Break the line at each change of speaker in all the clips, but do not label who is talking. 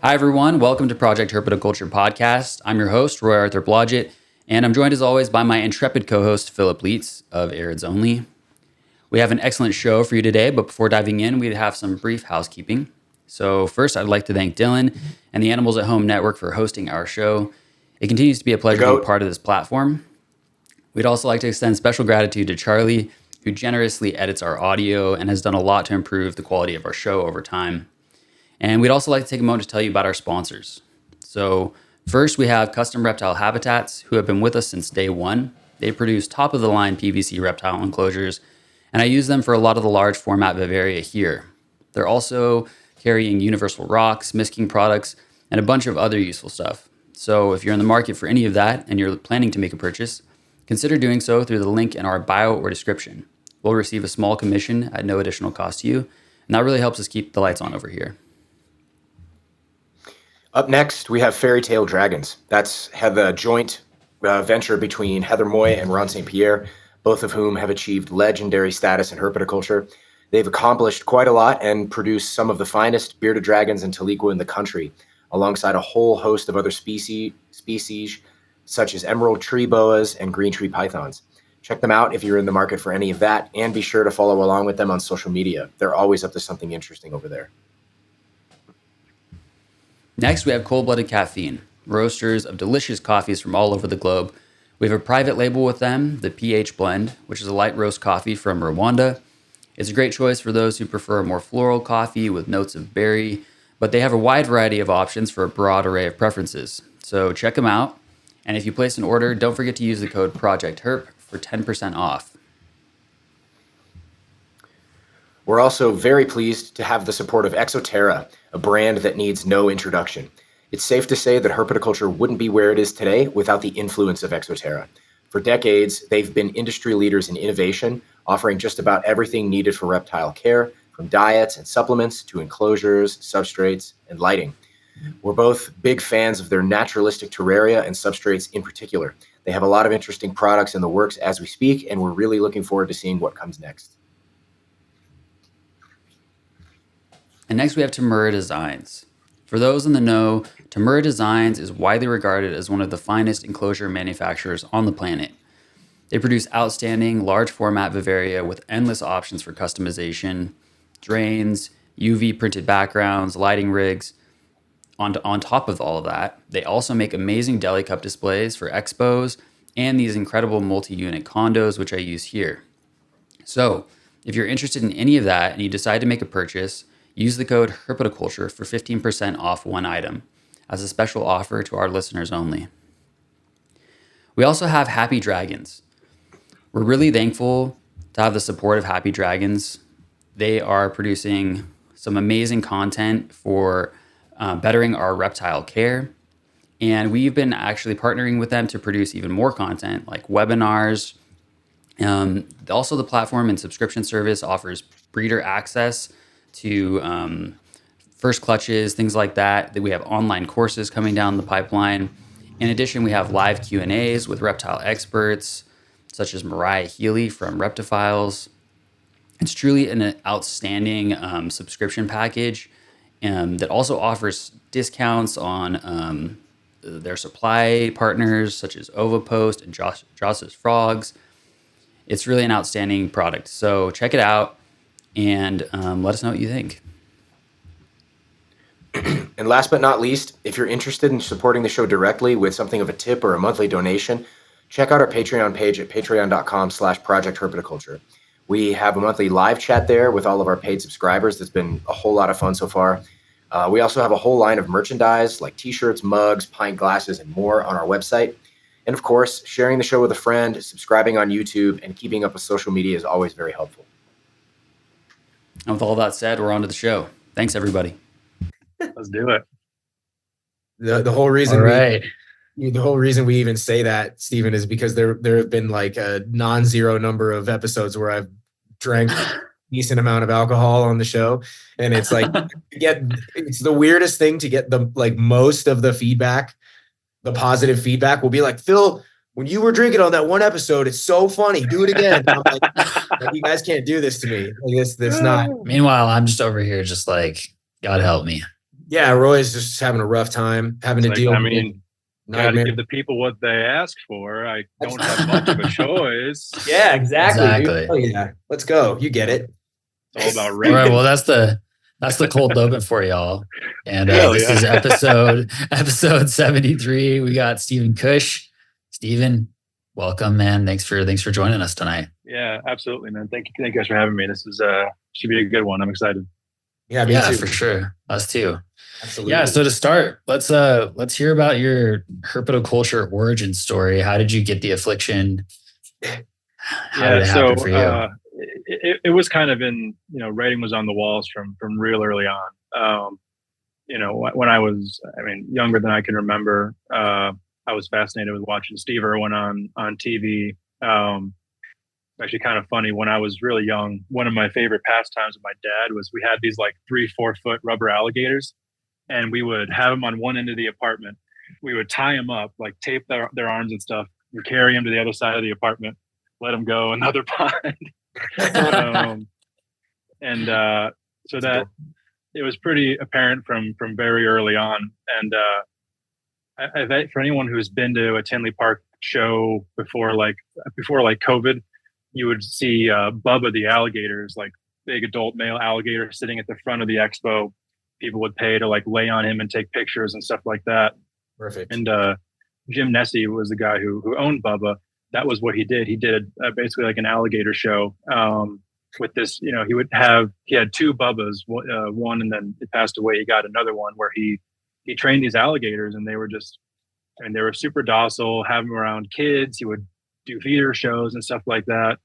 Hi, everyone. Welcome to Project Herpetoculture podcast. I'm your host, Roy Arthur Blodgett, and I'm joined as always by my intrepid co-host, Philip Leitz of Arids Only. We have an excellent show for you today, but before diving in, we have some brief housekeeping. So first, I'd like to thank Dylan and the Animals at Home Network for hosting our show. It continues to be a pleasure to be part of this platform. We'd also like to extend special gratitude to Charlie, who generously edits our audio and has done a lot to improve the quality of our show over time. And we'd also like to take a moment to tell you about our sponsors. So first, we have Custom Reptile Habitats, who have been with us since day one. They produce top-of-the-line PVC reptile enclosures, and I use them for a lot of the large format vivaria here. They're also carrying universal rocks, misking products, and a bunch of other useful stuff. So if you're in the market for any of that and you're planning to make a purchase, consider doing so through the link in our bio or description. We'll receive a small commission at no additional cost to you, and that really helps us keep the lights on over here.
Up next, we have Fairy Tale Dragons. That's the joint venture between Heather Moy and Ron St. Pierre, both of whom have achieved legendary status in herpetoculture. They've accomplished quite a lot and produced some of the finest bearded dragons and taliqua in the country, alongside a whole host of other species such as emerald tree boas and green tree pythons. Check them out if you're in the market for any of that, and be sure to follow along with them on social media. They're always up to something interesting over there.
Next, we have Cold-Blooded Caffeine, roasters of delicious coffees from all over the globe. We have a private label with them, the PH Blend, which is a light roast coffee from Rwanda. It's a great choice for those who prefer a more floral coffee with notes of berry, but they have a wide variety of options for a broad array of preferences. So check them out. And if you place an order, don't forget to use the code PROJECTHERP for 10% off.
We're also very pleased to have the support of Exoterra, a brand that needs no introduction. It's safe to say that herpetoculture wouldn't be where it is today without the influence of Exoterra. For decades, they've been industry leaders in innovation, offering just about everything needed for reptile care, from diets and supplements to enclosures, substrates, and lighting. We're both big fans of their naturalistic terraria and substrates in particular. They have a lot of interesting products in the works as we speak, and we're really looking forward to seeing what comes next.
And next we have Tamura Designs. For those in the know, Tamura Designs is widely regarded as one of the finest enclosure manufacturers on the planet. They produce outstanding large format vivaria with endless options for customization, drains, UV printed backgrounds, lighting rigs. On top of all of that, they also make amazing deli cup displays for expos and these incredible multi-unit condos, which I use here. So if you're interested in any of that and you decide to make a purchase, use the code Herpetoculture for 15% off one item as a special offer to our listeners only. We also have Happy Dragons. We're really thankful to have the support of Happy Dragons. They are producing some amazing content for bettering our reptile care. And we've been actually partnering with them to produce even more content like webinars. Also, the platform and subscription service offers breeder access to first clutches, things like that. We have online courses coming down the pipeline. In addition, we have live Q&As with reptile experts, such as Mariah Healy from Reptiles. It's truly an outstanding subscription package that also offers discounts on their supply partners, such as Ovipost and Joss's Frogs. It's really an outstanding product. So check it out. And let us know what you think.
And last but not least, if you're interested in supporting the show directly with something of a tip or a monthly donation, check out our Patreon page at patreon.com/projectherpetoculture. We have a monthly live chat there with all of our paid subscribers. That's been a whole lot of fun so far. We also have a whole line of merchandise like t-shirts, mugs, pint glasses, and more on our website. And of course, sharing the show with a friend, subscribing on YouTube, and keeping up with social media is always very helpful.
And with all that said, we're on to the show. Thanks, everybody.
Let's do it.
The whole reason the whole reason we even say that, Steven, is because there have been like a non-zero number of episodes where I've drank a decent amount of alcohol on the show, and it's like it's the weirdest thing to get the most of the feedback, the positive feedback will be like, Phil, when you were drinking on that one episode, it's so funny. Do it again. I'm like, you guys can't do this to me. Like, this not.
Meanwhile, I'm just over here just like, God help me.
Yeah, Roy's just having a rough time, having to deal with
got to
nightmare.
give the people what they ask for. I don't have much of a choice.
Yeah, exactly.
Exactly.
Oh yeah, let's go. You get it.
It's all about
All
ranting.
right. Well, that's the cold open for y'all. And this is episode 73. We got Steven Kush. Steven, welcome, man. Thanks for joining us tonight.
Yeah, absolutely, man. Thank you guys for having me. This is should be a good one. I'm excited.
Yeah, me too.
For sure. Us too.
Absolutely.
Yeah. So to start, let's hear about your herpetoculture origin story. How did you get the affliction? How did it happen for you?
It was kind of writing was on the walls from real early on. When I was, younger than I can remember, I was fascinated with watching Steve Irwin on TV. Actually kind of funny, when I was really young, one of my favorite pastimes with my dad was we had these like 3-4 foot rubber alligators, and we would have them on one end of the apartment. We would tie them up, like tape their arms and stuff, and carry them to the other side of the apartment, let them go another pond. So that it was pretty apparent from very early on. And I bet for anyone who's been to a Tinley Park show before COVID, you would see Bubba the alligators, like big adult male alligator sitting at the front of the expo. People would pay to like lay on him and take pictures and stuff like that.
Perfect.
And Jim Nessie was the guy who owned Bubba. That was what he did. He did basically like an alligator show with this. He had 2 Bubbas, one, and then it passed away. He got another one where he trained these alligators, and they were they were super docile, have them around kids. He would do theater shows and stuff like that.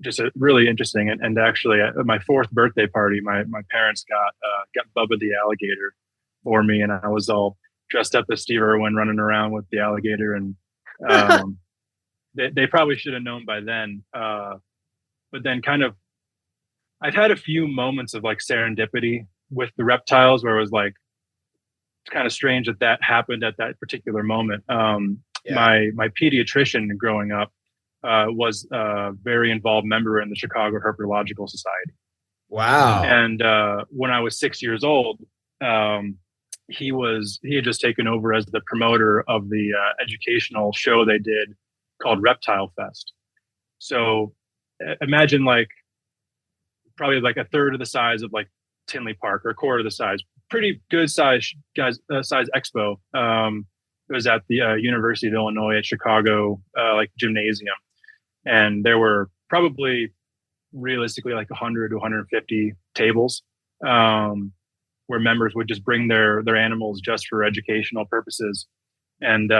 Just really interesting. And actually at my 4th birthday party, my parents got Bubba the alligator for me, and I was all dressed up as Steve Irwin running around with the alligator. And they probably should have known by then. But then I've had a few moments of like serendipity with the reptiles where it was like, it's kind of strange that happened at that particular moment. My pediatrician growing up was a very involved member in the Chicago Herpetological Society.
Wow.
And when I was 6 years old, he had just taken over as the promoter of the educational show they did called Reptile Fest. So imagine like probably like a third of the size of like Tinley Park, or a quarter of the size. Pretty good size expo. It was at the University of Illinois at Chicago, like gymnasium, and there were probably realistically like 100 to 150 tables where members would just bring their animals just for educational purposes. And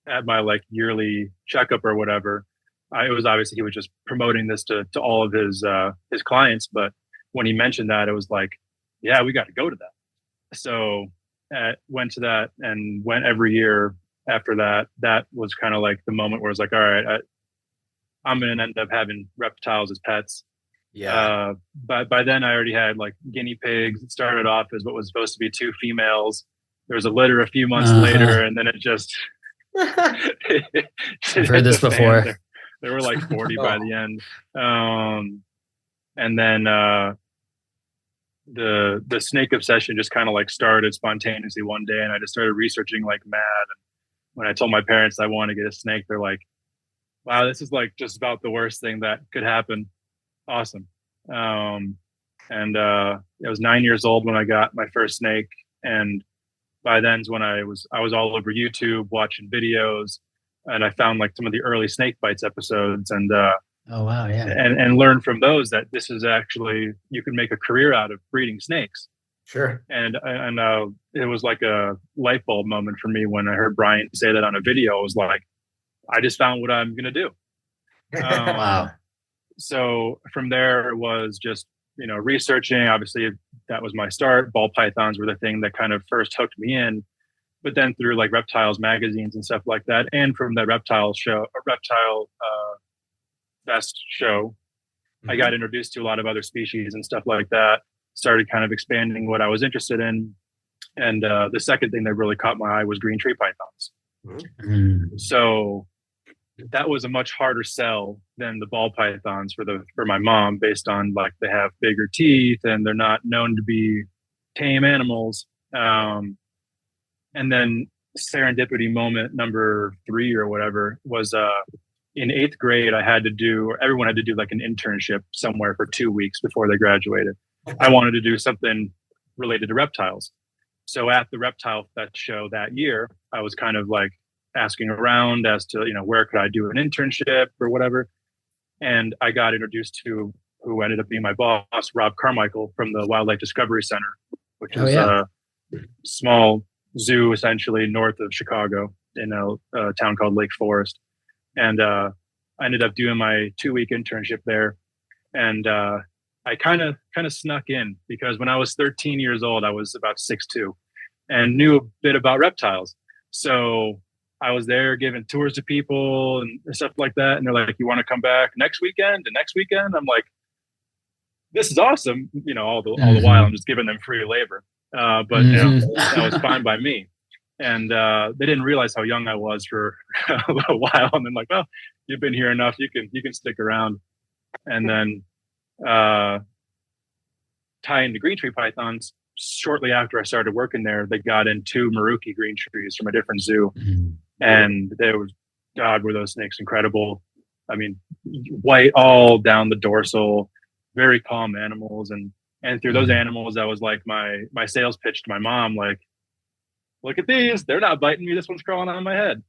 at my like yearly checkup or whatever, it was obviously he was just promoting this to all of his clients. But when he mentioned that, it was like, yeah, we got to go to that. So went to that and went every year after that. That was kind of like the moment where it's like, all right, I'm going to end up having reptiles as pets.
Yeah.
But by then I already had like guinea pigs. It started off as what was supposed to be 2 females. There was a litter a few months later, and then it just.
I've heard this before.
There were like 40 by the end. And then the snake obsession just kind of like started spontaneously one day, and I just started researching like mad. And when I told my parents I want to get a snake, they're like, wow, this is like just about the worst thing that could happen. Awesome. And I was 9 years old when I got my first snake, and by then's when I was all over YouTube watching videos, and I found like some of the early snake bites episodes, and
oh wow, yeah,
and learned from those that this is actually, you can make a career out of breeding snakes.
Sure.
And it was like a light bulb moment for me when I heard Brian say that on a video. I was like, I just found what I'm gonna do.
Wow.
So from there it was just researching. Obviously that was my start. Ball pythons were the thing that kind of first hooked me in, but then through like reptiles magazines and stuff like that, and from the reptile fest show, I got introduced to a lot of other species and stuff like that. Started kind of expanding what I was interested in, and the second thing that really caught my eye was green tree pythons. So that was a much harder sell than the ball pythons for my mom, based on like they have bigger teeth and they're not known to be tame animals. And then serendipity moment number 3 or whatever was in 8th grade, everyone had to do like an internship somewhere for 2 weeks before they graduated. I wanted to do something related to reptiles. So at the Reptile Fest show that year, I was kind of like asking around as to, where could I do an internship or whatever. And I got introduced to who ended up being my boss, Rob Carmichael from the Wildlife Discovery Center, which is a small zoo essentially north of Chicago in a town called Lake Forest. And I ended up doing my 2-week internship there. And I kind of snuck in because when I was 13 years old, I was about 6'2" and knew a bit about reptiles. So I was there giving tours to people and stuff like that. And they're like, "You want to come back next weekend and next weekend?" I'm like, "This is awesome." All the while I'm just giving them free labor. But that was fine by me. And they didn't realize how young I was for a little while. And then like, "Well, you've been here enough. You can stick around." And then tying to green tree pythons, shortly after I started working there, they got in 2 Maruki green trees from a different zoo. And God, were those snakes incredible. I mean, white all down the dorsal, very calm animals. And through those animals, that was like my sales pitch to my mom, like, "Look at these, they're not biting me, this one's crawling on my head."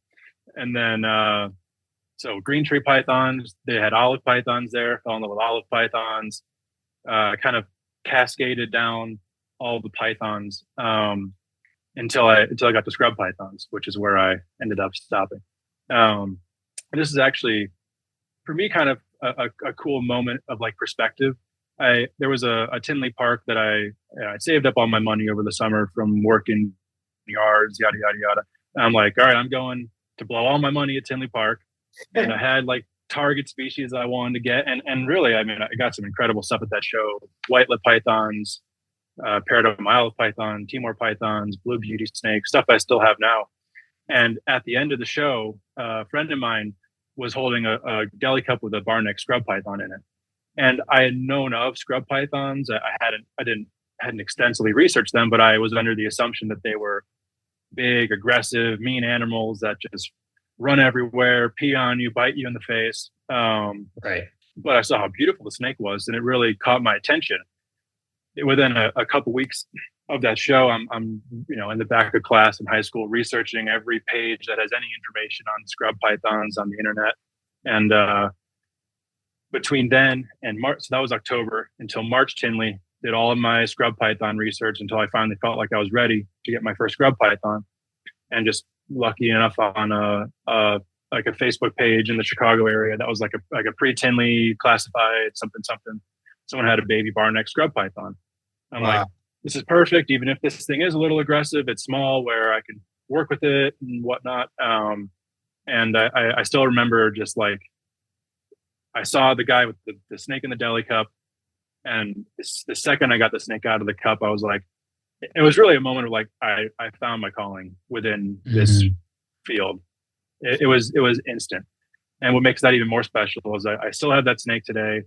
And then so green tree pythons, they had olive pythons there, fell in love with olive pythons, kind of cascaded down all the pythons until I got to scrub pythons, which is where I ended up stopping. And this is actually for me kind of a cool moment of like perspective. There was a Tinley Park that I saved up all my money over the summer from working yards, yada yada yada. And I'm like, all right, I'm going to blow all my money at Tinley Park. And I had like target species I wanted to get, and really, I mean, I got some incredible stuff at that show: white-lip pythons, Herpetoculture python, Timor pythons, blue beauty snake, stuff I still have now. And at the end of the show, a friend of mine was holding a deli cup with a barneck scrub python in it. And I had known of scrub pythons. I hadn't extensively researched them, but I was under the assumption that they were big, aggressive, mean animals that just run everywhere, pee on you, bite you in the face.
Right.
But I saw how beautiful the snake was, and it really caught my attention. Within a couple weeks of that show, I'm in the back of class in high school researching every page that has any information on scrub pythons on the internet. And between then and March, so that was October, until March, Tinley did all of my scrub python research until I finally felt like I was ready to get my first scrub python. And just lucky enough on a Facebook page in the Chicago area that was like a pre-Tinley classified something. Someone had a baby barneck scrub python. I'm like, this is perfect. Even if this thing is a little aggressive, it's small where I can work with it and whatnot. And I still remember just like, I saw the guy with the snake in the deli cup. And the second I got the snake out of the cup, I was like, it was really a moment of like, I found my calling within this field. It was instant. And what makes that even more special is I still have that snake today.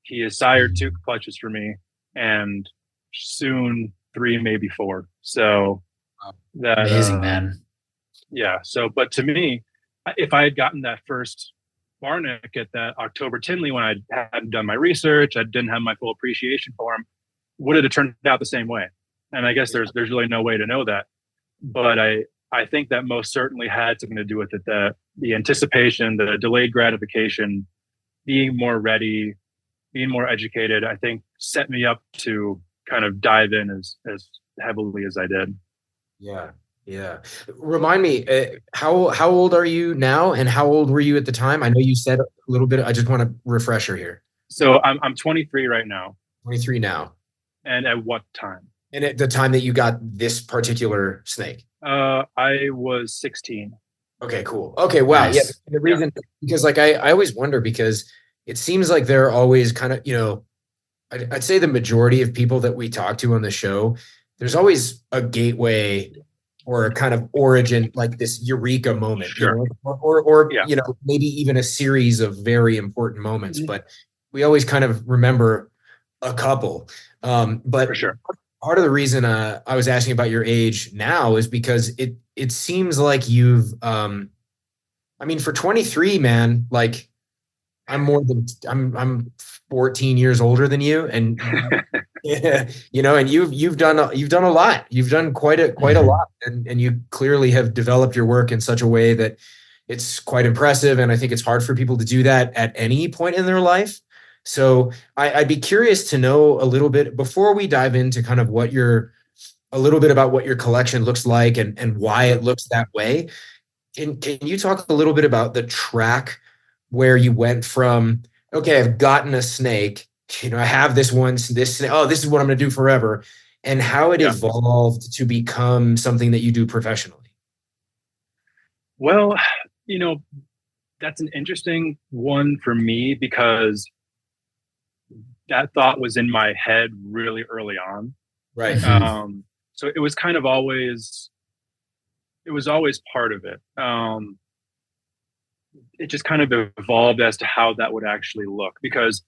He has sired 2 clutches for me, and soon 3, maybe 4. So that
amazing, man.
Yeah. So, but to me, if I had gotten that first barneck at that October Tinley when I hadn't done my research, I didn't have my full appreciation for him, would it have turned out the same way? And I guess there's really no way to know that. But I think that most certainly had something to do with it, the anticipation, the delayed gratification, being more ready, being more educated, I think set me up to kind of dive in as heavily as I did.
Yeah. Yeah. Remind me, how old are you now, and how old were you at the time? I know you said a little bit. I just want a refresher here.
So I'm 23 right now.
23 now.
And at what time?
And at the time that you got this particular snake?
I was 16.
Okay, cool. Okay, wow. Nice. Yeah. The reason, because like I always wonder, because it seems like there are always kind of, I'd say the majority of people that we talk to on the show, there's always a gateway or a kind of origin, like this eureka moment,
sure.
or maybe even a series of very important moments. But we always kind of remember a couple. But
for sure,
part of the reason I was asking about your age now is because it seems like you've I mean, for 23, man, like I'm 14 years older than you, and you know, and you've done a lot. You've done quite a lot, and you clearly have developed your work in such a way that it's quite impressive. And I think it's hard for people to do that at any point in their life. So I'd be curious to know a little bit before we dive into kind of a little bit about what your collection looks like and why it looks that way. Can you talk a little bit about the track where you went from, okay, I've gotten a snake, you know, I have this snake, oh, this is what I'm going to do forever, and how it evolved to become something that you do professionally?
Well, you know, that's an interesting one for me because that thought was in my head really early on.
Right.
So it was kind of always part of it. It just kind of evolved as to how that would actually look, because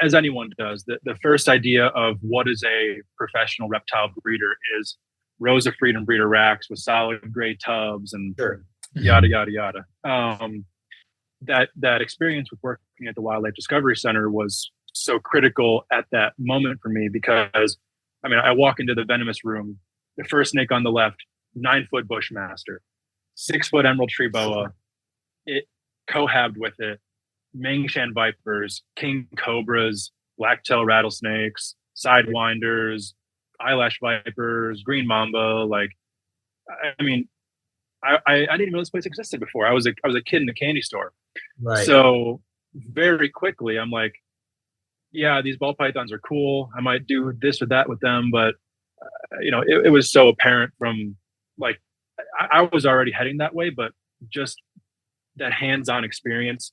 as anyone does, the first idea of what is a professional reptile breeder is rows of freedom breeder racks with solid gray tubs and yada, yada, yada. That experience with working at the Wildlife Discovery Center was so critical at that moment for me, because I mean, I walk into the venomous room, the first snake on the left, 9-foot bushmaster, 6-foot emerald tree boa, it cohabbed with it, Mangshan vipers, king cobras, black-tail rattlesnakes, sidewinders, eyelash vipers, green mamba. Like, I mean, I didn't even know this place existed before. I was a kid in the candy store.
Right.
So very quickly, I'm like, yeah, these ball pythons are cool. I might do this or that with them, but you know, it was so apparent from like I was already heading that way, but just that hands-on experience,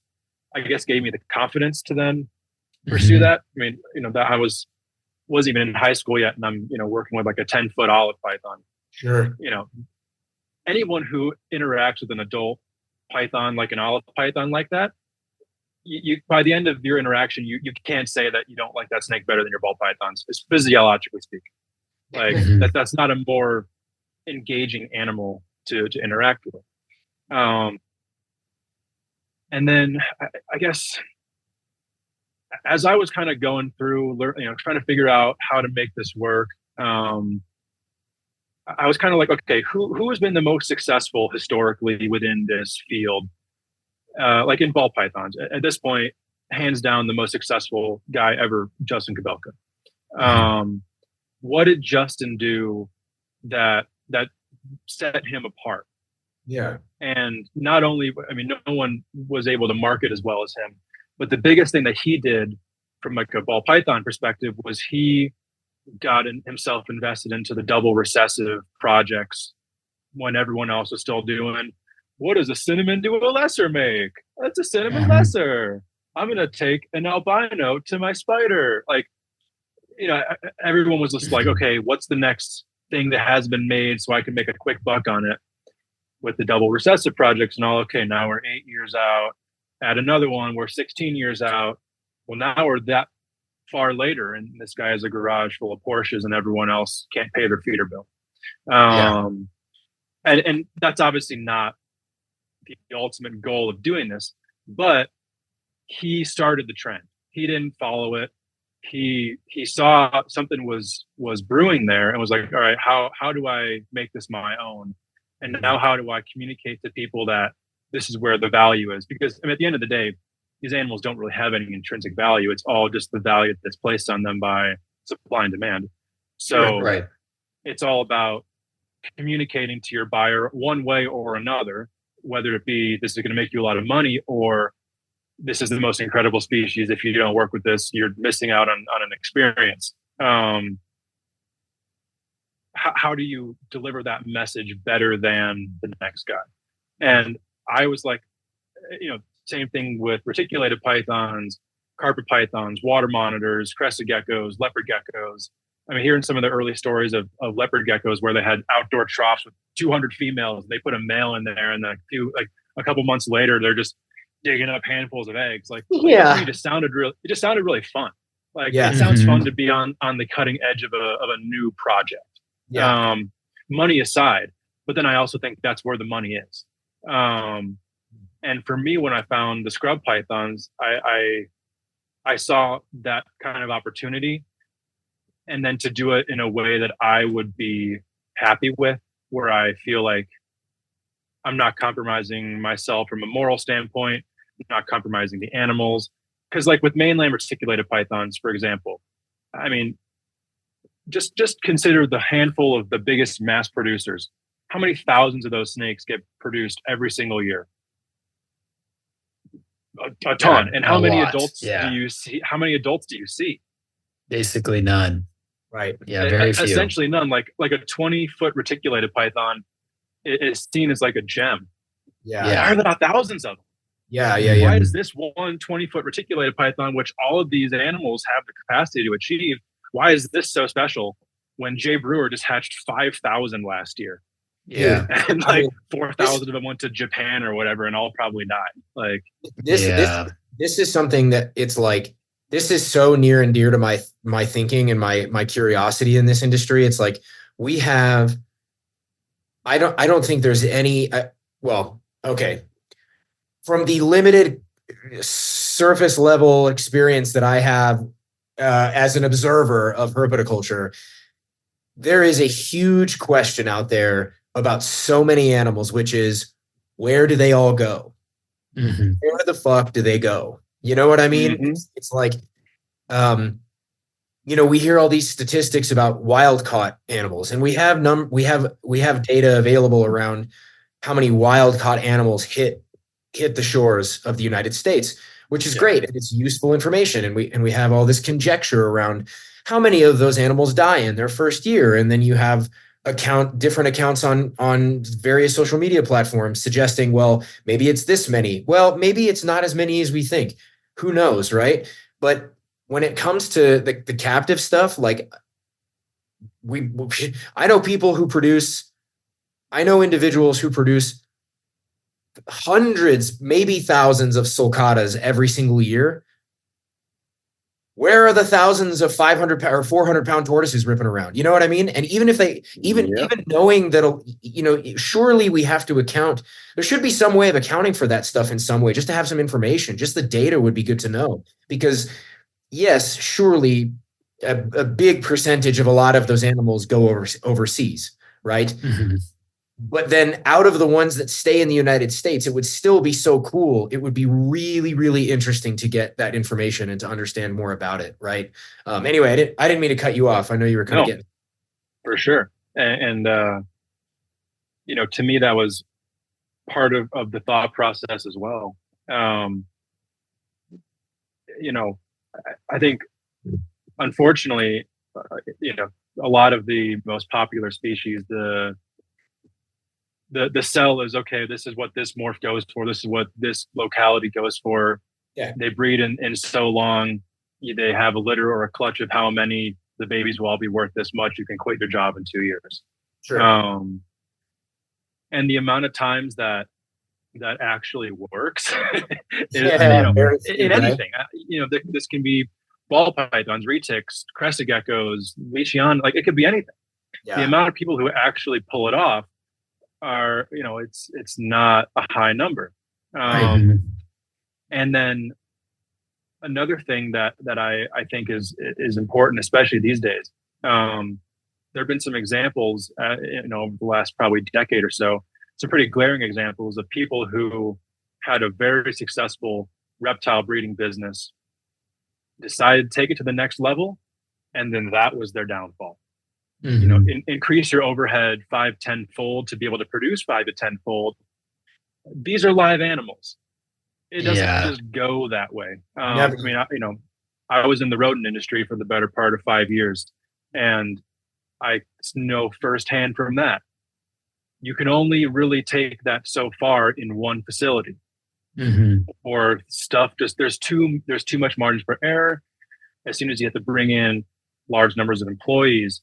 I guess, gave me the confidence to then pursue that. I mean, you know, that I wasn't even in high school yet, and I'm, you know, working with like a 10-foot olive python.
Sure.
You know, anyone who interacts with an adult python, like an olive python like that, you by the end of your interaction, you can't say that you don't like that snake better than your ball pythons, physiologically speaking. Like that's not a more engaging animal to interact with. And then I guess as I was kind of going through, you know, trying to figure out how to make this work, I was kind of like, okay, who has been the most successful historically within this field? Like in ball pythons, at this point, hands down, the most successful guy ever, Justin Kubelka. What did Justin do that set him apart?
Yeah.
And not only, I mean, no one was able to market as well as him, but the biggest thing that he did from like a ball python perspective was he got himself invested into the double recessive projects when everyone else was still doing, what does a cinnamon do a lesser make? That's a cinnamon lesser. I'm going to take an albino to my spider. Like, you know, everyone was just like, okay, what's the next thing that has been made so I can make a quick buck on it? With the double recessive projects and all, okay, now we're 8 years out. Add another one, we're 16 years out. Well, now we're that far later, and this guy has a garage full of Porsches, and everyone else can't pay their feeder bill. And that's obviously not the ultimate goal of doing this, but he started the trend. He didn't follow it. He saw something was brewing there and was like, all right, how do I make this my own? And now how do I communicate to people that this is where the value is? Because I mean, at the end of the day, these animals don't really have any intrinsic value. It's all just the value that's placed on them by supply and demand. So It's all about communicating to your buyer one way or another, whether it be this is going to make you a lot of money or this is the most incredible species. If you don't work with this, you're missing out on an experience. How do you deliver that message better than the next guy? And I was like, you know, same thing with reticulated pythons, carpet pythons, water monitors, crested geckos, leopard geckos. I mean, hearing some of the early stories of leopard geckos where they had outdoor troughs with 200 females, they put a male in there, and a couple months later, they're just digging up handfuls of eggs. Like, it just sounded really fun. Like
Yeah.
it sounds fun to be on the cutting edge of a new project.
Yeah.
Money aside, but then I also think that's where the money is. And for me, when I found the scrub pythons, I saw that kind of opportunity, and then to do it in a way that I would be happy with, where I feel like I'm not compromising myself from a moral standpoint, not compromising the animals. Because like with mainland reticulated pythons, for example, I mean, just consider the handful of the biggest mass producers. How many thousands of those snakes get produced every single year? A ton. And how many adults do you see? How many adults do you see?
Basically none.
Right.
Yeah, very few.
Essentially none. Like a 20-foot reticulated python is seen as like a gem.
Yeah.
Why are there not thousands of them?
Yeah.
Why is this one 20-foot reticulated python, which all of these animals have the capacity to achieve, why is this so special when Jay Brewer just hatched 5,000 last year?
Yeah.
And like 4,000 of them went to Japan or whatever, and all probably died. Like
this is something that it's like, this is so near and dear to my thinking and my curiosity in this industry. It's like we have, I don't think there's any, from the limited surface level experience that I have as an observer of herpetoculture, there is a huge question out there about so many animals, which is, where do they all go? Where the fuck do they go? You know what I mean? It's like, we hear all these statistics about wild caught animals, and we have data available around how many wild caught animals hit the shores of the United States, which is great. It's useful information. And we have all this conjecture around how many of those animals die in their first year. And then you have different accounts on various social media platforms suggesting, well, maybe it's this many. Well, maybe it's not as many as we think. Who knows, right? But when it comes to the captive stuff, like I know individuals who produce hundreds, maybe thousands of sulcatas every single year. Where are the thousands of 500 or 400 pound tortoises ripping around? You know what I mean? And even if they, even knowing that, surely we have to account, there should be some way of accounting for that stuff in some way, just to have some information. Just the data would be good to know, because yes, surely a big percentage of a lot of those animals go overseas, right? But then out of the ones that stay in the United States, it would still be so cool. It would be really, really interesting to get that information and to understand more about it, right? Anyway, I didn't mean to cut you off. I know you were kind of getting.
For sure. And to me, that was part of the thought process as well. I think, unfortunately, a lot of the most popular species, the cell is, okay, this is what this morph goes for. This is what this locality goes for.
Yeah.
They breed in so long. They have a litter or a clutch of how many. The babies will all be worth this much. You can quit your job in 2 years.
Sure.
And the amount of times that actually works in anything. This can be ball pythons, retics, crested geckos, leachion. Like it could be anything. Yeah. The amount of people who actually pull it off are, it's not a high number. And then another thing that I think is important, especially these days, there have been some examples, over the last probably decade or so, some pretty glaring examples of people who had a very successful reptile breeding business, decided to take it to the next level, and then that was their downfall. Increase your overhead 5-10 fold to be able to produce 5 to 10 fold. These are live animals. It doesn't just go that way. I was in the rodent industry for the better part of 5 years, and I know firsthand from that, you can only really take that so far in one facility. Or stuff there's too much margin for error. As soon as you have to bring in large numbers of employees,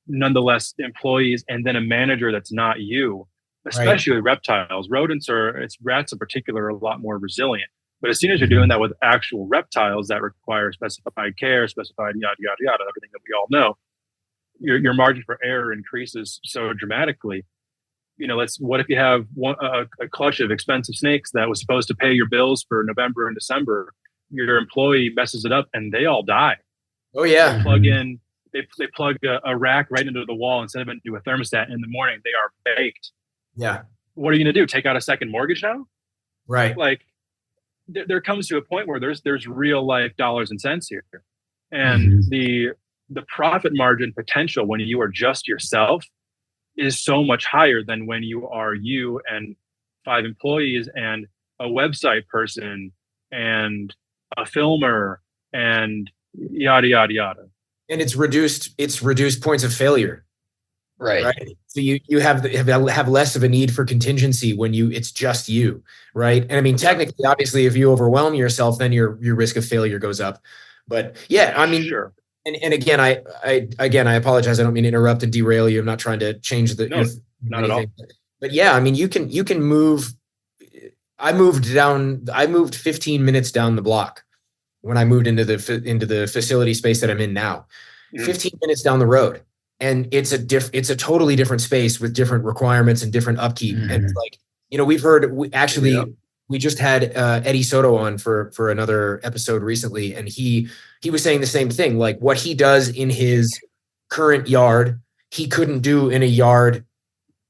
nonetheless employees, and then a manager that's not you, especially with reptiles. Rats in particular are a lot more resilient. But as soon as you're doing that with actual reptiles that require specified care, specified yada, yada, yada, everything that we all know, your margin for error increases so dramatically. What if you have a clutch of expensive snakes that was supposed to pay your bills for November and December, your employee messes it up and they all die.
Oh yeah.
They plug a rack right into the wall instead of into a thermostat in the morning. They are baked.
Yeah.
What are you going to do? Take out a second mortgage now?
Right.
Like there comes to a point where there's real life dollars and cents here. And the profit margin potential when you are just yourself is so much higher than when you are you and 5 employees and a website person and a filmer and yada, yada, yada.
And it's reduced points of failure. Right. So you have less of a need for contingency when it's just you. Right. And I mean, technically, obviously, if you overwhelm yourself, then your risk of failure goes up. But yeah, I mean,
sure.
And again, I apologize. I don't mean to interrupt and derail you. I'm not trying to change the
not at all.
But yeah, I mean, you can move. I moved 15 minutes down the block when I moved into the facility space that I'm in now. 15 minutes down the road, and it's a totally different space with different requirements and different upkeep. And it's like, we just had Eddie Soto on for another episode recently, and he was saying the same thing. Like what he does in his current yard, he couldn't do in a yard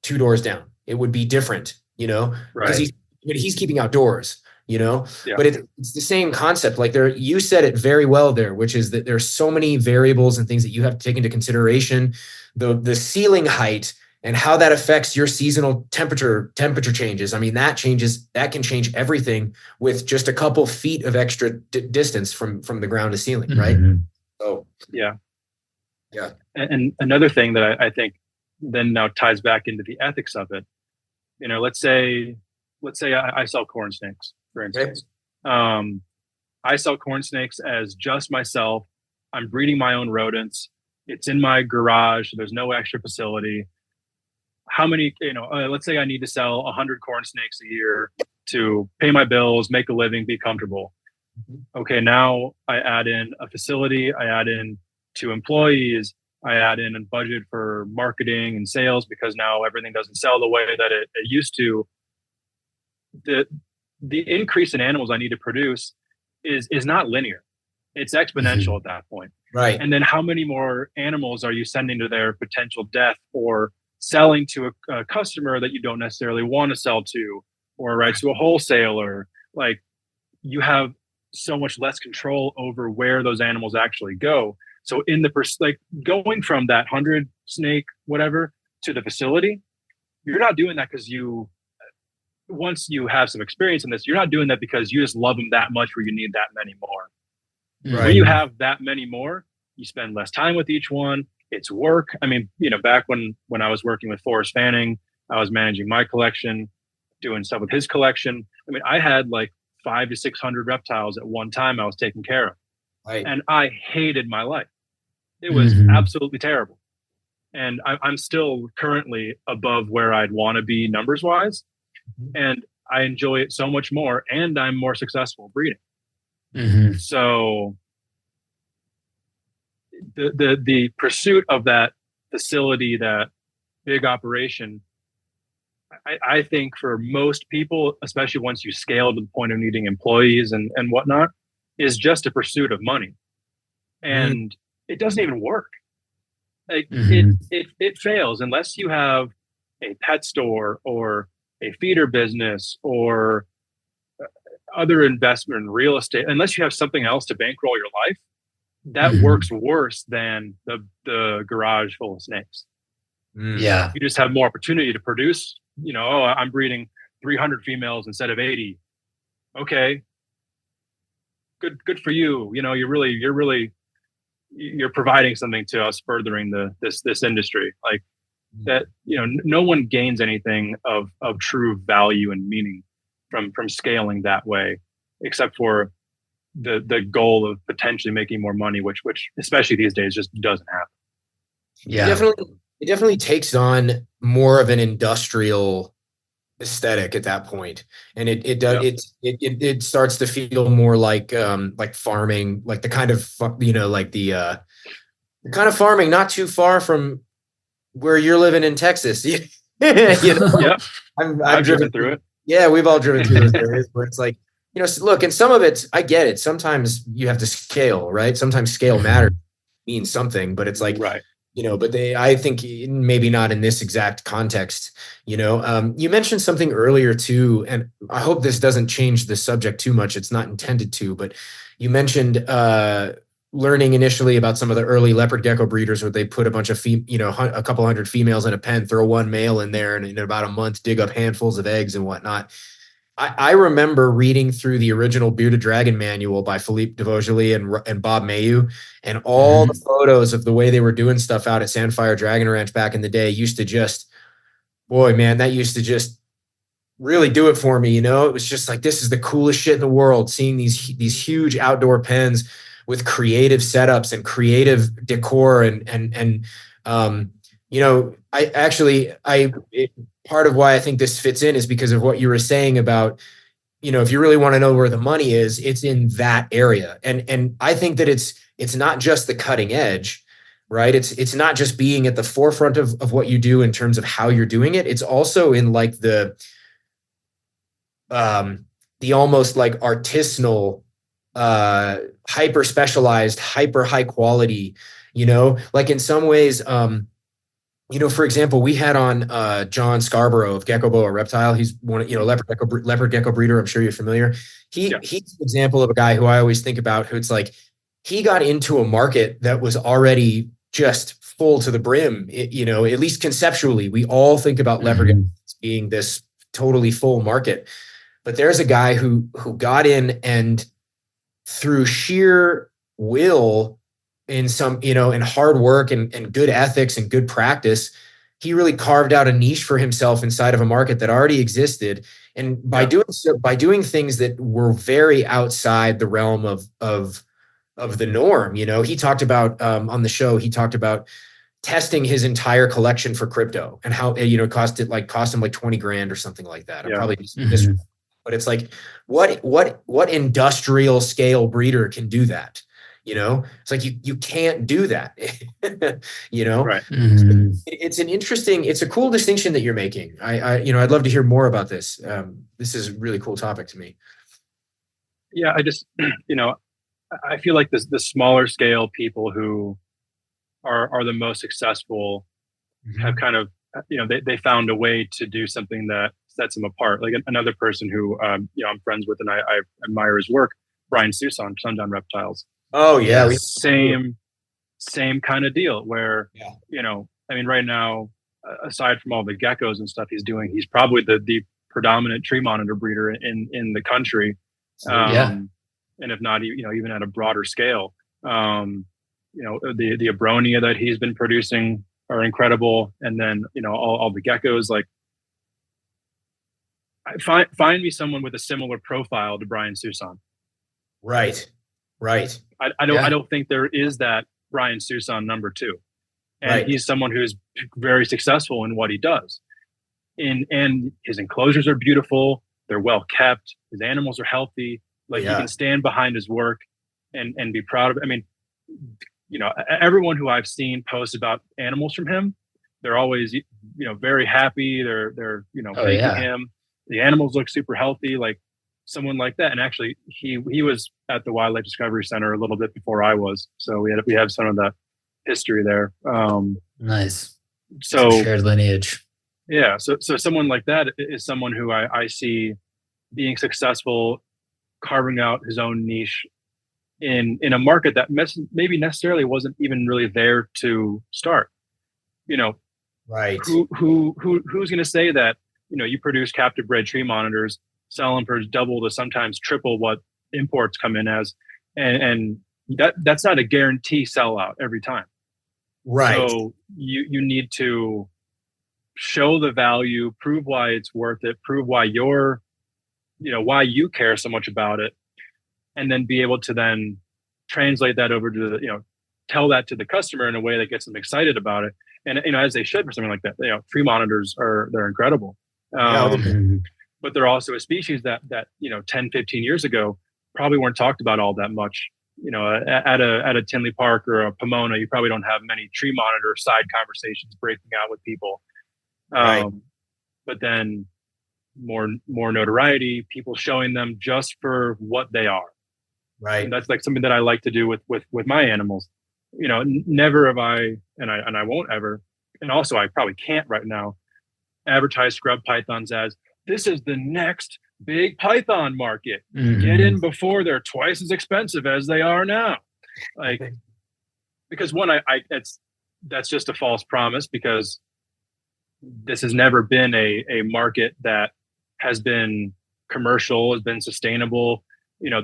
2 doors down. It would be different, because he's keeping outdoors, But it's the same concept. Like you said it very well there, which is that there's so many variables and things that you have to take into consideration. The ceiling height and how that affects your seasonal temperature changes. I mean, that can change everything with just a couple feet of extra distance from the ground to ceiling, right? So
yeah. And another thing that I think then now ties back into the ethics of it. Let's say I sell corn snakes, for instance. Okay. I sell corn snakes as just myself. I'm breeding my own rodents. It's in my garage. So there's no extra facility. How many, let's say I need to sell 100 corn snakes a year to pay my bills, make a living, be comfortable. Okay, now I add in a facility, I add in 2 employees, I add in a budget for marketing and sales because now everything doesn't sell the way that it used to. The increase in animals I need to produce is not linear. It's exponential at that point.
Right.
And then how many more animals are you sending to their potential death or selling to a customer that you don't necessarily want to sell to, or to a wholesaler? Like you have so much less control over where those animals actually go. So in going from that 100 snake, whatever, to the facility, you're not doing that because once you have some experience in this, you're not doing that because you just love them that much where you need that many more. Right. When you have that many more, you spend less time with each one. It's work. I mean, back when I was working with Forrest Fanning, I was managing my collection, doing stuff with his collection. I mean, I had like 500 to 600 reptiles at one time I was taking care of. Right. And I hated my life. It was absolutely terrible. And I'm still currently above where I'd want to be numbers wise. And I enjoy it so much more, and I'm more successful breeding. So the pursuit of that facility, that big operation, I think for most people, especially once you scale to the point of needing employees and whatnot, is just a pursuit of money. And it doesn't even work. Like it fails unless you have a pet store or a feeder business or other investment in real estate. Unless you have something else to bankroll your life, that works worse than the garage full of snakes.
Yeah.
You just have more opportunity to produce, I'm breeding 300 females instead of 80. Okay. Good for you. You're providing something to us, furthering this industry. Like that, no one gains anything of true value and meaning from scaling that way, except for the goal of potentially making more money, which especially these days just doesn't happen.
Yeah.
It definitely takes on more of an industrial aesthetic at that point. And it does, it starts to feel more like farming, like the kind of, like the kind of farming not too far from where you're living in Texas. You know,
Yeah.
I've driven
through it.
Yeah, we've all driven through those areas where it's like, look, and some of it, I get it. Sometimes you have to scale, right? Sometimes scale matters, means something, but it's like,
right.
But I think maybe not in this exact context. You mentioned something earlier too, and I hope this doesn't change the subject too much. It's not intended to, but you mentioned learning initially about some of the early leopard gecko breeders where they put a bunch of a couple hundred females in a pen, throw one male in there, and in about a month dig up handfuls of eggs and whatnot. I remember reading through the original Bearded Dragon manual by Philippe de Vosgely and Bob Mayu, and all the photos of the way they were doing stuff out at Sandfire Dragon Ranch back in the day used to just, boy, man, that used to just really do it for me. It was just like, this is the coolest shit in the world, seeing these huge outdoor pens with creative setups and creative decor part of why I think this fits in is because of what you were saying about, if you really want to know where the money is, it's in that area. And I think that it's not just the cutting edge, right? It's not just being at the forefront of what you do in terms of how you're doing it. It's also in like the almost like artisanal, hyper specialized, hyper high quality, like in some ways, for example, we had on John Scarborough of Gecko Boa Reptile. He's one, leopard gecko breeder. I'm sure you're familiar. He's an example of a guy who I always think about, who it's like, he got into a market that was already just full to the brim. At least conceptually, we all think about leopard geckos being this totally full market. But there's a guy who got in, and through sheer will, in some, in hard work and good ethics and good practice, he really carved out a niche for himself inside of a market that already existed. And by doing things that were very outside the realm of the norm, he talked about on the show, he talked about testing his entire collection for crypto and how, cost him like $20,000 or something like that. I'm probably but it's like, what industrial scale breeder can do that? It's like, you can't do that,
Right.
It's a cool distinction that you're making. I'd love to hear more about this. This is a really cool topic to me.
Yeah. I just, I feel like the smaller scale people who are the most successful have kind of, they found a way to do something that sets them apart. Like another person who, I'm friends with and I admire his work, Brian Susan, Sundown Reptiles.
Oh yeah.
Same kind of deal where, right now, aside from all the geckos and stuff he's doing, he's probably the predominant tree monitor breeder in the country. And if not, even at a broader scale, the Abronia that he's been producing are incredible. And then, all the geckos, like, find me someone with a similar profile to Brian Susan.
Right.
I don't think there is that Brian Susan number two. And he's someone who's very successful in what he does. And his enclosures are beautiful. They're well kept. His animals are healthy. Like, he can stand behind his work and be proud of it. I mean, everyone who I've seen post about animals from him, they're always, very happy. They're thanking him. The animals look super healthy, like someone like that. And actually, he was at the Wildlife Discovery Center a little bit before I was, so we have some of that history there.
Nice.
So
some shared lineage.
Yeah. So someone like that is someone who I see being successful, carving out his own niche in a market that maybe necessarily wasn't even really there to start.
Right.
Who's going to say that? You produce captive bred tree monitors, sell them for double to sometimes triple what imports come in as, and that's not a guarantee sellout every time.
Right.
So you need to show the value, prove why it's worth it, prove why why you care so much about it, and then be able to then translate that over to tell that to the customer in a way that gets them excited about it. And as they should for something like that. Tree monitors they're incredible. But they're also a species that 10, 15 years ago probably weren't talked about all that much. At a Tinley Park or a Pomona, you probably don't have many tree monitor side conversations breaking out with people.
Right.
But then more notoriety, people showing them just for what they are.
Right.
And that's like something that I like to do with my animals. Never have I, and I won't ever, and also I probably can't right now, advertise scrub pythons as this is the next big python market. Get in before they're twice as expensive as they are now. Because one, that's just a false promise, because this has never been a market that has been commercial, has been sustainable.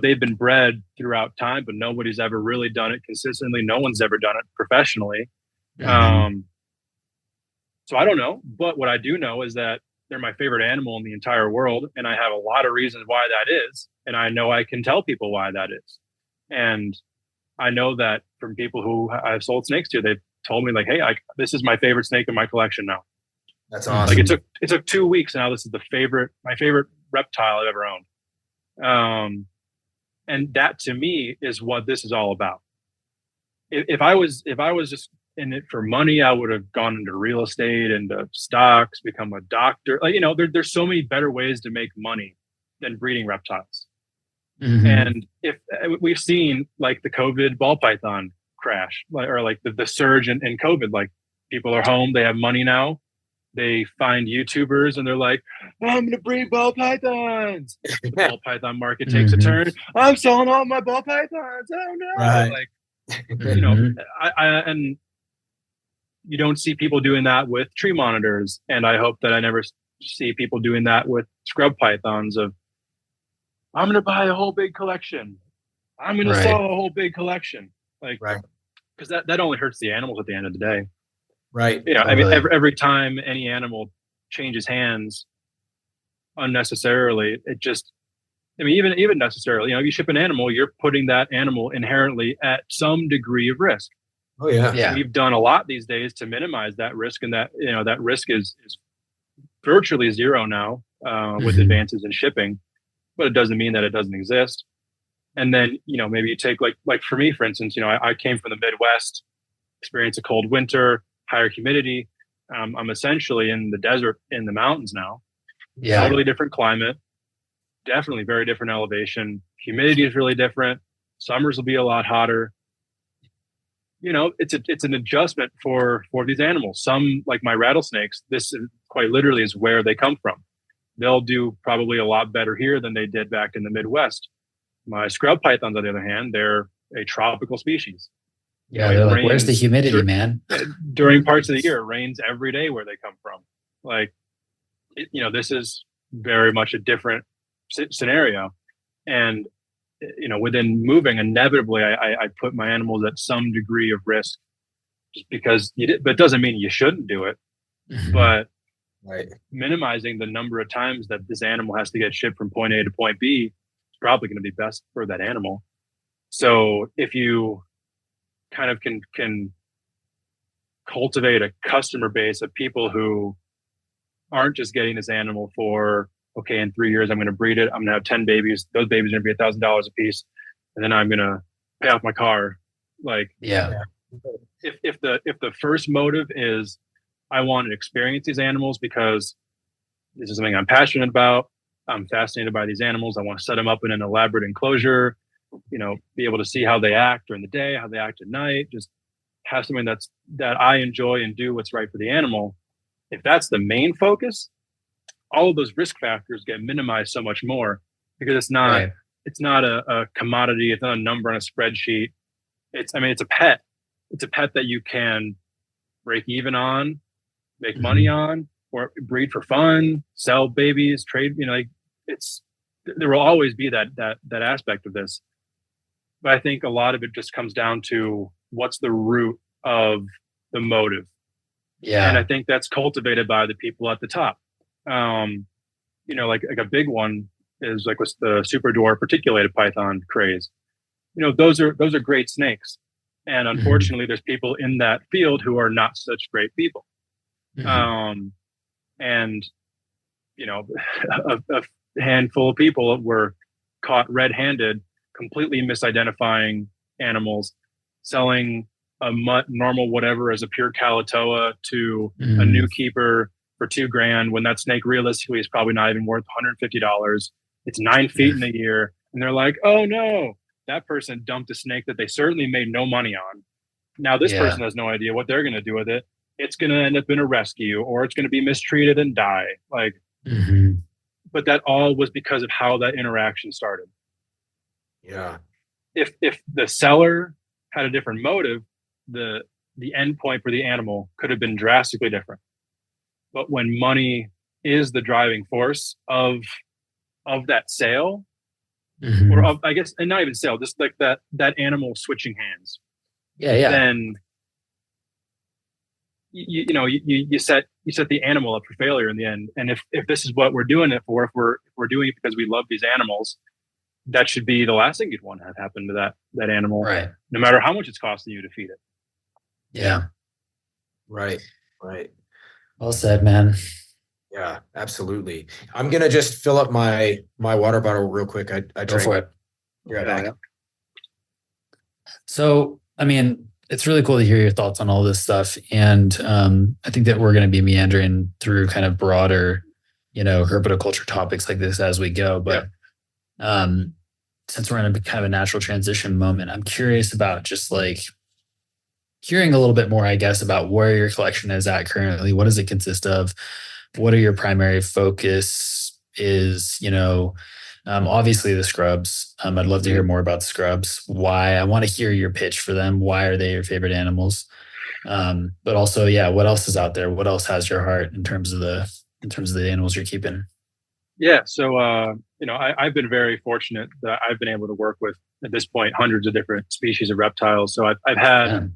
They've been bred throughout time, but nobody's ever really done it consistently. No one's ever done it professionally. So I don't know, but what I do know is that they're my favorite animal in the entire world. And I have a lot of reasons why that is. And I know I can tell people why that is. And I know that from people who I've sold snakes to, they've told me like, hey, this is my favorite snake in my collection now.
That's awesome.
Like it took 2 weeks. And now this is my favorite reptile I've ever owned. And that to me is what this is all about. If I was just in it for money, I would have gone into real estate, into stocks, become a doctor. There's so many better ways to make money than breeding reptiles. And if we've seen like the COVID ball python crash, or like the surge in COVID, like people are home, they have money now. They find YouTubers and they're like, I'm going to breed ball pythons. The ball python market takes a turn. I'm selling all my ball pythons. Oh no.
Right.
And you don't see people doing that with tree monitors. And I hope that I never see people doing that with scrub pythons of, I'm going to buy a whole big collection. I'm going to sell a whole big collection. Because that only hurts the animals at the end of the day.
Right.
I mean, every time any animal changes hands unnecessarily, even necessarily, if you ship an animal, you're putting that animal inherently at some degree of risk.
Oh yeah.
We've done a lot these days to minimize that risk, and that risk is virtually zero now with advances in shipping, but it doesn't mean that it doesn't exist. And then, maybe you take like for me, for instance, I came from the Midwest, experienced a cold winter, higher humidity. I'm essentially in the desert, in the mountains now.
Yeah.
Totally different climate, definitely very different elevation. Humidity is really different. Summers will be a lot hotter. It's an adjustment for these animals. Some, like my rattlesnakes, this is quite literally is where they come from. They'll do probably a lot better here than they did back in the Midwest. My scrub pythons, on the other hand, they're a tropical species.
Yeah, they're like, where's the humidity, man?
During parts of the year, it rains every day where they come from. This is very much a different scenario. And, within moving, inevitably, I put my animals at some degree of risk, just because but it doesn't mean you shouldn't do it. But minimizing the number of times that this animal has to get shipped from point A to point B is probably going to be best for that animal. So if you kind of can cultivate a customer base of people who aren't just getting this animal for, okay, in 3 years, I'm going to breed it. I'm going to have 10 babies. Those babies are going to be $1,000 a piece. And then I'm going to pay off my car. If the first motive is, I want to experience these animals because this is something I'm passionate about. I'm fascinated by these animals. I want to set them up in an elaborate enclosure, be able to see how they act during the day, how they act at night, just have something that I enjoy and do what's right for the animal. If that's the main focus, all of those risk factors get minimized so much more, because it's not a commodity. It's not a number on a spreadsheet. It's a pet. It's a pet that you can break even on, make money on, or breed for fun, sell babies, trade, there will always be that aspect of this. But I think a lot of it just comes down to what's the root of the motive. Yeah. And I think that's cultivated by the people at the top. Like a big one is like with the super dwarf reticulated python craze. Those are great snakes. And unfortunately, there's people in that field who are not such great people. And a handful of people were caught red-handed, completely misidentifying animals, selling a mutt normal whatever as a pure Kalatoa to a new keeper for $2,000 when that snake realistically is probably not even worth $150. It's 9 feet in a year, and they're like, oh no, that person dumped a snake that they certainly made no money on. Now this person has no idea what they're going to do with it. It's going to end up in a rescue, or it's going to be mistreated and die. Like, but that all was because of how that interaction started.
Yeah.
If the seller had a different motive, the end point for the animal could have been drastically different. But when money is the driving force of that sale, or of, I guess, and not even sale, just like that animal switching hands. Then you set the animal up for failure in the end. And if this is what we're doing it for, if we're doing it because we love these animals, that should be the last thing you'd want to have happen to that animal,
right?
No matter how much it's costing you to feed it.
Yeah.
Right.
Well said, man.
Yeah, absolutely. I'm gonna just fill up my water bottle real quick. I
Go
drank
for it.
right back.
So, I mean, it's really cool to hear your thoughts on all this stuff. And I think that we're going to be meandering through kind of broader, herpetoculture topics like this as we go. But since we're in a kind of a natural transition moment, I'm curious about just like hearing a little bit more, I guess, about where your collection is at currently. What does it consist of? What are your primary focus is, obviously the scrubs. I'd love to hear more about the scrubs. Why? I want to hear your pitch for them. Why are they your favorite animals? But also, what else is out there? What else has your heart in terms of the animals you're keeping?
Yeah. So, I've been very fortunate that I've been able to work with, at this point, hundreds of different species of reptiles. So I've had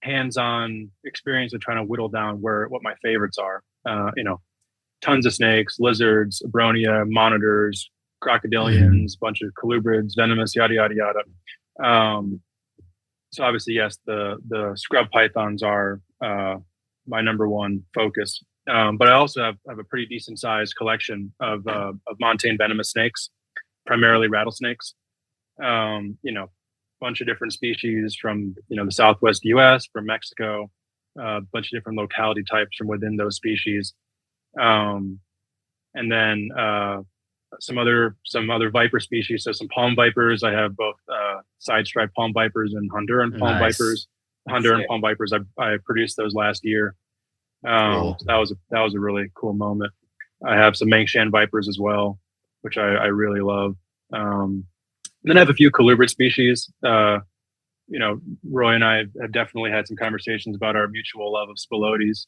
hands-on experience of trying to whittle down what my favorites are. Tons of snakes, lizards, abronia, monitors, crocodilians, bunch of colubrids, venomous, yada, yada, yada. So obviously, yes, the scrub pythons are my number one focus. But I also have a pretty decent sized collection of montane venomous snakes, primarily rattlesnakes. Bunch of different species from the Southwest U.S., from Mexico, a bunch of different locality types from within those species, and then some other viper species. So some palm vipers. I have both side striped palm vipers and Honduran palm vipers. Honduran palm vipers. I produced those last year.
Cool.
So that was a really cool moment. I have some Mengshan vipers as well, which I really love. And then I have a few colubrid species. Roy and I have definitely had some conversations about our mutual love of spilotes.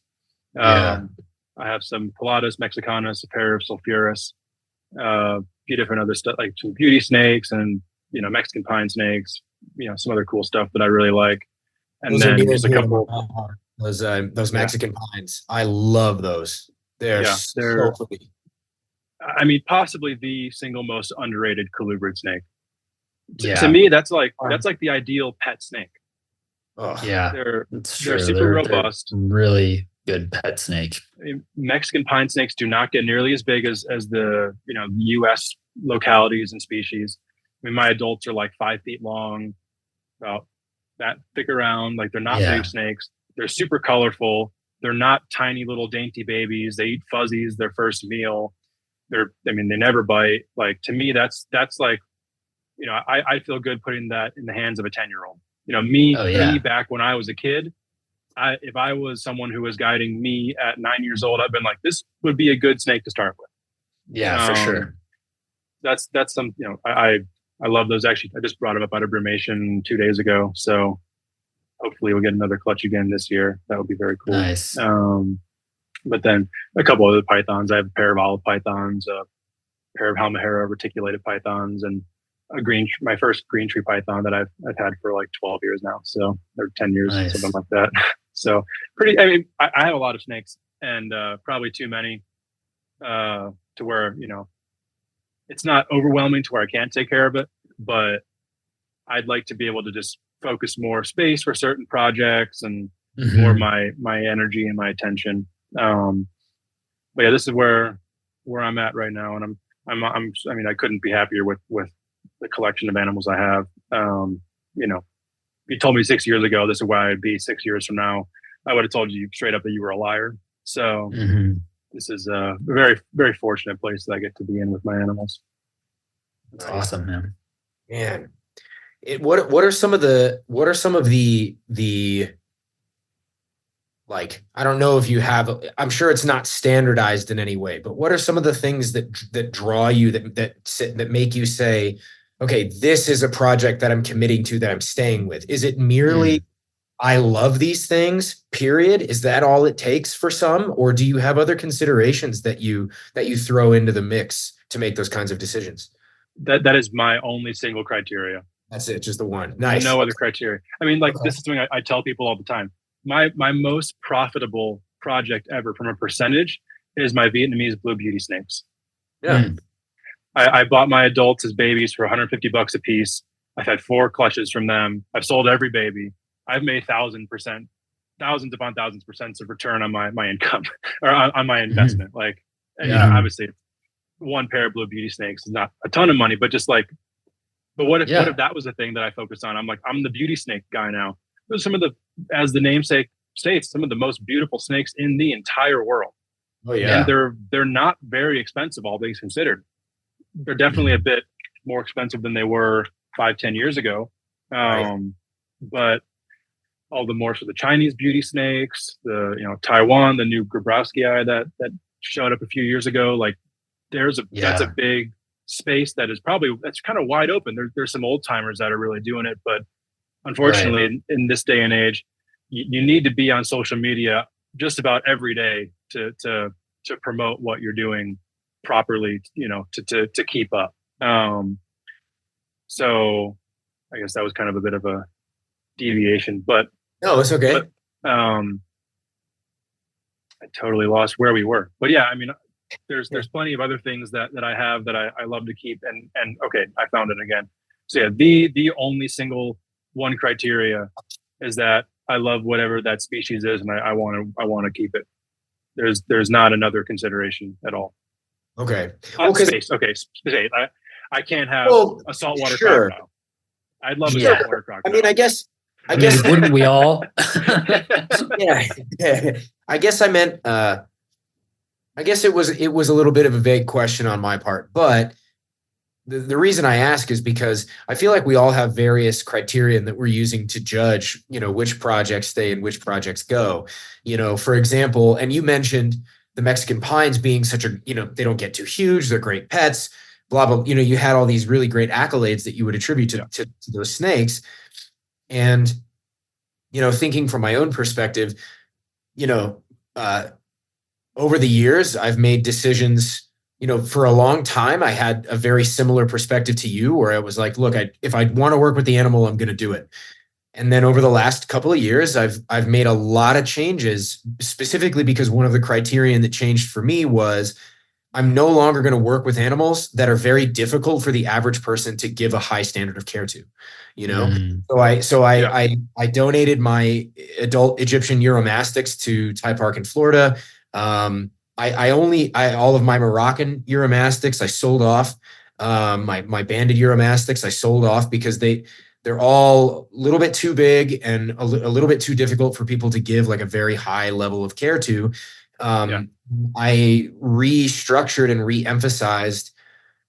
I have some Pilatus mexicanus, a pair of sulphuris, a few different other stuff, like some beauty snakes and, Mexican pine snakes, some other cool stuff that I really like. And
those
then there's a couple.
Those Mexican pines. I love those. They're so pretty.
I mean, possibly the single most underrated colubrid snake.
Yeah.
To me, that's like the ideal pet snake.
Oh,
yeah,
they're
true.
super robust.
They're really good pet snake.
I mean, Mexican pine snakes do not get nearly as big as the U.S. localities and species. I mean, my adults are like 5 feet long, about that thick around. Like, they're not big snakes. They're super colorful. They're not tiny little dainty babies. They eat fuzzies their first meal. They never bite. Like, to me, that's like, I feel good putting that in the hands of a 10-year-old. Me back when I was a kid, if I was someone who was guiding me at 9 years old, I've been like, this would be a good snake to start with.
Yeah, for sure.
That's some, I love those. Actually, I just brought them up out of brumation 2 days ago. So hopefully we'll get another clutch again this year. That would be very cool.
Nice.
But then a couple other pythons. I have a pair of olive pythons, a pair of Halmahera reticulated pythons, and my first green tree python that I've had for like 12 years now. So or 10 years, something like that. So I have a lot of snakes, and probably too many to where, it's not overwhelming to where I can't take care of it, but I'd like to be able to just focus more space for certain projects and more my energy and my attention. But yeah, this is where where I'm at right now, and I mean, I couldn't be happier with the collection of animals I have. You know, if you told me 6 years ago this is where I'd be 6 years from now, I would have told you straight up that you were a liar. So this is a very, very fortunate place that I get to be in with my animals.
That's awesome, man.
Man, what are some of the like, I don't know if you have, I'm sure it's not standardized in any way, but what are some of the things that draw you, that make you say, okay, this is a project that I'm committing to, that I'm staying with? Is it merely, I love these things, period? Is that all it takes for some? Or do you have other considerations that you throw into the mix to make those kinds of decisions?
That is my only single criteria.
That's it, just the one. Nice.
No other criteria. I mean, like, this is something I tell people all the time. My most profitable project ever from a percentage is my Vietnamese blue beauty snakes.
Yeah. I
bought my adults as babies for $150 a piece. I've had 4 clutches from them. I've sold every baby. I've made thousands upon thousands percent of return on my income or on my investment. Like, you know, obviously one pair of blue beauty snakes is not a ton of money, but just like, but what if that was the thing that I focused on? I'm like, I'm the beauty snake guy now. Those are some of the, as the namesake states, some of the most beautiful snakes in the entire world.
Oh yeah.
And they're not very expensive, all things considered. They're definitely a bit more expensive than they were 5-10 years ago. But all the more for the Chinese beauty snakes, the, you know, Taiwan, the new Grabowski that showed up a few years ago. Like, that's a big space that's kind of wide open. There's some old timers that are really doing it, but unfortunately, in this day and age, you need to be on social media just about every day to promote what you're doing properly, you know, to keep up. So I guess that was kind of a bit of a deviation, but
no, it's okay.
But, I totally lost where we were, but yeah, I mean, there's plenty of other things that I have that I love to keep, and okay, I found it again. So yeah, the only single one criteria is that I love whatever that species is, and I want to keep it. There's not another consideration at all.
Okay.
Space. Okay. Space. I can't have a saltwater crocodile. I'd love a saltwater crocodile.
I mean, I guess
wouldn't we all?
Yeah. I guess I meant. I guess it was a little bit of a vague question on my part, but the reason I ask is because I feel like we all have various criterion that we're using to judge, you know, which projects stay and which projects go. You know, for example, and you mentioned the Mexican pines being such a, you know, they don't get too huge, they're great pets, blah, blah. You know, you had all these really great accolades that you would attribute to those snakes. And, you know, thinking from my own perspective, you know, over the years, I've made decisions. You know, for a long time, I had a very similar perspective to you, where I was like, look, if I want to work with the animal, I'm going to do it. And then over the last couple of years, I've made a lot of changes, specifically because one of the criterion that changed for me was I'm no longer going to work with animals that are very difficult for the average person to give a high standard of care to, you know? I donated my adult Egyptian Uromastyx to Ty Park in Florida. All of my Moroccan Uromastyx, I sold off. My banded Uromastyx, I sold off because they're all a little bit too big and a little bit too difficult for people to give like a very high level of care to. I restructured and re-emphasized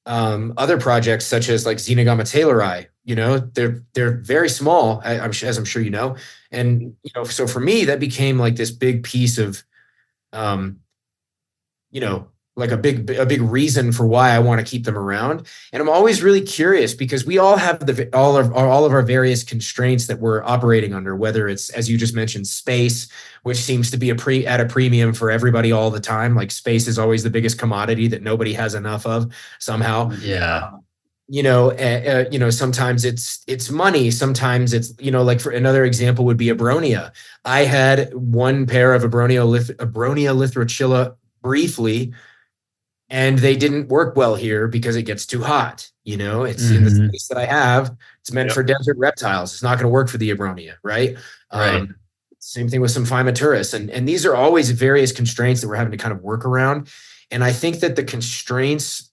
other projects such as like Xenogama taylori. You know, they're very small, as I'm sure you know. And, you know, so for me, that became like this big piece of, you know, like a big reason for why I want to keep them around. And I'm always really curious because we all have all of our various constraints that we're operating under, whether it's, as you just mentioned, space, which seems to be at a premium for everybody all the time. Like space is always the biggest commodity that nobody has enough of somehow.
Yeah.
You know, sometimes it's money. Sometimes it's, you know, like for another example would be Abronia. I had one pair of Abronia lithrocilla briefly, and they didn't work well here because it gets too hot. You know, it's in the space that I have. It's meant for desert reptiles. It's not going to work for the Abronia, right? Same thing with some Phymaturus. And these are always various constraints that we're having to kind of work around. And I think that the constraints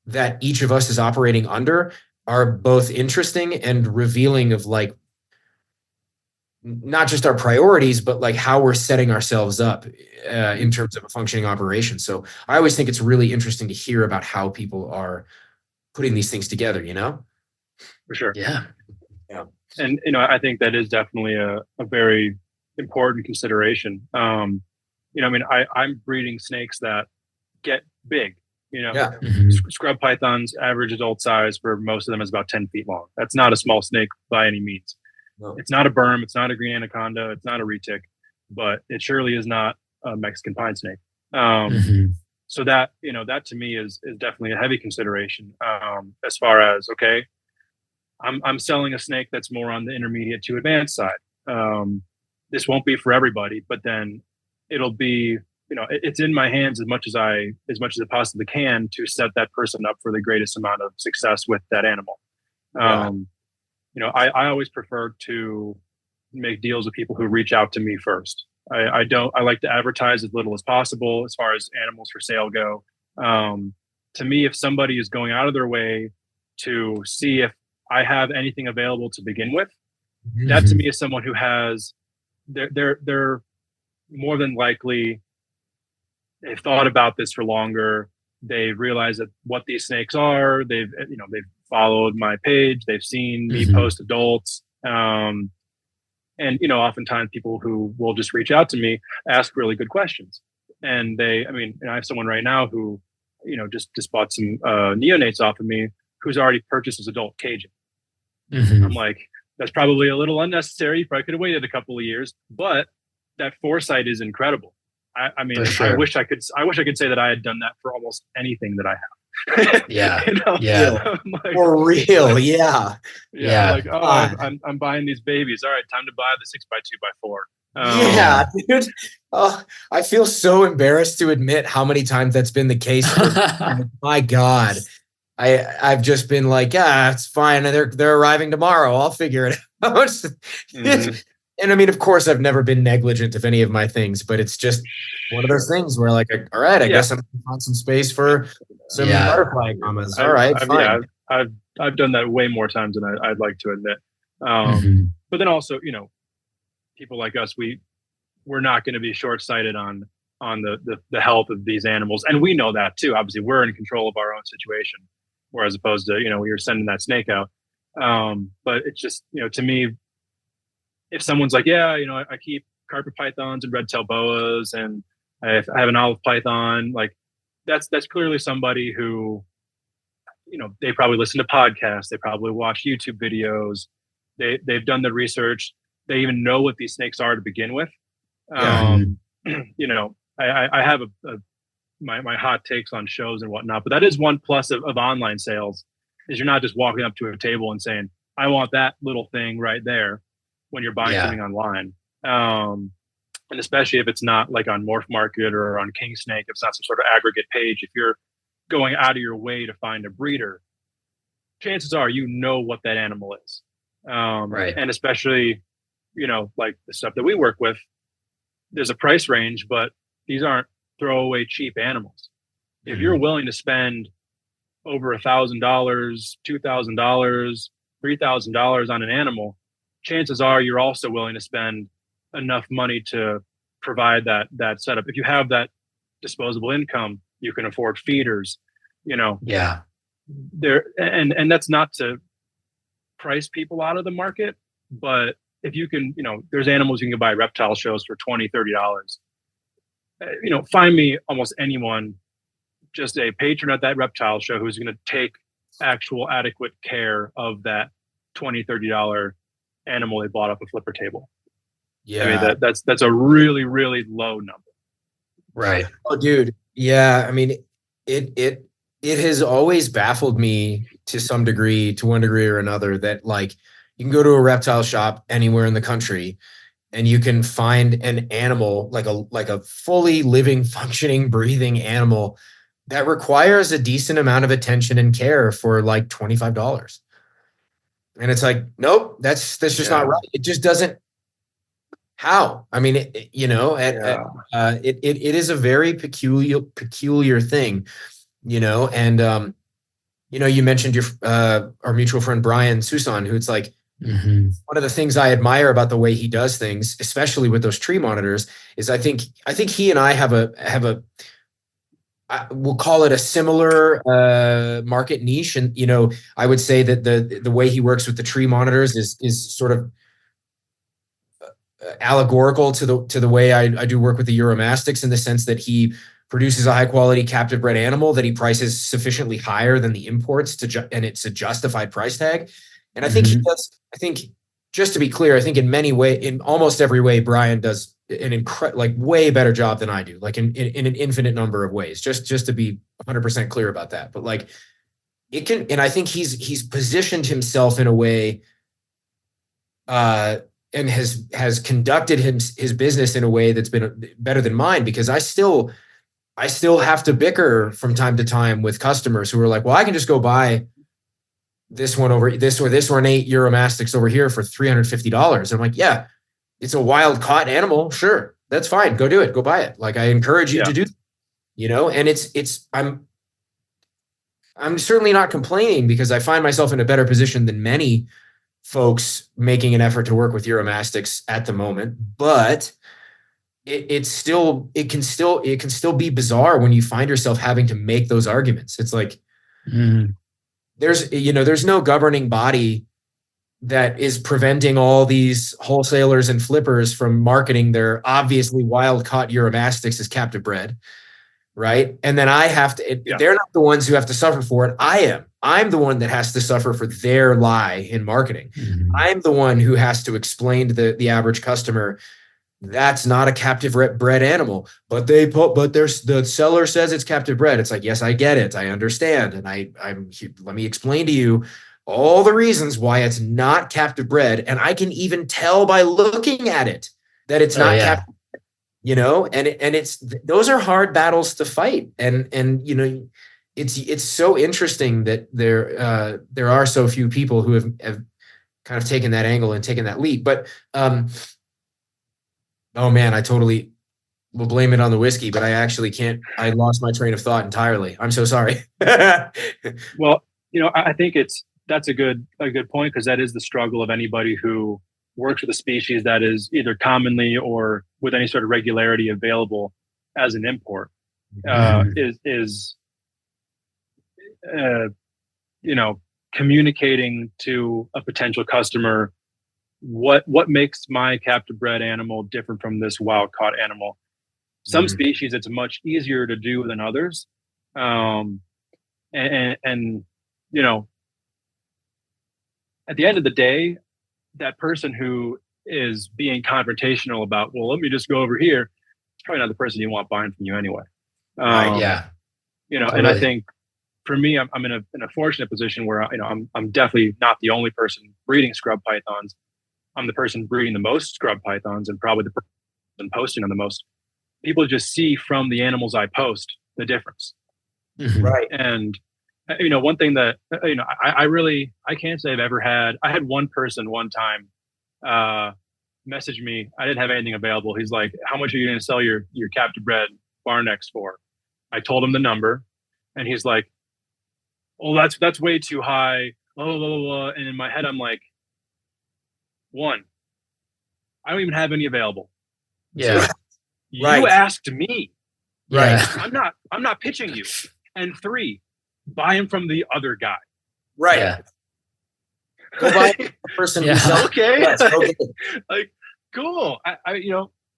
that each of us is operating under are both interesting and revealing of like not just our priorities, but like how we're setting ourselves up in terms of a functioning operation. So I always think it's really interesting to hear about how people are putting these things together, you know?
For sure.
Yeah.
And, I think that is definitely a very important consideration. I'm breeding snakes that get big, scrub pythons, average adult size for most of them is about 10 feet long. That's not a small snake by any means. No. It's not a berm. It's not a green anaconda. It's not a retic, but it surely is not a Mexican pine snake. So that, that to me is definitely a heavy consideration as far as, okay, I'm selling a snake that's more on the intermediate to advanced side. This won't be for everybody, but then it'll be, it's in my hands as much as it possibly can to set that person up for the greatest amount of success with that animal. I always prefer to make deals with people who reach out to me first. I like to advertise as little as possible as far as animals for sale go. To me, if somebody is going out of their way to see if I have anything available to begin with, that to me is someone who has, they're more than likely, they've thought about this for longer. They realize that what these snakes are. They've followed my page. They've seen me post adults. And, oftentimes people who will just reach out to me ask really good questions. And I have someone right now who, just bought some neonates off of me who's already purchased his adult caging. I'm like, that's probably a little unnecessary. You probably could have waited a couple of years, but that foresight is incredible. Sure. I wish I could say that I had done that for almost anything that I have.
Like, for real. Yeah.
Like, I'm buying these babies. All right, time to buy the 6x2x4.
Dude. I feel so embarrassed to admit how many times that's been the case. My God. I've just been like, it's fine. They're arriving tomorrow. I'll figure it out. And of course, I've never been negligent of any of my things, but it's just one of those things where, like, all right, I guess I'm going to find some space for some butterfly commas. All right, fine.
I've done that way more times than I'd like to admit. But then also, people like us, we're not going to be short-sighted on the health of these animals, and we know that too. Obviously, we're in control of our own situation, whereas opposed to you're sending that snake out. But it's just to me, if someone's like, I keep carpet pythons and red-tailed boas, and I have an olive python, like that's clearly somebody who, they probably listen to podcasts, they probably watch YouTube videos, they've done the research, they even know what these snakes are to begin with. I have my hot takes on shows and whatnot, but that is one plus of online sales, is you're not just walking up to a table and saying, I want that little thing right there, when you're buying something online. And especially if it's not like on Morph Market or on King Snake, if it's not some sort of aggregate page, if you're going out of your way to find a breeder, chances are what that animal is. And especially, like the stuff that we work with, there's a price range, but these aren't throwaway cheap animals. If you're willing to spend over $1,000, $2,000, $3,000 on an animal, chances are you're also willing to spend enough money to provide that setup. If you have that disposable income, you can afford feeders, there, and that's not to price people out of the market, but if you can, there's animals you can buy at reptile shows for $20, $30. Find me almost anyone, just a patron at that reptile show who's going to take actual adequate care of that $20, $30 animal they bought off a flipper table. That's a really, really low number.
Right.
Oh, dude. Yeah. It has always baffled me to some degree, to one degree or another, that like you can go to a reptile shop anywhere in the country and you can find an animal, like a fully living, functioning, breathing animal that requires a decent amount of attention and care for like $25. And it's like, nope, that's just not right. It just doesn't, how? I mean, it is a very peculiar thing, and you mentioned your our mutual friend Brian Susan, who it's like one of the things I admire about the way he does things, especially with those tree monitors, is I think he and I have a we'll call it a similar market niche, and I would say that the way he works with the tree monitors is sort of allegorical to the way I do work with the Uromastyx, in the sense that he produces a high quality captive bred animal that he prices sufficiently higher than the imports and it's a justified price tag. And I think he does. I think, just to be clear, I think in almost every way, Brian does an way better job than I do, like in an infinite number of ways. Just to be 100% clear about that. But like it can, and I think he's positioned himself in a way, and has conducted his business in a way that's been better than mine, because I still have to bicker from time to time with customers who are like, well, I can just go buy this one over this or an 8 Uromastyx over here for $350. I'm like, yeah, it's a wild caught animal. Sure. That's fine. Go do it. Go buy it. Like, I encourage you to do, and I'm certainly not complaining, because I find myself in a better position than many folks making an effort to work with Uromastyx at the moment, but it can still be bizarre when you find yourself having to make those arguments. It's like, there's no governing body that is preventing all these wholesalers and flippers from marketing their obviously wild caught Uromastyx as captive bred. Right. And then I have to, they're not the ones who have to suffer for it. I'm the one that has to suffer for their lie in marketing. I'm the one who has to explain to the average customer, that's not a captive bred animal, but the seller says it's captive bred. It's like, yes, I get it. I understand. And let me explain to you all the reasons why it's not captive bred. And I can even tell by looking at it that it's not captive. And it's, those are hard battles to fight. And it's so interesting that there are so few people who have kind of taken that angle and taken that leap. But, oh man, I totally will blame it on the whiskey, but I actually can't, I lost my train of thought entirely. I'm so sorry.
Well, I think that's a good point, because that is the struggle of anybody who works with a species that is either commonly or with any sort of regularity available as an import, communicating to a potential customer what makes my captive bred animal different from this wild caught animal. Some species it's much easier to do than others, and at the end of the day, that person who is being confrontational about, well, let me just go over here, it's probably not the person you want buying from you anyway.
Right, yeah.
Totally. And I think for me, I'm in a fortunate position where I'm definitely not the only person breeding scrub pythons. I'm the person breeding the most scrub pythons, and probably the person posting them the most. People just see from the animals I post the difference.
Right.
And one thing that I can't say I've ever had. I had one person one time message me. I didn't have anything available. He's like, "How much are you going to sell your captive bred Barnecks for?" I told him the number, and he's like, "Oh, that's way too high." Blah, blah, blah, blah. And in my head, I'm like, one, I don't even have any available.
Yeah.
You asked me.
Right.
I'm not pitching you. And 3, buy him from the other guy.
Right.
Yeah.
Go buy the person who's
okay.
Yes, okay.
Like, cool.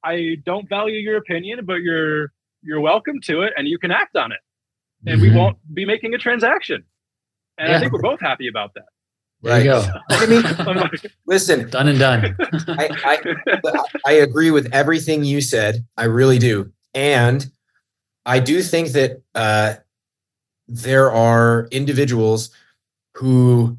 I don't value your opinion, but you're welcome to it, and you can act on it. And we won't be making a transaction. And I think we're both happy about that.
There you go.
I mean, listen,
done and done.
I agree with everything you said. I really do. And I do think that there are individuals who,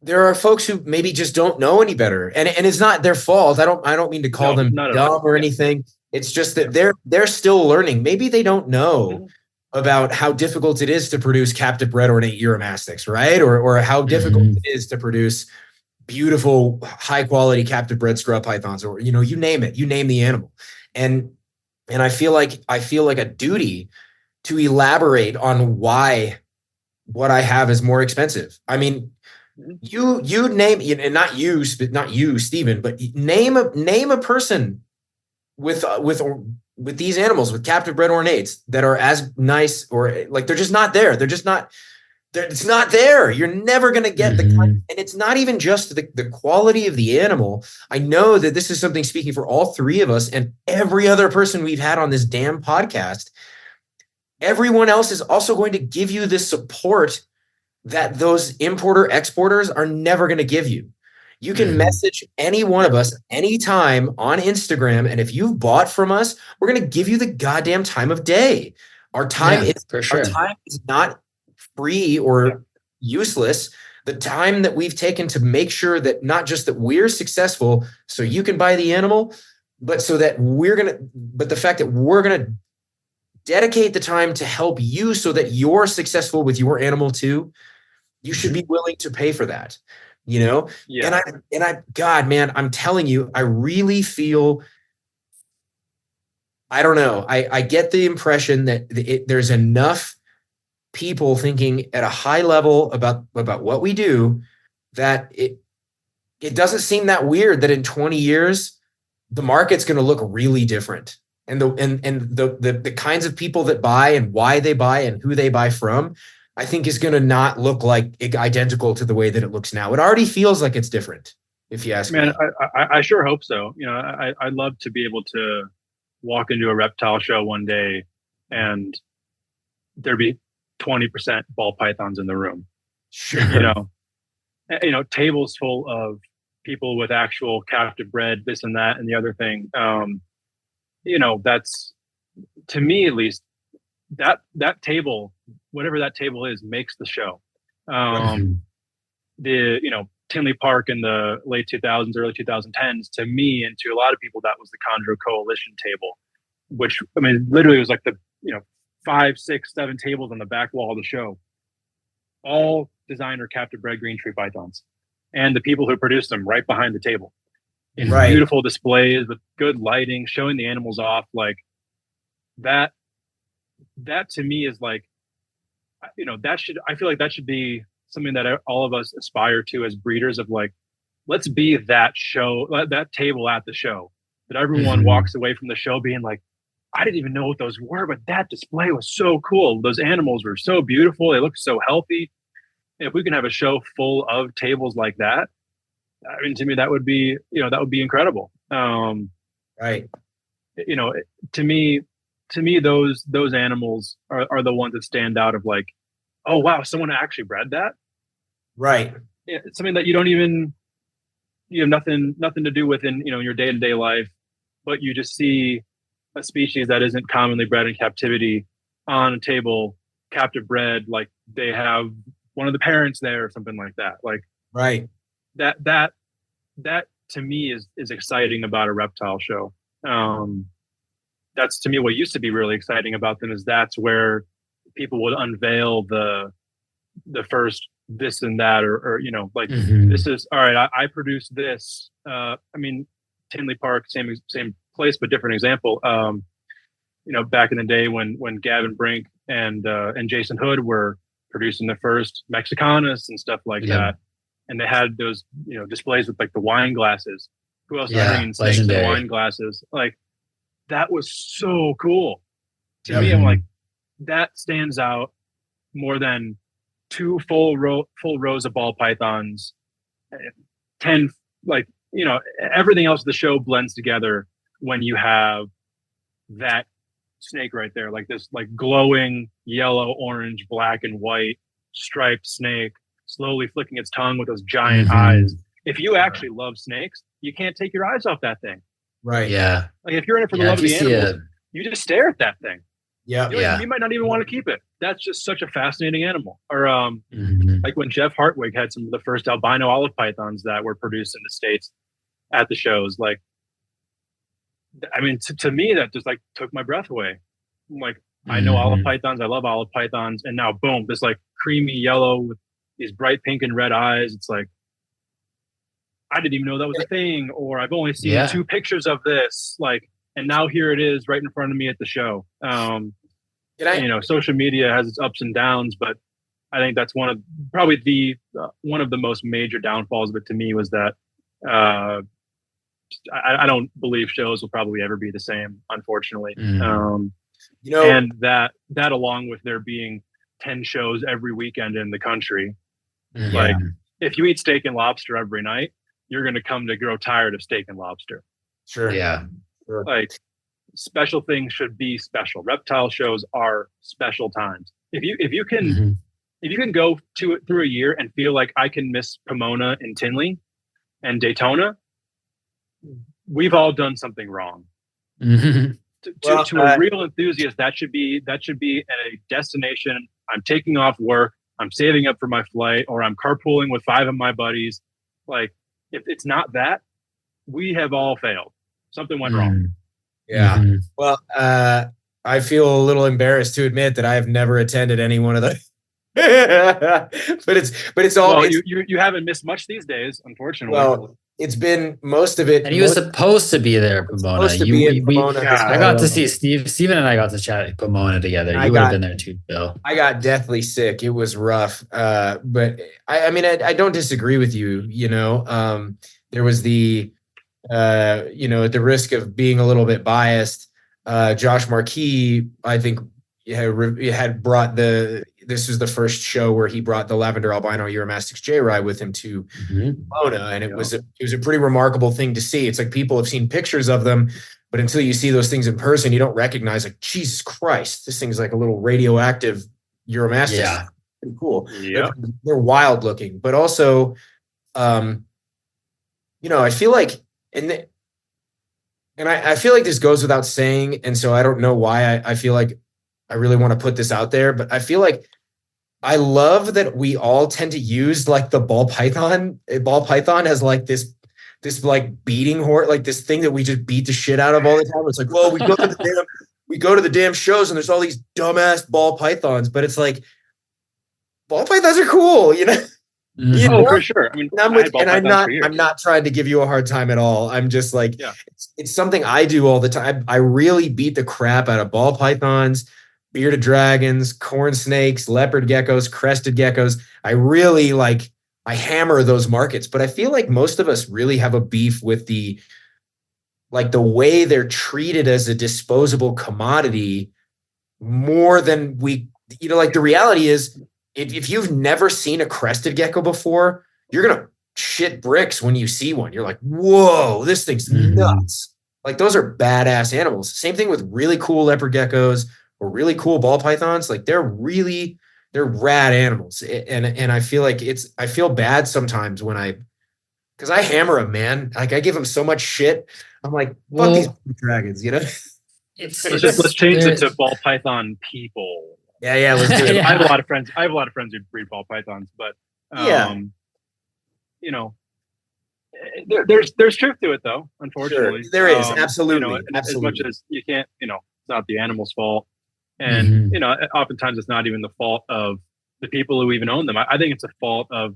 there are folks who maybe just don't know any better. And it's not their fault. I don't mean to call them dumb or anything. It's just that they're still learning. Maybe they don't know about how difficult it is to produce captive bred or an 8 Uromastyx, right? Or how difficult it is to produce beautiful, high quality captive bred scrub pythons, or, you know, you name it, you name the animal. And I feel like a duty to elaborate on why what I have is more expensive. I mean, you name, and not you, Steven, but name a person with these animals, with captive bred ornates, that are as nice, or like, they're just not there. It's not there. You're never going to get the kind, and it's not even just the quality of the animal. I know that this is something speaking for all three of us and every other person we've had on this damn podcast. Everyone else is also going to give you the support that those importer exporters are never going to give you. You can message any one of us anytime on Instagram, and if you've bought from us, we're going to give you the goddamn time of day. Our time is not free or useless. The time that we've taken to make sure that not just that we're successful so you can buy the animal, but the fact that we're going to dedicate the time to help you so that you're successful with your animal too. You should be willing to pay for that, you know? Yeah. And I, God, man, I'm telling you, I really feel, I don't know. I get the impression that there's enough people thinking at a high level about what we do, that it doesn't seem that weird that in 20 years, the market's going to look really different. And the kinds of people that buy and why they buy and who they buy from, I think is going to not look like identical to the way that it looks now. It already feels like it's different, if you ask me.
I sure hope so. You know, I'd love to be able to walk into a reptile show one day and there'd be 20% ball pythons in the room.
Sure.
You know, tables full of people with actual captive bred, this and that and the other thing. You know, that's, to me at least, that table, whatever that table is, makes the show. The, you know, Tinley Park in the late 2000s, early 2010s, to me and to a lot of people, that was the Chondro Coalition table, which, I mean, literally was like the, you know, 5, 6, 7 tables on the back wall of the show, all designer captive bred green tree pythons, and the people who produced them right behind the table in beautiful displays with good lighting, showing the animals off. Like that to me is like, you know, I feel like that should be something that all of us aspire to as breeders of, like, let's be that show, that table at the show, that everyone walks away from the show being like, I didn't even know what those were, but that display was so cool. Those animals were so beautiful. They looked so healthy. If we can have a show full of tables like that, I mean, to me, that would be, you know, that would be incredible.
Right.
You know, to me, those animals are the ones that stand out of, like, oh, wow, someone actually bred that.
Right.
It's something that you don't even, you have nothing to do with in, you know, your day-to-day life, but you just see a species that isn't commonly bred in captivity on a table, captive bred, like they have one of the parents there or something like that. Like,
right.
That to me is exciting about a reptile show. That's, to me, what used to be really exciting about them, is that's where people would unveil the first this and that, or you know, like, this is, all right, I produced this. I mean, Tinley Park, same place, but different example. You know, back in the day when Gavin Brink and Jason Hood were producing the first Mexicanas and stuff like that, and they had those, you know, displays with like the wine glasses. Who else is bringing snakes and wine glasses? Like, that was so cool to me. I'm like, that stands out more than 2 full rows of ball pythons, 10, like, you know, everything else of the show blends together when you have that snake right there, like this, like, glowing yellow, orange, black, and white striped snake, slowly flicking its tongue with those giant eyes. If you actually love snakes, you can't take your eyes off that thing.
Right.
Yeah.
Like, if you're in it for the love of the animals, you just stare at that thing.
Yeah.
You might not even want to keep it. That's just such a fascinating animal. Or like when Jeff Hartwig had some of the first albino olive pythons that were produced in the States at the shows. Like, I mean, to me, that just like took my breath away. I'm like, I know olive pythons, I love olive pythons, and now boom, this like creamy yellow with these bright pink and red eyes. It's like, I didn't even know that was a thing, or I've only seen 2 pictures of this, like, and now here it is right in front of me at the show. Social media has its ups and downs, but I think that's one of the most major downfalls of it to me was that I don't believe shows will probably ever be the same, unfortunately. And that along with there being 10 shows every weekend in the country, like if you eat steak and lobster every night, you're going to come to grow tired of steak and lobster.
Sure.
Yeah.
Sure.
Like special things should be special. Reptile shows are special times. If you can go through a year and feel like I can miss Pomona and Tinley and Daytona, we've all done something wrong. To a real enthusiast, that should be a destination. I'm taking off work, I'm saving up for my flight, or I'm carpooling with 5 of my buddies. Like, if it's not that, we have all failed. Something went wrong.
Yeah. Well, I feel a little embarrassed to admit that I have never attended any one of those. but it's all.
Well, you haven't missed much these days, unfortunately.
Well, it's been most of it.
And he was supposed to be there, Pomona. I got to see Steven and I got to chat at Pomona together. You would have been there too, Bill.
I got deathly sick. It was rough. But I don't disagree with you. There was the, at the risk of being a little bit biased, Josh Marquis, I think, had brought this was the first show where he brought the Lavender Albino Euromastix J Rye with him to Pomona, and it was a pretty remarkable thing to see. It's like people have seen pictures of them, but until you see those things in person, you don't recognize, like, Jesus Christ, this thing's like a little radioactive Euromastix.
Yeah,
pretty cool.
Yeah,
they're wild looking, but also, I feel like, and I feel like this goes without saying, and so I don't know why I feel like I really want to put this out there, but I feel like I love that we all tend to use like the ball python. Ball python has like this like beating horse, like this thing that we just beat the shit out of all the time. It's like, well, we go to the damn shows and there's all these dumbass ball pythons, but it's like ball pythons are cool,
for sure. I mean,
I'm not trying to give you a hard time at all. I'm just like, it's something I do all the time. I really beat the crap out of ball pythons, bearded dragons, corn snakes, leopard geckos, crested geckos. I really I hammer those markets, but I feel like most of us really have a beef with the way they're treated as a disposable commodity more than we, the reality is, if you've never seen a crested gecko before, you're going to shit bricks when you see one. You're like, whoa, this thing's nuts. Like, those are badass animals. Same thing with really cool leopard geckos or really cool ball pythons. Like, they're rad animals. And I feel like I feel bad sometimes because I hammer them, man. Like, I give them so much shit. I'm like, fuck these dragons,
Let's change it to ball python people.
Yeah, let's do it.
I have a lot of friends who breed ball pythons, but there's truth to it, though. Unfortunately,
sure. There is absolutely.
As much as you can't, it's not the animal's fault, and oftentimes it's not even the fault of the people who even own them. I think it's a fault of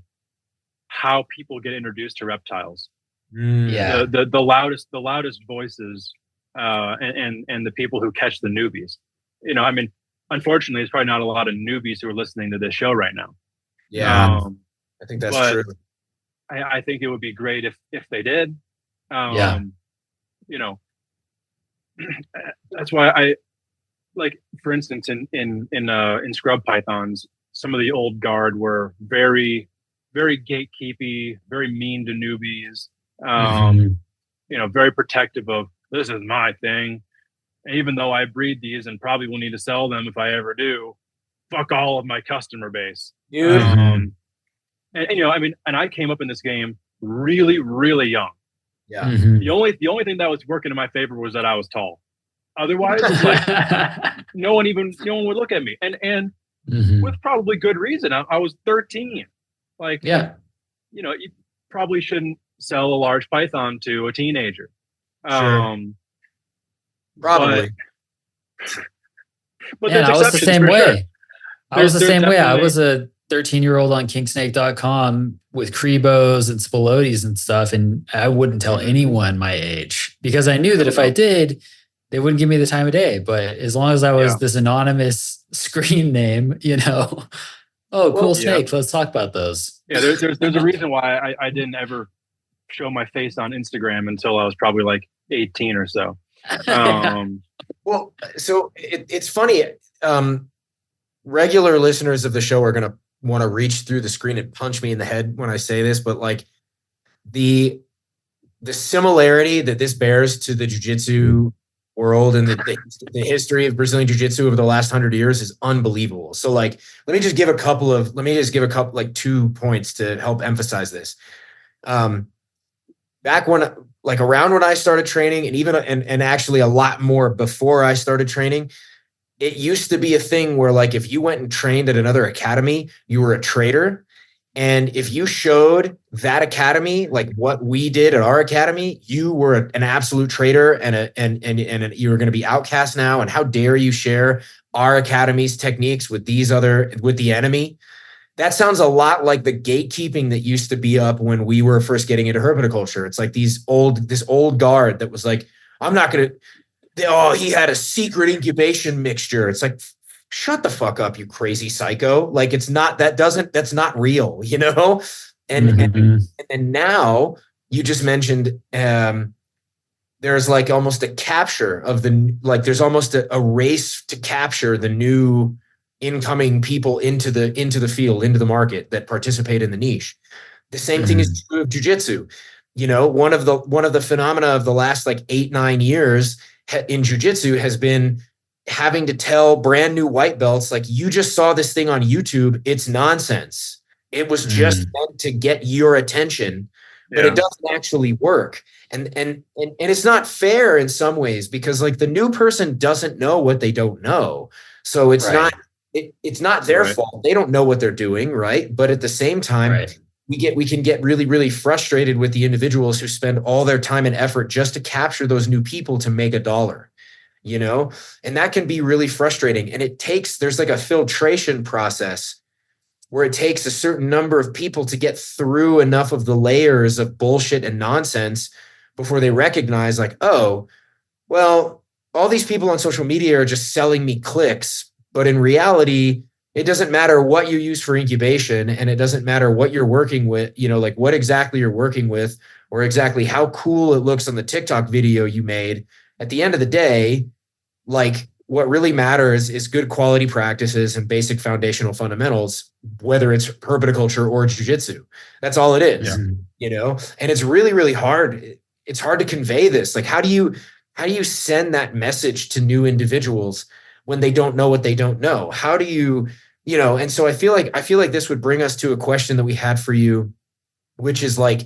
how people get introduced to reptiles. The loudest voices, and the people who catch the newbies. Unfortunately, there's probably not a lot of newbies who are listening to this show right now.
Yeah, I think that's true.
I think it would be great if they did. That's why I like, for instance, in scrub pythons, some of the old guard were very, very gatekeepy, very mean to newbies. Very protective of, this is my thing. And even though I breed these and probably will need to sell them if I ever do, fuck all of my customer base. And I came up in this game really, really young.
Yeah.
The only thing that was working in my favor was that I was tall. Otherwise, no one would look at me. And with probably good reason. I was 13. You probably shouldn't sell a large python to a teenager.
Sure. Probably.
But
I was the same way. I was the same way. I was a 13-year-old on kingsnake.com with Crebos and Spilotes and stuff. And I wouldn't tell anyone my age because I knew that if I did, they wouldn't give me the time of day. But as long as I was this anonymous screen name, oh, cool snakes. Let's talk about those.
Yeah, there's a reason why I didn't ever show my face on Instagram until I was probably like 18 or so.
Well, so it's funny. Regular listeners of the show are going to want to reach through the screen and punch me in the head when I say this, but like the similarity that this bears to the jiu-jitsu world and the history of Brazilian jiu-jitsu over the last 100 years is unbelievable. So like, let me just give a couple, like 2 points to help emphasize this. Back when, like around when I started training and even, and actually a lot more before I started training, it used to be a thing where like, if you went and trained at another academy, you were a traitor. And if you showed that academy, like what we did at our academy, you were an absolute traitor and you were going to be outcast now. And how dare you share our academy's techniques with the enemy? That sounds a lot like the gatekeeping that used to be up when we were first getting into herpetoculture. It's like this old guard that was like, I'm not going to, he had a secret incubation mixture. It's like, shut the fuck up, you crazy psycho. Like that's not real, And now you just mentioned, there's like almost a capture of there's almost a race to capture the new incoming people into the field, into the market that participate in the niche. The same thing is true of jiu-jitsu. One of the phenomena of the last like 8-9 years in jiu-jitsu has been having to tell brand new white belts, like, you just saw this thing on YouTube. It's nonsense. It was just meant to get your attention, but it doesn't actually work. And it's not fair in some ways because like the new person doesn't know what they don't know. So it's not their fault. They don't know what they're doing. Right. But at the same time, we can get really, really frustrated with the individuals who spend all their time and effort just to capture those new people to make $1, and that can be really frustrating. And there's like a filtration process where it takes a certain number of people to get through enough of the layers of bullshit and nonsense before they recognize like, oh, well, all these people on social media are just selling me clicks. But in reality, it doesn't matter what you use for incubation, and it doesn't matter what you're working with, like what exactly you're working with or exactly how cool it looks on the TikTok video you made. At the end of the day, like what really matters is good quality practices and basic foundational fundamentals, whether it's herpetoculture or jiu-jitsu. That's all it is, and it's really, really hard. It's hard to convey this. Like, how do you send that message to new individuals when they don't know what they don't know? How do you, and so I feel like this would bring us to a question that we had for you, which is like,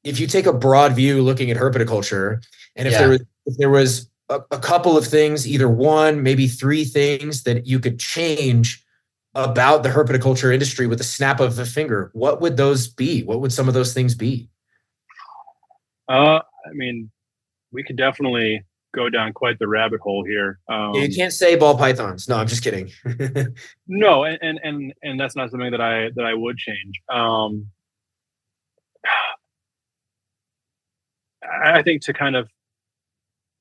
if you take a broad view looking at herpetoculture, and if there was a couple of things, either one, maybe 3 things that you could change about the herpetoculture industry with a snap of a finger, what would those be? What would some of those things be?
I mean, we could definitely go down quite the rabbit hole here.
You can't say ball pythons. No, I'm just kidding.
No, and that's not something that I would change. I think to kind of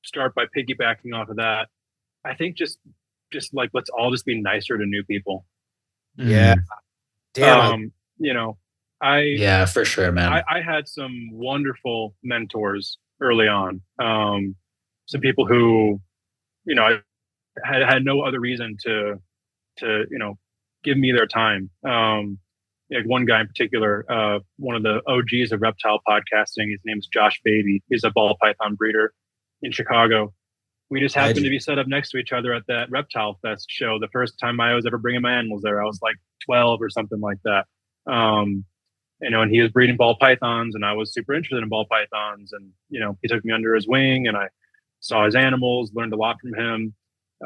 start by piggybacking off of that, I think just like, let's all just be nicer to new people.
Yeah. Damn.
For sure, man.
I had some wonderful mentors early on. Some people who, I had no other reason to give me their time. Like one guy in particular, one of the OGs of reptile podcasting, his name is Josh Baby. He's a ball python breeder in Chicago. We just happened to be set up next to each other at that Reptile Fest show. The first time I was ever bringing my animals there, I was like 12 or something like that. And he was breeding ball pythons, and I was super interested in ball pythons. And, he took me under his wing, and I saw his animals, learned a lot from him.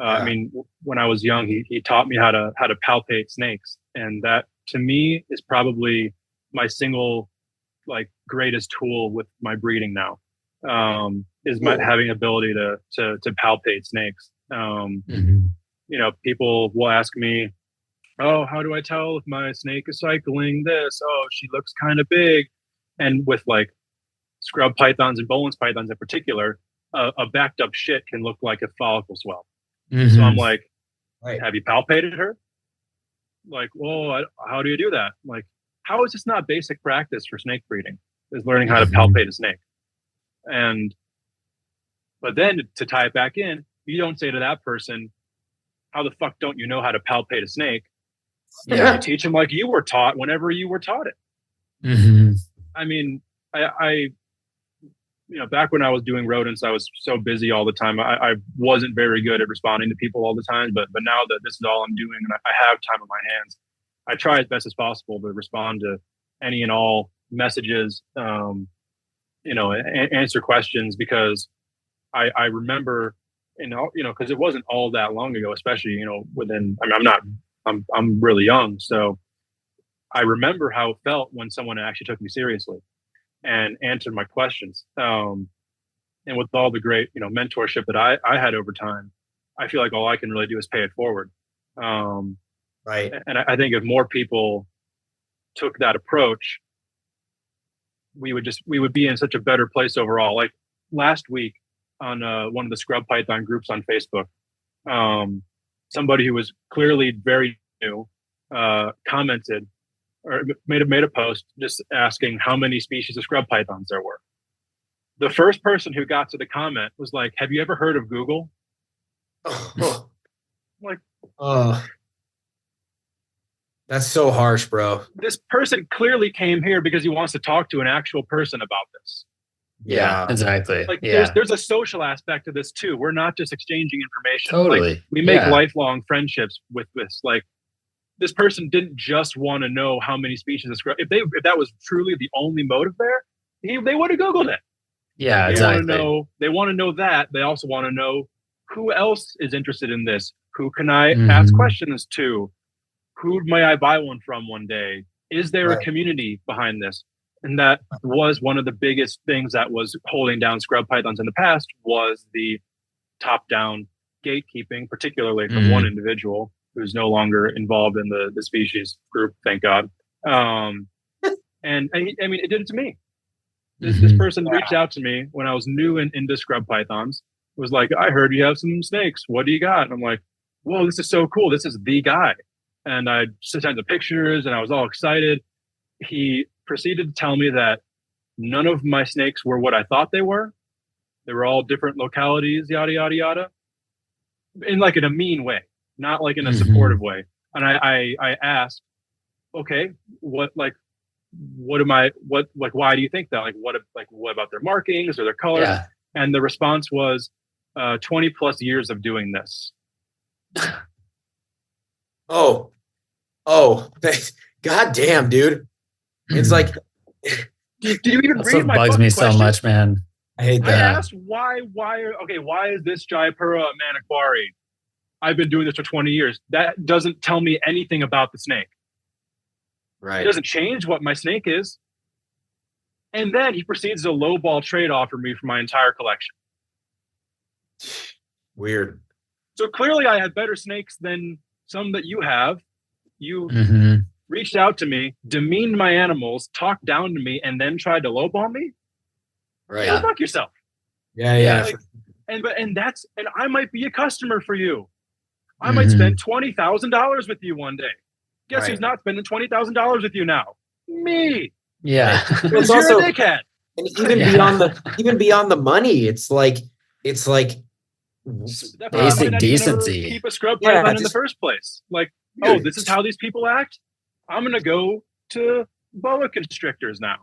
I mean, when I was young, he taught me how to palpate snakes. And that, to me, is probably my single, like, greatest tool with my breeding now. Is my having ability to palpate snakes. People will ask me, oh, how do I tell if my snake is cycling this? Oh, she looks kind of big. And with like scrub pythons and Bolin's pythons in particular, a backed up shit can look like a follicle swell.
Mm-hmm.
So I'm like,
Right.
have you palpated her? Like, well, how do you do that? Like, how is this not basic practice for snake breeding? Is learning how to palpate a snake. But then to tie it back in, you don't say to that person, how the fuck don't you know how to palpate a snake?
Yeah.
You teach them like you were taught whenever you were taught it.
Mm-hmm.
I mean, I back when I was doing rodents, I was so busy all the time. I wasn't very good at responding to people all the time. But now that this is all I'm doing and I have time on my hands, I try as best as possible to respond to any and all messages, answer questions, because I remember, because it wasn't all that long ago, especially, I'm really young. So I remember how it felt when someone actually took me seriously and answered my questions. And with all the great, mentorship that I had over time, I feel like all I can really do is pay it forward.
Right.
And I think if more people took that approach, we would be in such a better place overall. Like last week on one of the scrub python groups on Facebook, somebody who was clearly very new commented or made a post just asking how many species of scrub pythons there were. The first person who got to the comment was like, "Have you ever heard of Google?" Like,
that's so harsh, bro.
This person clearly came here because he wants to talk to an actual person about this.
Yeah, exactly.
Like there's a social aspect to this too. We're not just exchanging information.
Totally.
Like, we make lifelong friendships with this. Like this person didn't just want to know how many species of scrub. If that was truly the only motive there, they would have Googled it.
Yeah, exactly.
They want to know that. They also want to know who else is interested in this. Who can I ask questions to? Who may I buy one from one day? Is there a community behind this? And that was one of the biggest things that was holding down scrub pythons in the past, was the top-down gatekeeping, particularly from one individual who's no longer involved in the species group, thank God. And I mean, it did it to me. This person reached out to me when I was new into scrub pythons. It was like, I heard you have some snakes. What do you got? And I'm like, whoa, this is so cool. This is the guy. And I sent the pictures and I was all excited. He proceeded to tell me that none of my snakes were what I thought they were. They were all different localities, yada, yada, yada. In a mean way, not like in a supportive way. And I asked, okay, why do you think that? What about their markings or their colors?
Yeah.
And the response was 20 plus years of doing this.
Oh, God damn, dude. It's like,
did you even read my
bugs me
question?
so much, man.
I hate that.
I asked why is this Jaipura a maniquari? I've been doing this for 20 years. That doesn't tell me anything about the snake.
Right.
It doesn't change what my snake is. And then he proceeds to lowball trade offer me for my entire collection.
Weird.
So clearly I have better snakes than some that you have. You reached out to me, demeaned my animals, talked down to me, and then tried to lowball me.
Right.
Go fuck yourself.
Yeah.
And I might be a customer for you. I might spend $20,000 with you one day. Guess who's not spending $20,000 with you now? Me.
Yeah.
It's
You're
also
a dickhead.
And even beyond the money, it's like
basic decency.
Keep a scrub python in the first place. Like, oh, this is how these people act. I'm gonna go to boa constrictors now.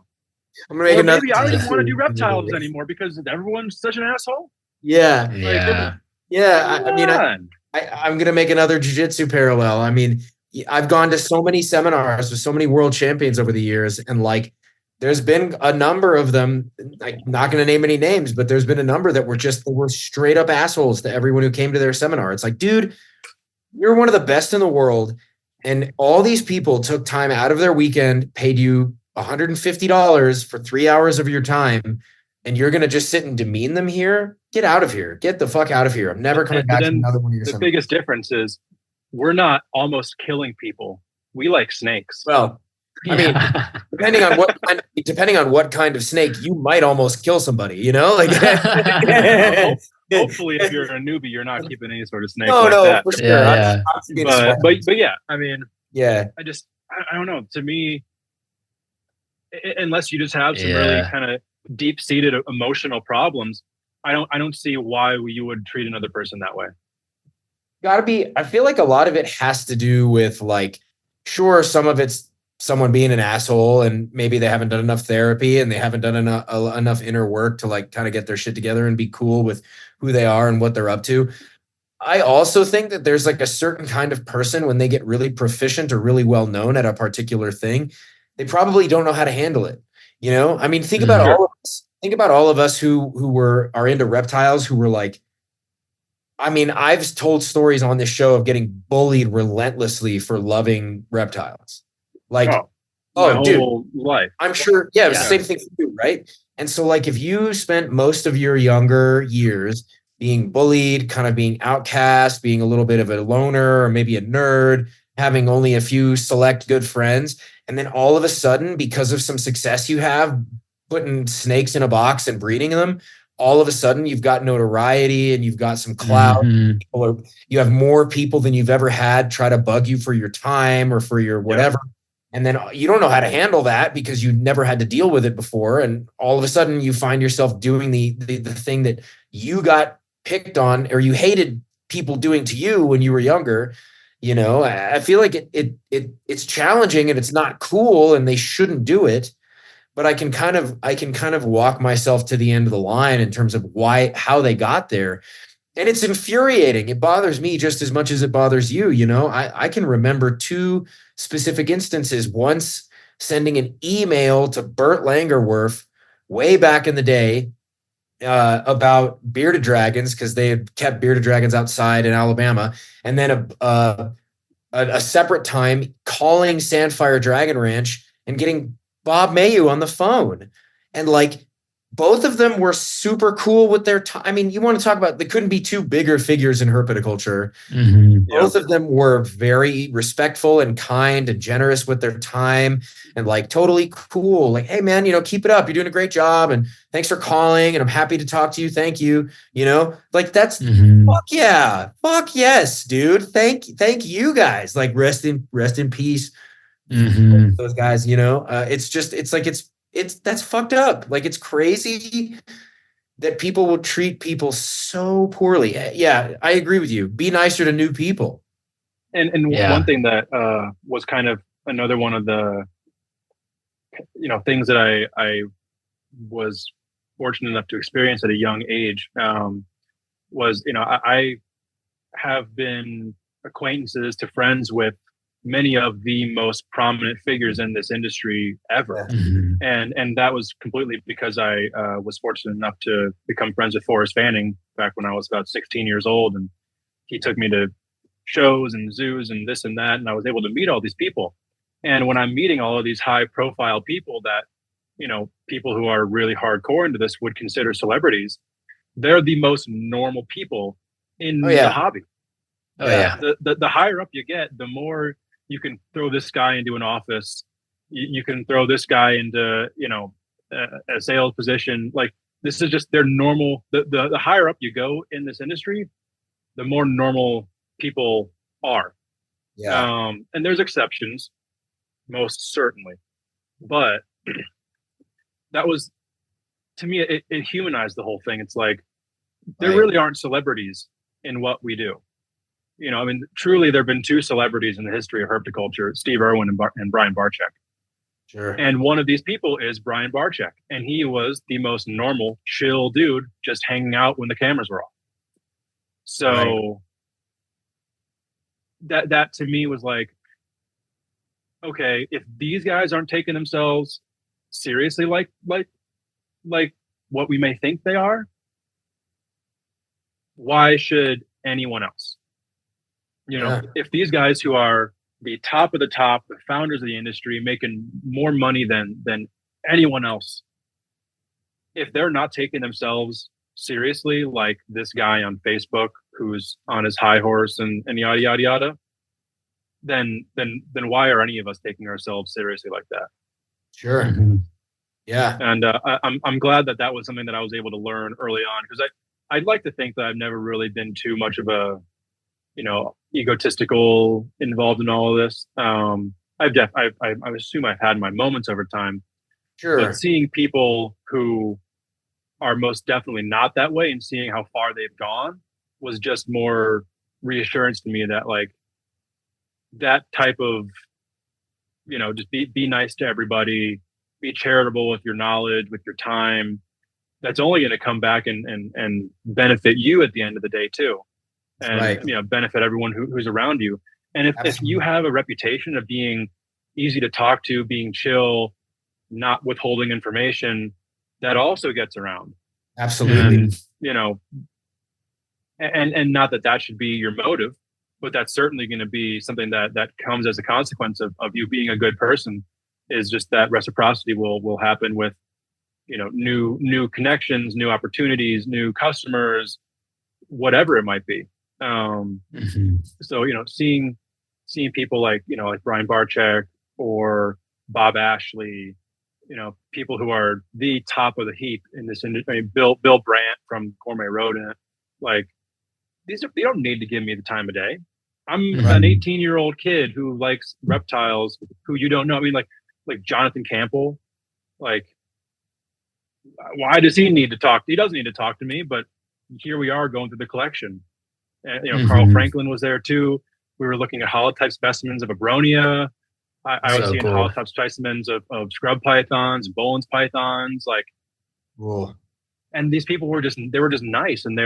I'm gonna make another.
Maybe I don't even want to do reptiles anymore because everyone's such an asshole.
Yeah.
Yeah.
I'm gonna make another jiu-jitsu parallel. I mean, I've gone to so many seminars with so many world champions over the years, and like, there's been a number of them. I'm not going to name any names, but there's been a number that were straight up assholes to everyone who came to their seminar. It's like, dude, you're one of the best in the world, and all these people took time out of their weekend, paid you $150 for 3 hours of your time, and you're going to just sit and demean them here? Get out of here. Get the fuck out of here. I'm never coming back to another one of your seminars.
The biggest difference is we're not almost killing people. We like snakes.
Well, I mean, depending on what kind of snake, you might almost kill somebody, you know? Like
hopefully if you're a newbie, you're not keeping any sort of snake
that. For sure.
Yeah.
But yeah, I mean,
yeah.
I don't know. To me, unless you just have some really kind of deep-seated emotional problems, I don't see why you would treat another person that way.
I feel like a lot of it has to do with, like, sure, some of it's someone being an asshole and maybe they haven't done enough therapy and they haven't done enough inner work to, like, kind of get their shit together and be cool with who they are and what they're up to. I also think that there's, like, a certain kind of person, when they get really proficient or really well known at a particular thing, they probably don't know how to handle it. You know, I mean, think about all of us. Think about all of us who are into reptiles, who were like, I mean, I've told stories on this show of getting bullied relentlessly for loving reptiles. Like,
my whole life.
I'm sure. Yeah, it was the same thing for you, right? And so, like, if you spent most of your younger years being bullied, kind of being outcast, being a little bit of a loner or maybe a nerd, having only a few select good friends, and then all of a sudden, because of some success you have, putting snakes in a box and breeding them, all of a sudden you've got notoriety and you've got some clout. Mm-hmm. You have more people than you've ever had try to bug you for your time or for your whatever. Yep. And then you don't know how to handle that because you never had to deal with it before. And all of a sudden you find yourself doing the thing that you got picked on or you hated people doing to you when you were younger. You know, I feel like it's challenging and it's not cool and they shouldn't do it. But I can kind of walk myself to the end of the line in terms of how they got there. And it's infuriating. It bothers me just as much as it bothers you. You know, I can remember two specific instances. Once sending an email to Burt Langerwerf way back in the day about bearded dragons, because they had kept bearded dragons outside in Alabama. And then a separate time calling Sandfire Dragon Ranch and getting Bob Mayu on the phone. And, like, both of them were super cool with their time. I mean, you want to talk about, there couldn't be two bigger figures in herpetoculture. Mm-hmm. Both of them were very respectful and kind and generous with their time and, like, totally cool. Like, hey man, you know, keep it up. You're doing a great job. And thanks for calling. And I'm happy to talk to you. Thank you. You know, like, that's fuck yeah. Fuck yes, dude. Thank you guys. Like, rest in peace. Mm-hmm. Those guys, you know, that's fucked up. Like, it's crazy that people will treat people so poorly. Yeah, I agree with you. Be nicer to new people.
And one thing that was kind of another one of the, you know, things that I was fortunate enough to experience at a young age was, you know, I have been acquaintances to friends with many of the most prominent figures in this industry ever. Mm-hmm. And that was completely because I was fortunate enough to become friends with Forrest Fanning back when I was about 16 years old. And he took me to shows and zoos and this and that. And I was able to meet all these people. And when I'm meeting all of these high profile people that, you know, people who are really hardcore into this would consider celebrities, they're the most normal people in the hobby.
Oh yeah.
The higher up you get, the more you can throw this guy into an office. You can throw this guy into, you know, a sales position. Like, this is just their normal. The higher up you go in this industry, the more normal people are. Yeah. And there's exceptions, most certainly. But that was, to me, it humanized the whole thing. It's like, there really aren't celebrities in what we do. You know, I mean, truly, there have been two celebrities in the history of herpetoculture, Steve Irwin and Brian Barczyk.
Sure.
And one of these people is Brian Barczyk. And he was the most normal, chill dude, just hanging out when the cameras were off. So that to me was like, okay, if these guys aren't taking themselves seriously like what we may think they are, why should anyone else? You know, if these guys who are the top of the top, the founders of the industry, making more money than anyone else, if they're not taking themselves seriously, like this guy on Facebook who's on his high horse and yada, yada, yada, then why are any of us taking ourselves seriously like that?
Sure. Yeah.
And I'm glad that was something that I was able to learn early on, because I'd like to think that I've never really been too much of a, egotistical involved in all of this. I assume I've had my moments over time,
Sure.
but seeing people who are most definitely not that way and seeing how far they've gone was just more reassurance to me that, like, that type of, just be nice to everybody, be charitable with your knowledge, with your time. That's only going to come back and benefit you at the end of the day too. And,
right.
Benefit everyone who's around you. And if you have a reputation of being easy to talk to, being chill, not withholding information, that also gets around.
Absolutely.
And not that should be your motive, but that's certainly going to be something that comes as a consequence of you being a good person, is just that reciprocity will happen with, new connections, new opportunities, new customers, whatever it might be. So, seeing people like Brian Barczyk or Bob Ashley, people who are the top of the heap in this industry. I mean, Bill Brandt from Gourmet Rodent, like, they don't need to give me the time of day. I'm an 18-year-old kid who likes reptiles, who you don't know. I mean, like Jonathan Campbell, like, why does he need to talk? He doesn't need to talk to me, but here we are going through the collection. And, Carl Franklin was there too. We were looking at holotype specimens of Abronia. I was seeing holotype specimens of scrub pythons, Bolin's pythons, like,
cool.
And these people were just nice, and they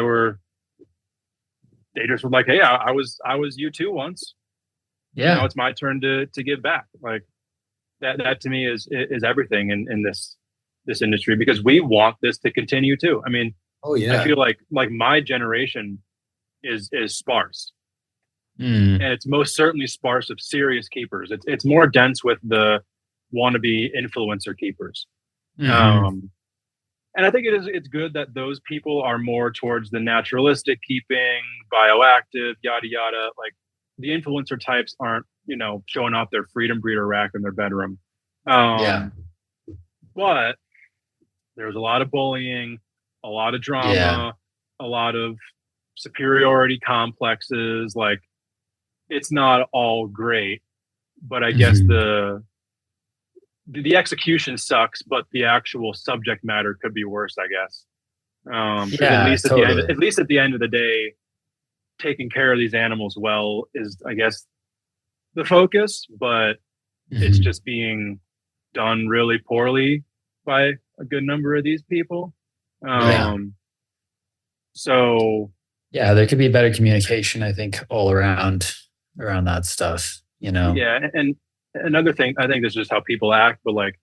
just were like, hey, I was you too once.
Yeah.
Now it's my turn to give back. Like, that to me is everything in this industry, because we want this to continue too. I mean, I feel like my generation is sparse. And it's most certainly sparse of serious keepers. It's more dense with the wannabe influencer keepers. And I think it's good that those people are more towards the naturalistic keeping, bioactive, yada yada. Like, the influencer types aren't, showing off their freedom breeder rack in their bedroom. But there's a lot of bullying, a lot of drama, a lot of superiority complexes. Like, it's not all great, but I guess the execution sucks, but the actual subject matter could be worse, I guess. At least at the end of the day, taking care of these animals well is, I guess, the focus, but it's just being done really poorly by a good number of these people. So
yeah, there could be better communication, I think, all around that stuff,
Yeah. And another thing, I think this is just how people act, but, like,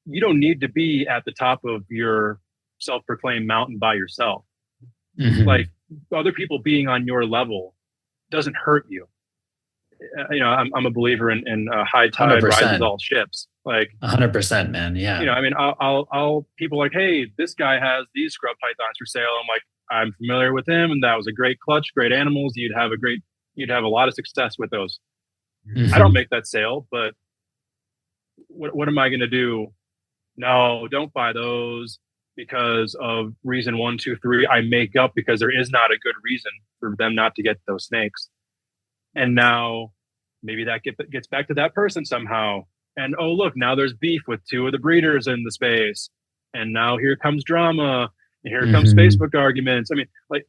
you don't need to be at the top of your self-proclaimed mountain by yourself. Like, other people being on your level doesn't hurt you. I'm a believer in high tide 100%. Rises all ships. Like,
100%, man. Yeah.
I mean, I'll people like, hey, this guy has these scrub pythons for sale. I'm like, I'm familiar with him, and that was a great clutch, great animals. You'd have a lot of success with those. I don't make that sale, but what am I going to do? No, don't buy those because of reason 1, 2, 3. I make up because there is not a good reason for them not to get those snakes. And now maybe that gets back to that person somehow. And, oh, look, now there's beef with 2 of the breeders in the space. And now here comes drama. And here comes Facebook arguments. I mean, like,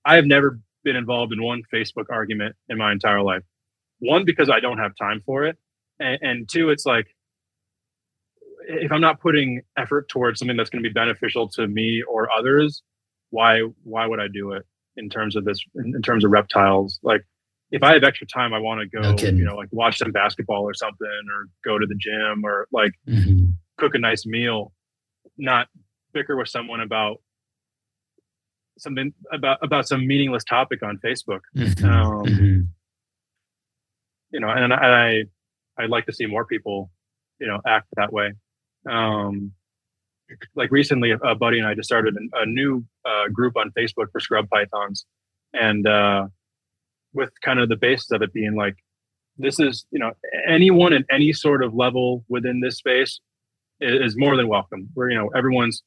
I have never been involved in one Facebook argument in my entire life. 1, because I don't have time for it. And 2, it's like, if I'm not putting effort towards something that's going to be beneficial to me or others, why would I do it in terms of reptiles? Like, if I have extra time, I want to go, like, watch some basketball or something, or go to the gym, or, like, cook a nice meal, not bicker with someone about something about some meaningless topic on Facebook. And I'd like to see more people, act that way. Like, recently, a buddy and I just started a new group on Facebook for scrub pythons, and with kind of the basis of it being like, this is, anyone at any sort of level within this space is more than welcome. Where, everyone's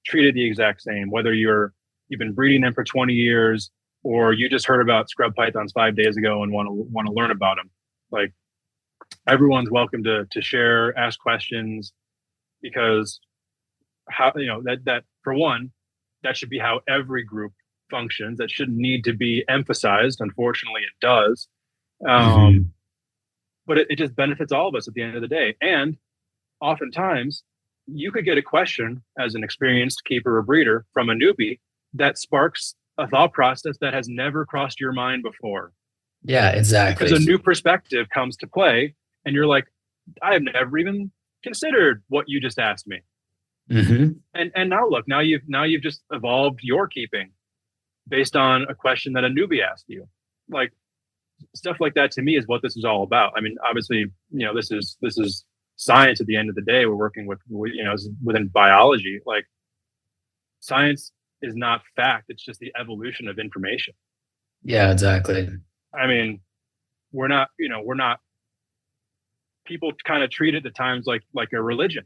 treated the exact same, whether you've been breeding them for 20 years or you just heard about scrub pythons 5 days ago and want to learn about them. Like, everyone's welcome to share, ask questions, because that for one, that should be how every group functions. That shouldn't need to be emphasized. Unfortunately, it does. But it just benefits all of us at the end of the day. And oftentimes, you could get a question as an experienced keeper or breeder from a newbie that sparks a thought process that has never crossed your mind before.
Yeah, exactly.
Because a new perspective comes to play, and you're like, I have never even considered what you just asked me. And now look, now you've just evolved your keeping based on a question that a newbie asked you. Like, stuff like that to me is what this is all about. I mean, obviously, this is science at the end of the day. We're working with within biology. Like, science is not fact. It's just the evolution of information.
Yeah, exactly.
I mean, we're not people kind of treat it at times like a religion.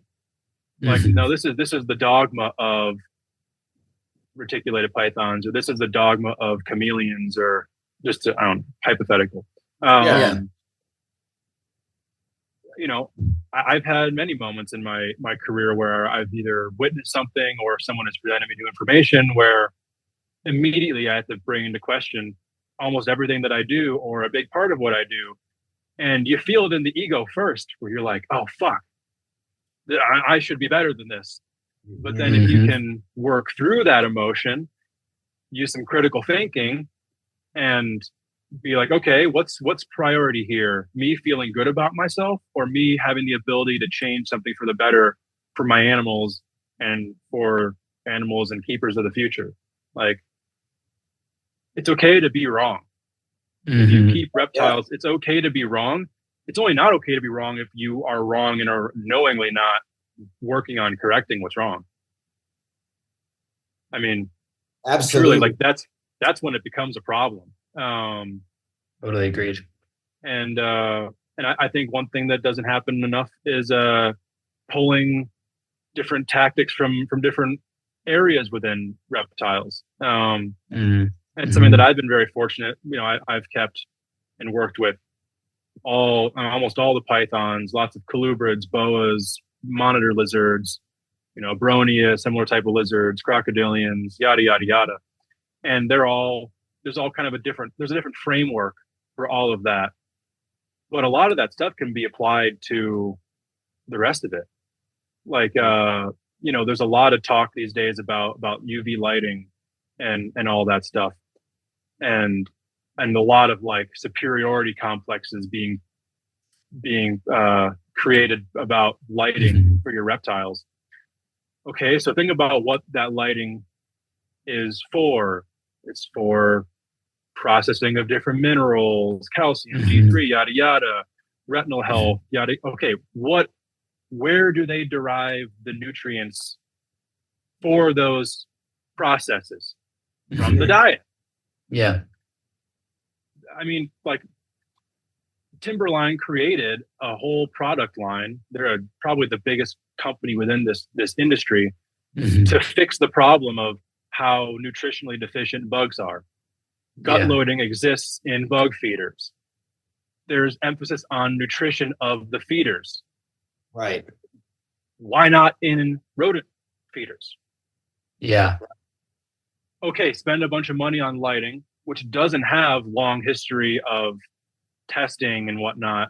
Like, no, this is the dogma of reticulated pythons, or this is the dogma of chameleons, or just hypothetical. I've had many moments in my career where I've either witnessed something or someone has presented me new information where immediately I have to bring into question almost everything that I do, or a big part of what I do. And you feel it in the ego first, where you're like, oh, fuck, I should be better than this. But then if you can work through that emotion, use some critical thinking, and be like, okay, what's priority here? Me feeling good about myself, or me having the ability to change something for the better for my animals and for animals and keepers of the future? Like, it's okay to be wrong. If you keep reptiles, it's okay to be wrong. It's only not okay to be wrong if you are wrong and are knowingly not working on correcting what's wrong. I mean,
absolutely.
Truly, like, that's when it becomes a problem.
Totally agreed.
And I think one thing that doesn't happen enough is pulling different tactics from different areas within reptiles. And something that I've been very fortunate, I've kept and worked with almost all the pythons, lots of colubrids, boas, monitor lizards, Bronia, similar type of lizards, crocodilians, yada, yada, yada. And there's all kind of a different framework for all of that. But a lot of that stuff can be applied to the rest of it. Like, there's a lot of talk these days about UV lighting and all that stuff. And a lot of like superiority complexes being created about lighting for your reptiles. Okay, so think about what that lighting is for. It's for processing of different minerals, calcium, D3, yada yada, retinal health, yada. Okay, where do they derive the nutrients for those processes? From the diet.
Yeah.
I mean, like, Timberline created a whole product line. They're probably the biggest company within this industry to fix the problem of how nutritionally deficient bugs are. Gut loading exists in bug feeders. There's emphasis on nutrition of the feeders.
Right.
Why not in rodent feeders?
Yeah.
Okay, spend a bunch of money on lighting, which doesn't have long history of testing and whatnot.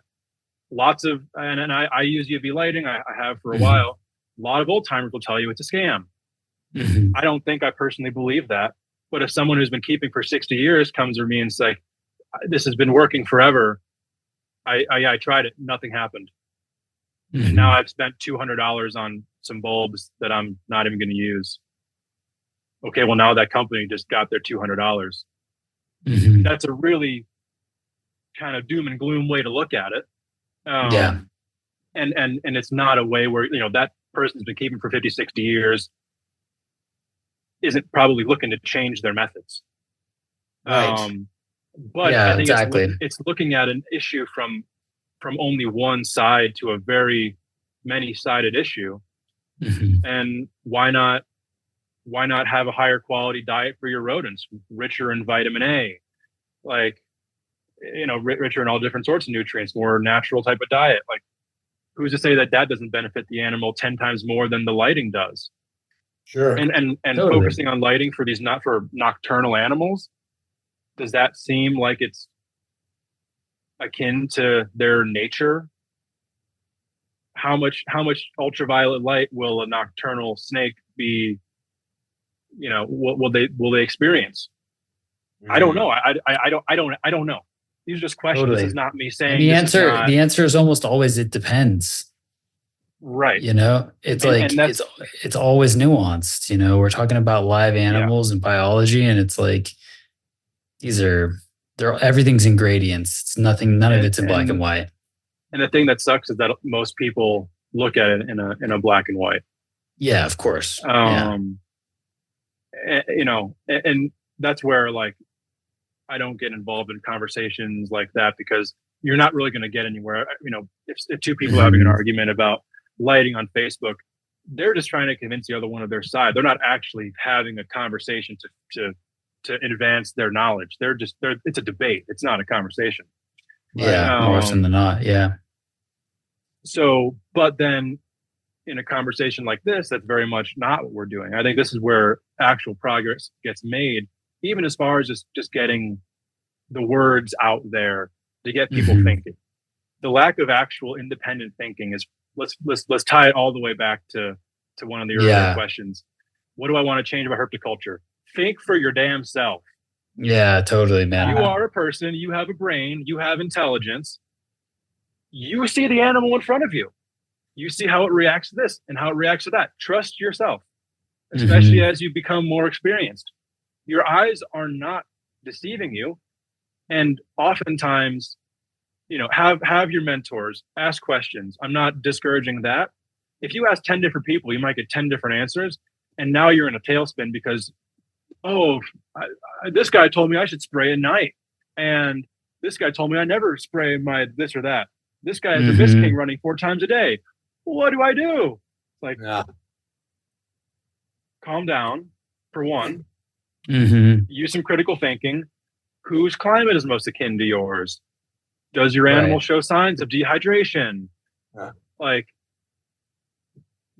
Lots of, and I use UV lighting. I have for a while. A lot of old timers will tell you it's a scam. I don't think I personally believe that. But if someone who's been keeping for 60 years comes to me and say, this has been working forever, I tried it, nothing happened. And now I've spent $200 on some bulbs that I'm not even going to use. Okay, well, now that company just got their $200. That's a really kind of doom and gloom way to look at it. And it's not a way where, that person's been keeping for 50, 60 years isn't probably looking to change their methods.
Right.
But
Yeah,
I think
exactly.
it's looking at an issue from only one side to a very many-sided issue.
Mhm.
And why not have a higher quality diet for your rodents, richer in vitamin A, like, richer in all different sorts of nutrients, more natural type of diet. Like, who's to say that doesn't benefit the animal 10 times more than the lighting does?
Sure.
And
Totally.
focusing on lighting for these not for nocturnal animals, does that seem like it's akin to their nature? How much ultraviolet light will a nocturnal snake be? Will they experience? I don't know. I don't know. These are just questions.
Totally.
This is not me
And
saying
the
this
answer is almost always it depends.
Right.
It's it's always nuanced. We're talking about live animals and biology, and it's like everything's in gradients. It's none of it's in black and white.
And the thing that sucks is that most people look at it in a black and white.
Yeah, of course.
And that's where, like, I don't get involved in conversations like that, because you're not really going to get anywhere. If two people are having an argument about lighting on Facebook, they're just trying to convince the other one of their side. They're not actually having a conversation to advance their knowledge. It's a debate. It's not a conversation.
Yeah, more often than not. Yeah.
So, but then in a conversation like this, that's very much not what we're doing. I think this is where actual progress gets made, even as far as just getting the words out there to get people thinking. The lack of actual independent thinking is, let's tie it all the way back to one of the earlier questions. What do I want to change about herpetoculture? Think for your damn self.
Yeah, totally, man.
You are a person, you have a brain, you have intelligence. You see the animal in front of you. You see how it reacts to this and how it reacts to that. Trust yourself, especially as you become more experienced. Your eyes are not deceiving you. And oftentimes, have your mentors, ask questions. I'm not discouraging that. If you ask 10 different people, you might get 10 different answers. And now you're in a tailspin because, this guy told me I should spray at night. And this guy told me I never spray my this or that. This guy has a Miss King running 4 times a day. What do I do? Like, calm down, for one. Use some critical thinking. Whose climate is most akin to yours? Does your animal show signs of dehydration? Like,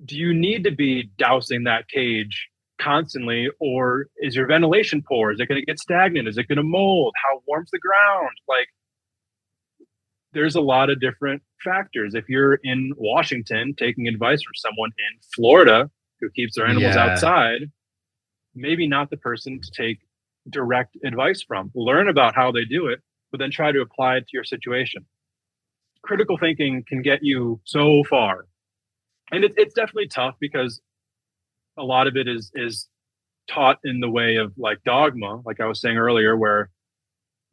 do you need to be dousing that cage constantly, or is your ventilation poor? Is it going to get stagnant? Is it going to mold? How warm's the ground? Like, there's a lot of different factors. If you're in Washington taking advice from someone in Florida who keeps their animals outside, maybe not the person to take direct advice from. Learn about how they do it, but then try to apply it to your situation. Critical thinking can get you so far. And it's definitely tough because a lot of it is taught in the way of, like, dogma, like I was saying earlier, where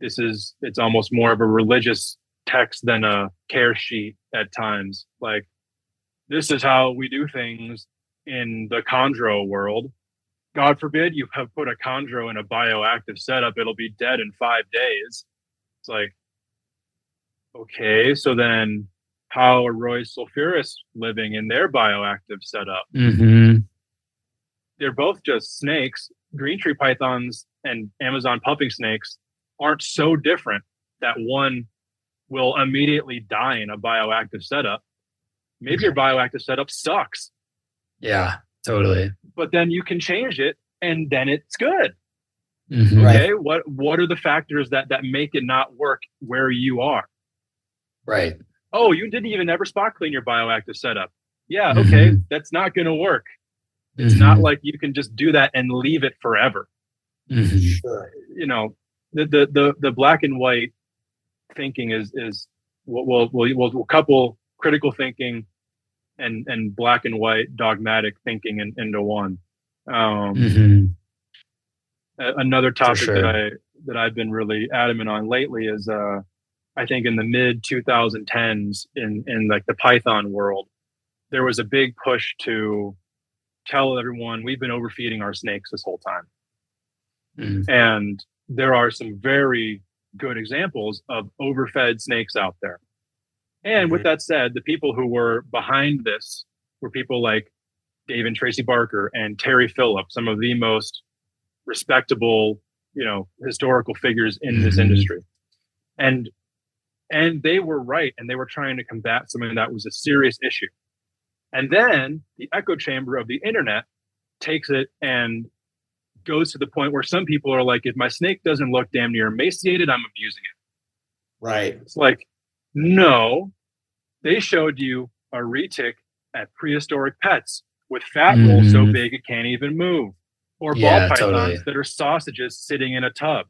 it's almost more of a religious text than a care sheet at times. Like, this is how we do things in the chondro world. God forbid you have put a chondro in a bioactive setup, it'll be dead in 5 days. It's like, okay, so then how are Roy sulfuris living in their bioactive setup? They're both just snakes. Green tree pythons and Amazon puffing snakes aren't so different that one will immediately die in a bioactive setup. Maybe your bioactive setup sucks.
Yeah, totally.
But then you can change it and then it's good.
Okay.
What are the factors that make it not work where you are?
Right.
Oh, you didn't even ever spot clean your bioactive setup. Yeah, okay, that's not going to work. It's not like you can just do that and leave it forever.
Sure.
The black and white thinking is we'll couple critical thinking and black and white dogmatic thinking into one. Another topic that I've been really adamant on lately is I think in the mid 2010s in like the Python world, there was a big push to tell everyone we've been overfeeding our snakes this whole time. And there are some very, good examples of overfed snakes out there. And with that said, the people who were behind this were people like Dave and Tracy Barker and Terry Phillip, some of the most respectable, historical figures in this industry. And they were right, and they were trying to combat something that was a serious issue. And then the echo chamber of the internet takes it and goes to the point where some people are like, if my snake doesn't look damn near emaciated, I'm abusing it.
Right.
It's like, no, they showed you a retic at Prehistoric Pets with fat rolls so big it can't even move. Or ball pythons that are sausages sitting in a tub.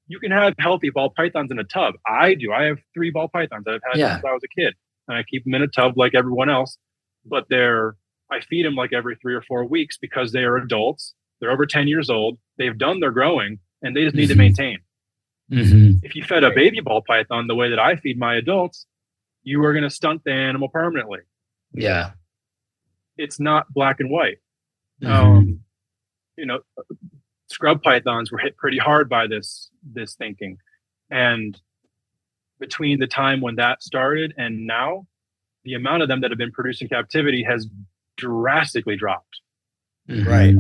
You can have healthy ball pythons in a tub. I do. I have 3 ball pythons that I've had since I was a kid. And I keep them in a tub like everyone else. But I feed them like every 3 or 4 weeks because they are adults. They're over 10 years old. They've done their growing and they just need to maintain. If you fed a baby ball python the way that I feed my adults, you are going to stunt the animal permanently.
Yeah.
It's not black and white. Scrub pythons were hit pretty hard by this thinking. And between the time when that started and now, the amount of them that have been produced in captivity has drastically dropped.
Right.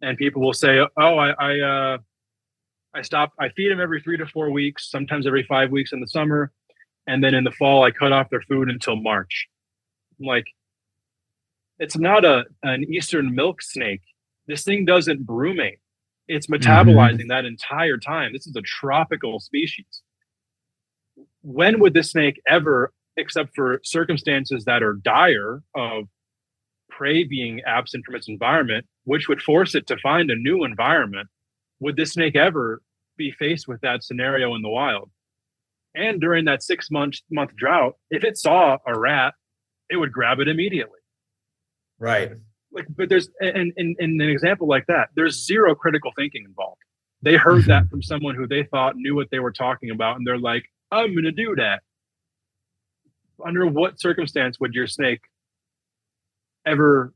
And people will say, oh, I feed them every 3 to 4 weeks, sometimes every 5 weeks in the summer. And then in the fall, I cut off their food until March. I'm like, it's not an Eastern milk snake. This thing doesn't brumate. It's metabolizing that entire time. This is a tropical species. When would this snake ever, except for circumstances that are dire of prey being absent from its environment, which would force it to find a new environment, would this snake ever be faced with that scenario in the wild? And during that 6-month drought, if it saw a rat, it would grab it immediately.
Right.
But there's in an example like that, there's zero critical thinking involved. They heard that from someone who they thought knew what they were talking about, and they're like, I'm going to do that. Under what circumstance would your snake ever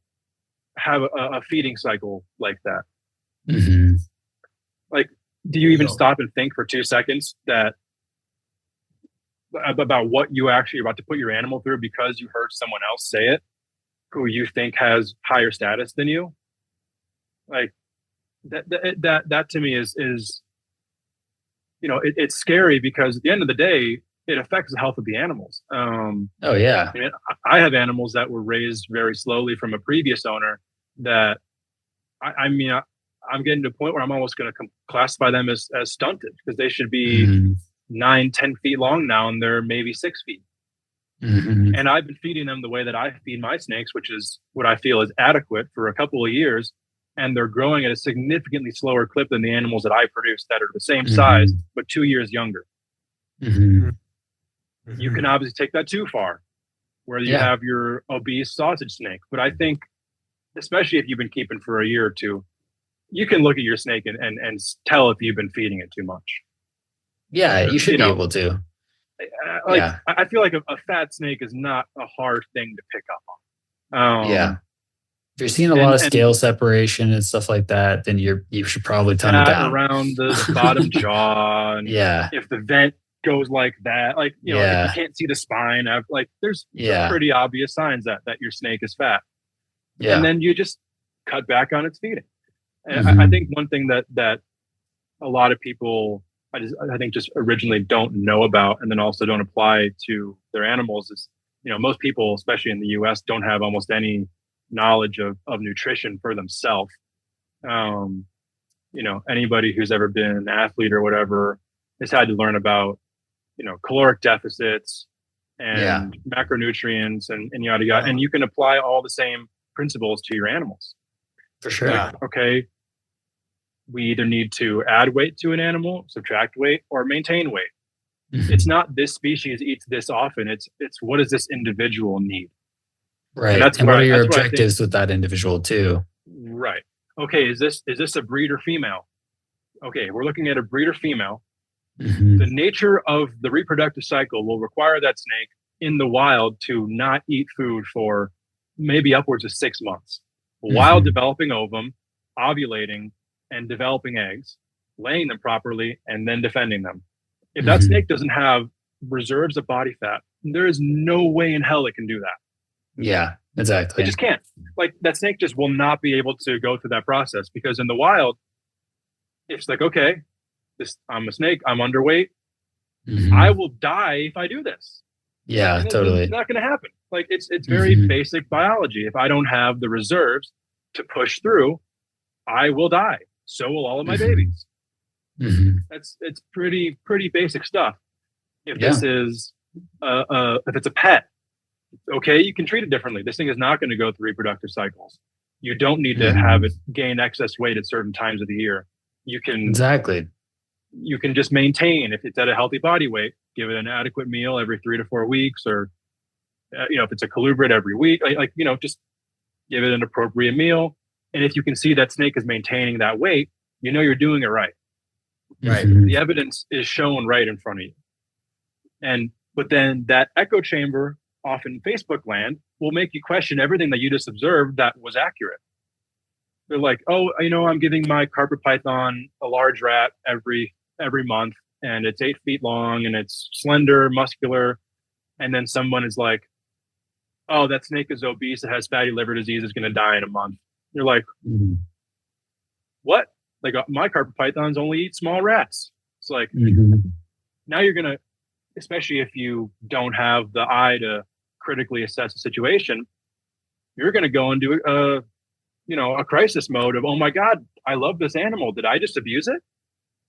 have a feeding cycle like that? Like, do you even stop and think for 2 seconds about what you actually are about to put your animal through because you heard someone else say it, who you think has higher status than you? Like that to me is it's scary because at the end of the day, it affects the health of the animals. I have animals that were raised very slowly from a previous owner that I'm getting to a point where I'm almost going to classify them as stunted because they should be 9-10 feet long now, and they're maybe 6 feet. And I've been feeding them the way that I feed my snakes, which is what I feel is adequate for a couple of years. And they're growing at a significantly slower clip than the animals that I produce that are the same size, but 2 years younger. You can obviously take that too far, where you have your obese sausage snake. But I think, especially if you've been keeping for a year or two, you can look at your snake and tell if you've been feeding it too much.
Yeah, you should be able to.
I feel like a fat snake is not a hard thing to pick up on.
If you're seeing a lot of scale separation and stuff like that, then you should probably tone it down.
Around the bottom jaw. And if the vent goes like that, if you can't see the spine, there's pretty obvious signs that your snake is fat. And then you just cut back on its feeding. And I think one thing that a lot of people, I think just originally don't know about and then also don't apply to their animals is, most people, especially in the US, don't have almost any knowledge of nutrition for themselves. Anybody who's ever been an athlete or whatever has had to learn about, caloric deficits and macronutrients and yada yada. And you can apply all the same principles to your animals.
For sure.
Okay. We either need to add weight to an animal, subtract weight, or maintain weight. It's not this species eats this often. It's what does this individual need?
Right. And what are your objectives with that individual too?
Right. Okay. Is this a breeder female? Okay. We're looking at a breeder female. The nature of the reproductive cycle will require that snake in the wild to not eat food for maybe upwards of 6 months while developing ovum, ovulating, and developing eggs, laying them properly, and then defending them. If that snake doesn't have reserves of body fat, there is no way in hell it can do that.
Yeah, exactly.
It just can't. Like, that snake just will not be able to go through that process, because in the wild, it's like, okay, I'm a snake, I'm underweight, I will die if I do this.
Yeah, totally.
It's not going to happen. Like, it's very basic biology. If I don't have the reserves to push through, I will die. So will all of my babies. It's pretty basic stuff. If this is if it's a pet, okay, you can treat it differently. This thing is not going to go through reproductive cycles. You don't need to have it gain excess weight at certain times of the year. You can you can just maintain. If it's at a healthy body weight, give it an adequate meal every 3 to 4 weeks, or if it's a colubrid, every week, just give it an appropriate meal. And if you can see that snake is maintaining that weight, you're doing it right.
Right.
The evidence is shown right in front of you. But then that echo chamber, often Facebook land, will make you question everything that you just observed that was accurate. They're like, oh, I'm giving my carpet python a large rat every month, and it's 8 feet long, and it's slender, muscular. And then someone is like, oh, that snake is obese, it has fatty liver disease, it's going to die in a month. You're like, what? Like, my carpet pythons only eat small rats. It's like, now you're going to, especially if you don't have the eye to critically assess the situation, you're going to go into a crisis mode of, oh my God, I love this animal. Did I just abuse it?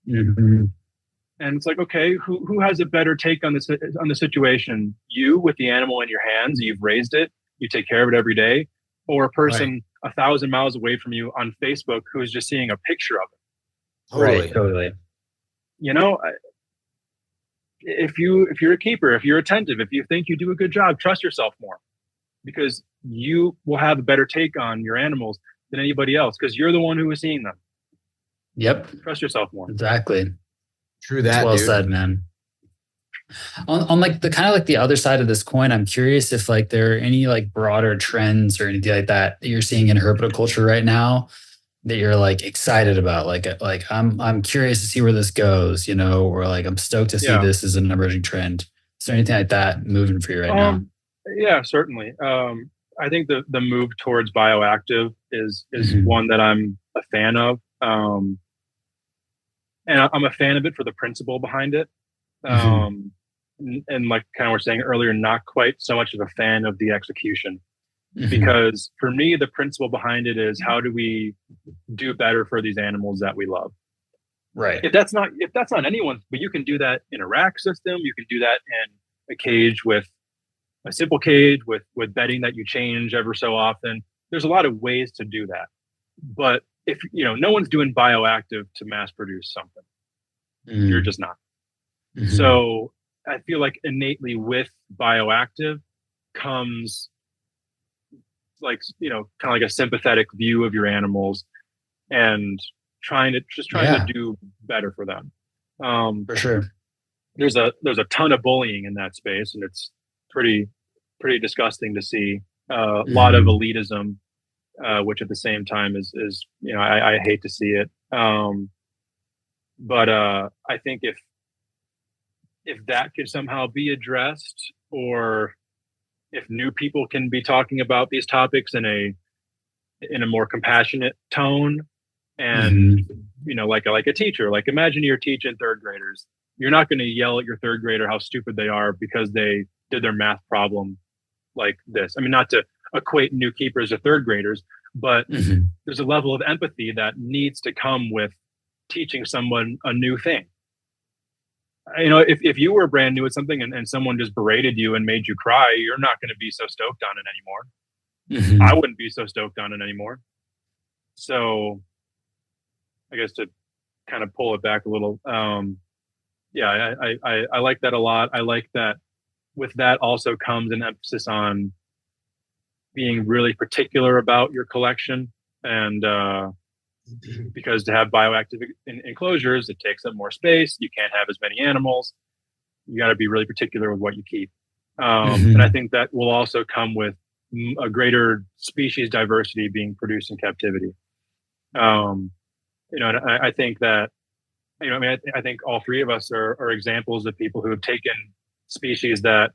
And it's like, okay, who has a better take on the situation? You, with the animal in your hands, you've raised it, you take care of it every day, or a person 1,000 miles away from you on Facebook who's just seeing a picture of it?
Totally.
If you're a keeper, if you're attentive, if you think you do a good job, trust yourself more, because you will have a better take on your animals than anybody else, because you're the one who is seeing them.
Yep.
Trust yourself more.
Exactly.
True that.
Well said, man. On like the kind of like the other side of this coin, I'm curious if like there are any like broader trends or anything like that you're seeing in herpetoculture right now that you're like excited about. Like I'm curious to see where this goes, or like I'm stoked to see this as an emerging trend. Is there anything like that moving for you right now?
Yeah, certainly. I think the move towards bioactive is one that I'm a fan of. And I'm a fan of it for the principle behind it. And like kind of we're saying earlier, not quite so much of a fan of the execution, because for me, the principle behind it is, how do we do better for these animals that we love?
Right.
If that's not anyone's, but you can do that in a rack system. You can do that in a cage, with a simple cage with bedding that you change ever so often. There's a lot of ways to do that. But if no one's doing bioactive to mass produce something, you're just not. So I feel like innately with bioactive comes like, kind of like a sympathetic view of your animals and trying to do better for them.
For sure.
There's a ton of bullying in that space, and it's pretty disgusting to see. A lot of elitism, which at the same time is I hate to see it. But I think if that could somehow be addressed, or if new people can be talking about these topics in a more compassionate tone, and like a teacher, like imagine you're teaching third graders. You're not going to yell at your third grader how stupid they are because they did their math problem like this. I mean, not to equate new keepers to third graders, but there's a level of empathy that needs to come with teaching someone a new thing. If you were brand new at something and someone just berated you and made you cry, you're not going to be so stoked on it anymore. I wouldn't be so stoked on it anymore. So I guess to kind of pull it back a little, I like that a lot. I like that with that also comes an emphasis on being really particular about your collection, and because to have bioactive enclosures, it takes up more space. You can't have as many animals. You got to be really particular with what you keep. And I think that will also come with a greater species diversity being produced in captivity. And I think that I mean, I think all three of us are examples of people who have taken species that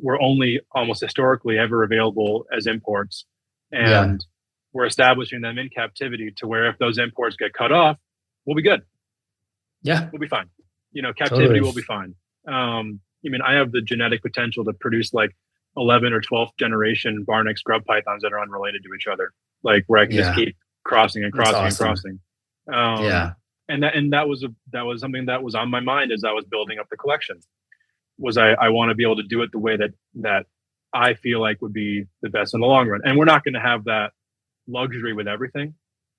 were only almost historically ever available as imports, and we're establishing them in captivity to where if those imports get cut off, we'll be good.
Yeah,
we'll be fine. Captivity will be fine. I mean, I have the genetic potential to produce like 11 or 12th generation barnack scrub pythons that are unrelated to each other, like where I can just keep crossing and crossing and crossing. And that was something that was on my mind as I was building up the collection. Was I want to be able to do it the way that I feel like would be the best in the long run. And we're not going to have that luxury with everything,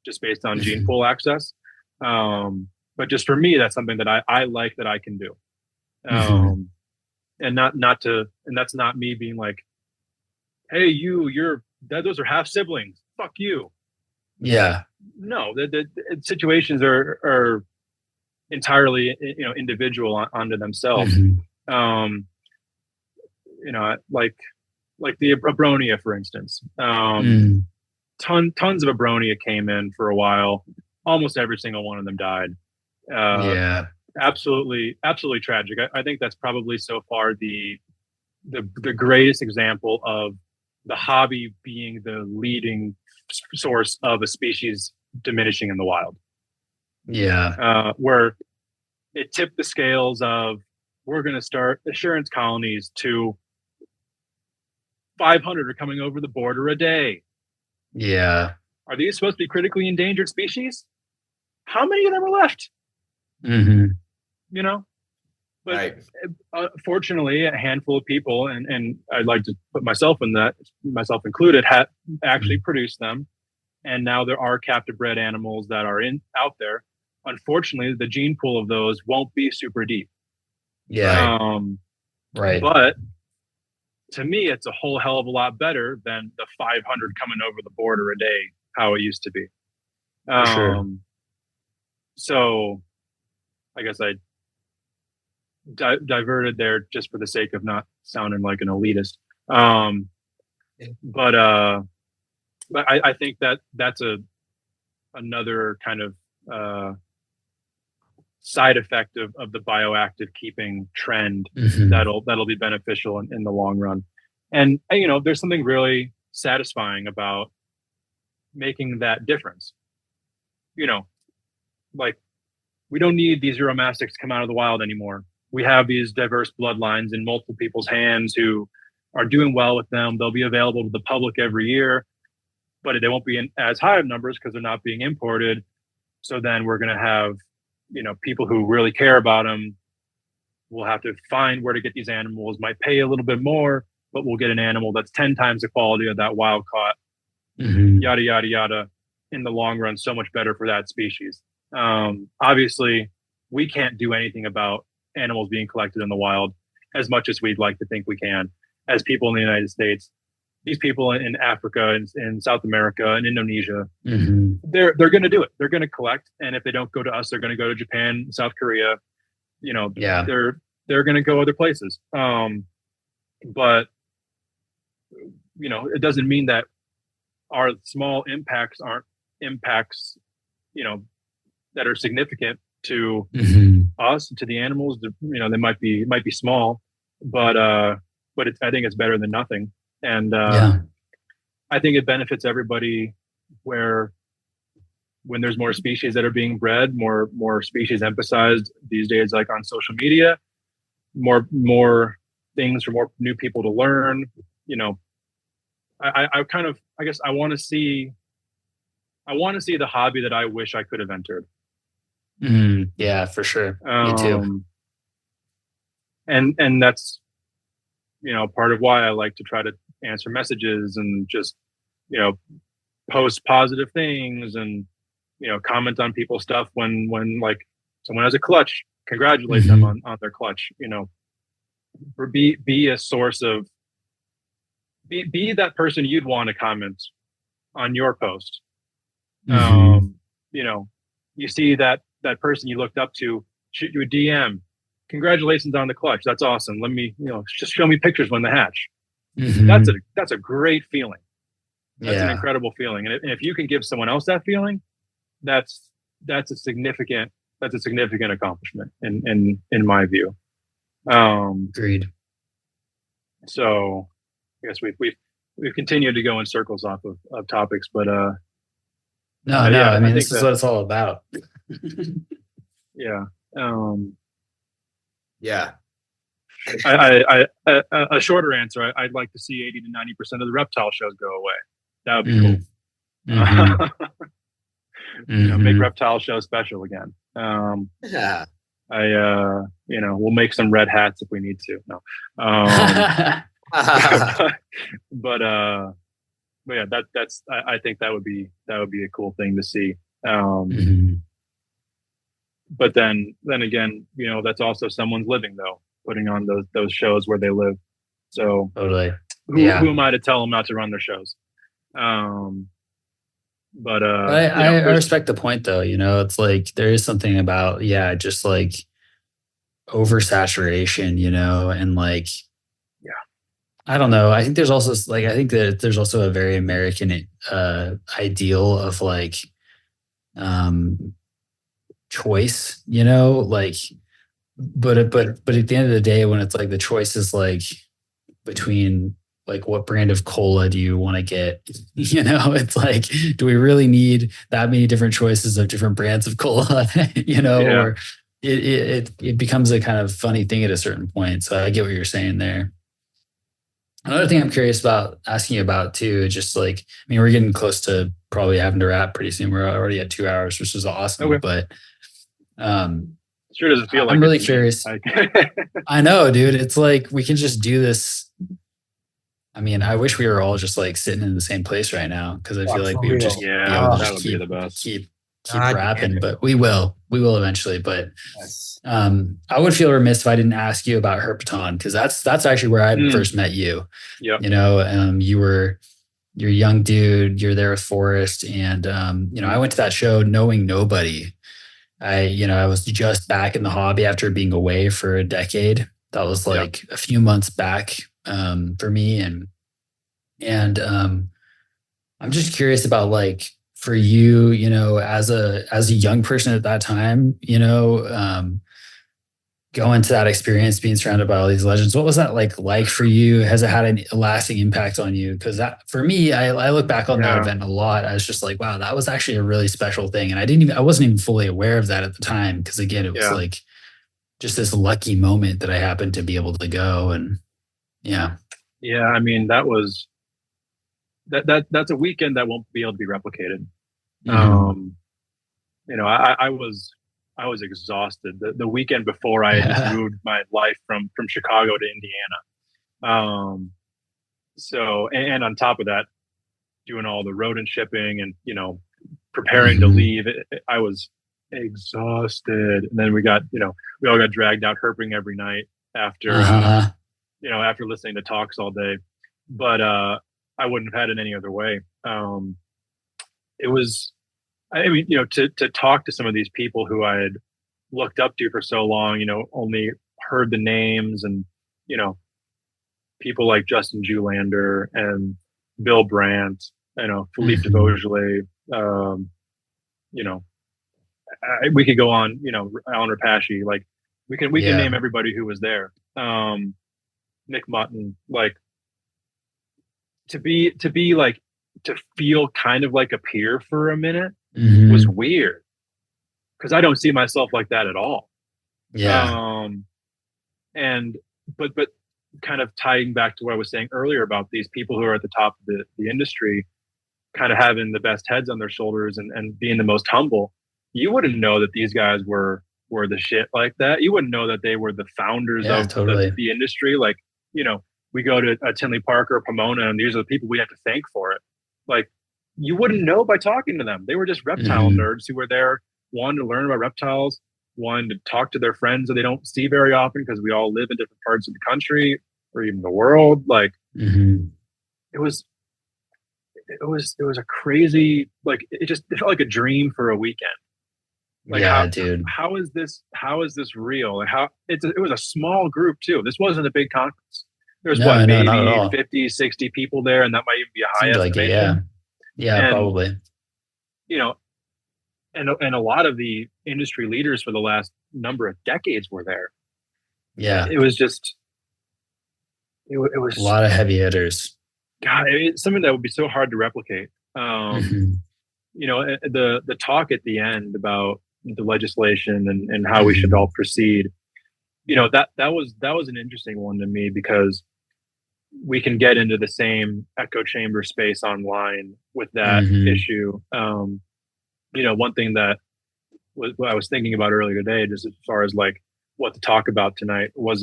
just based on gene pool access. But just for me, that's something that I like that I can do. And that's not me being like, hey, those are half siblings. Fuck you.
Yeah.
No, the situations are entirely, individual onto themselves. Like the Abronia, for instance. Tons of Abronia came in for a while. Almost every single one of them died. Absolutely tragic. I think that's probably so far the greatest example of the hobby being the leading source of a species diminishing in the wild. Where it tipped the scales of, we're going to start assurance colonies to 500 are coming over the border a day. Are these supposed to be critically endangered species? How many of them are left? But fortunately, a handful of people, and I'd like to put myself in that, myself included, had actually produced them. And now there are captive bred animals that are out there. Unfortunately, the gene pool of those won't be super deep. But to me, it's a whole hell of a lot better than the 500 coming over the border a day, how it used to be. So I guess I diverted there just for the sake of not sounding like an elitist. But I think that's another kind of side effect of the bioactive keeping trend that'll be beneficial in the long run. And there's something really satisfying about making that difference. Like, we don't need these Uromastyx to come out of the wild anymore. We have these diverse bloodlines in multiple people's hands who are doing well with them. They'll be available to the public every year, but they won't be in as high of numbers because they're not being imported. So then we're going to have, people who really care about them. We'll have to find where to get these animals, might pay a little bit more, but we'll get an animal that's 10 times the quality of that wild caught, yada, yada, yada. In the long run, so much better for that species. Obviously, we can't do anything about animals being collected in the wild as much as we'd like to think we can. As people in the United States, these people in Africa and in South America and Indonesia, they're going to do it. They're going to collect, and if they don't go to us, they're going to go to Japan, South Korea. They're going to go other places. But it doesn't mean that our small impacts aren't impacts, that are significant to us, to the animals. They might be small, but I think it's better than nothing. And I think it benefits everybody when there's more species that are being bred, more species emphasized these days, like on social media, more things for more new people to learn. I guess I want to see the hobby that I wish I could have entered.
Yeah, for sure. Me too.
And that's, part of why I like to try to answer messages and just, post positive things and, comment on people's stuff when like someone has a clutch, congratulate them on their clutch, or be a source of, be that person you'd want to comment on your post. You see that person you looked up to, shoot you a DM. Congratulations on the clutch. That's awesome. Let me, just show me pictures when they hatch. That's a great feeling. That's an incredible feeling. And if you can give someone else that feeling, that's a significant a significant accomplishment in my view.
Agreed.
So I guess we've continued to go in circles off of topics, but
no,
yeah,
I mean, this is what it's all about.
Yeah.
Yeah.
A shorter answer. I'd like to see 80 to 90% of the reptile shows go away. That would be cool. Make reptile shows special again.
Yeah.
We'll make some red hats if we need to. No. But yeah, that's I think that would be a cool thing to see. But then again, that's also someone's living though, putting on those shows where they live. So
totally.
Who am I to tell them not to run their shows? But
I respect the point though. It's like there is something about just like oversaturation, and like I don't know. I think there's also that there's also a very American ideal of like choice, like but at the end of the day, when it's like the choice is like between like what brand of cola do you want to get? It's like, do we really need that many different choices of different brands of cola? Or it becomes a kind of funny thing at a certain point. So I get what you're saying there. Another thing I'm curious about asking you about too, just like, I mean, we're getting close to probably having to wrap pretty soon. We're already at 2 hours, which is awesome. Okay. But
sure doesn't feel like
I'm really curious. I know, dude. It's like we can just do this. I mean, I wish we were all just like sitting in the same place right now, because I feel like we would just be able to just keep rapping. But we will eventually. But I would feel remiss if I didn't ask you about Herpeton, because that's actually where I first met you.
Yeah.
You're a young dude. You're there with Forrest, and I went to that show knowing nobody. I was just back in the hobby after being away for a decade. That was like a few months back for me, and I'm just curious about like for you, as a young person at that time, going to that experience, being surrounded by all these legends. What was that like for you? Has it had a lasting impact on you? Because that, for me, I look back on that event a lot. I was just like, wow, that was actually a really special thing. And I wasn't even fully aware of that at the time. Because again, it was like just this lucky moment that I happened to be able to go. And yeah.
I mean, that was, that's a weekend that won't be able to be replicated. I was exhausted the weekend before. I had just moved my life from Chicago to Indiana. So, and on top of that, doing all the rodent shipping and, preparing to leave, I was exhausted. And then we all got dragged out herping every night after, after listening to talks all day. But I wouldn't have had it any other way. It was, to talk to some of these people who I had looked up to for so long, only heard the names, and, people like Justin Julander and Bill Brandt, Philippe de Vosgelay, we could go on, Alan Rapace, like we can name everybody who was there. Nick Mutton, like to feel kind of like a peer for a minute was weird, because I don't see myself like that at all. But kind of tying back to what I was saying earlier about these people who are at the top of the industry, kind of having the best heads on their shoulders and being the most humble, you wouldn't know that these guys were the shit like that. You wouldn't know that they were the founders of the industry. Like, we go to Tinley Park or Pomona, and these are the people we have to thank for it. Like, you wouldn't know by talking to them. They were just reptile nerds who were there, wanting to learn about reptiles, wanting to talk to their friends that they don't see very often, because we all live in different parts of the country or even the world. Like, it was a crazy, like, it felt like a dream for a weekend. Like,
dude.
How is this real? And it was a small group too. This wasn't a big conference. There's maybe 50, 60 people there, and that might even be a high estimation.
Like it, yeah,
and,
probably.
and a lot of the industry leaders for the last number of decades were there.
Yeah.
It was just, it was
a lot of heavy hitters.
God, it's something that would be so hard to replicate. You know, the talk at the end about the legislation and how we should all proceed, you know, that was an interesting one to me, because we can get into the same echo chamber space online with that issue. You know, one thing that what I was thinking about earlier today, just as far as like what to talk about tonight, was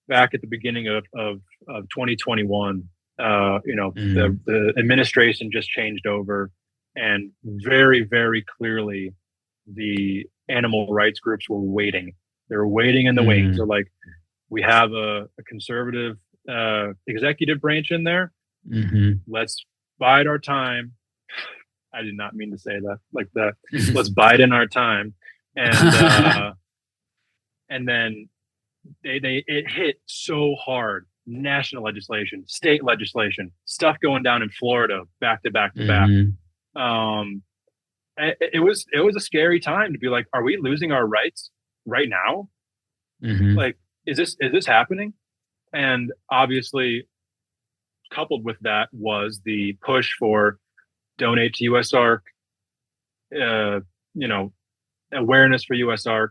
back at the beginning of 2021. You know, the administration just changed over, and very, very clearly the animal rights groups were waiting. They were waiting in the wings. They're like, we have a conservative executive branch in there. Let's bide our time. I did not mean to say that like that. Let's bide in our time. And and then it hit so hard. National legislation, state legislation, stuff going down in Florida back to back to back. It was a scary time to be like, are we losing our rights right now? Like, is this happening? And obviously, coupled with that was the push for donate to USARK, you know, awareness for USARK.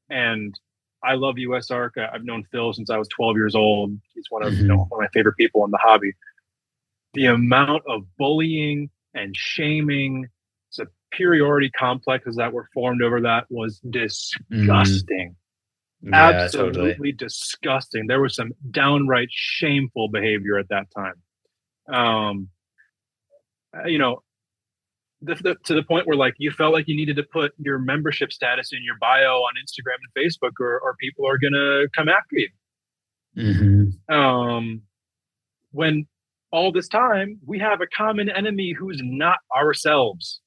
And I love USARK. I've known Phil since I was 12 years old. He's one of one of my favorite people in the hobby. The amount of bullying and shaming, superiority complexes that were formed over that was disgusting. Absolutely disgusting. There was some downright shameful behavior at that time. You know, to the point where like you felt like you needed to put your membership status in your bio on Instagram and Facebook, or people are gonna come after you. When all this time we have a common enemy who's not ourselves.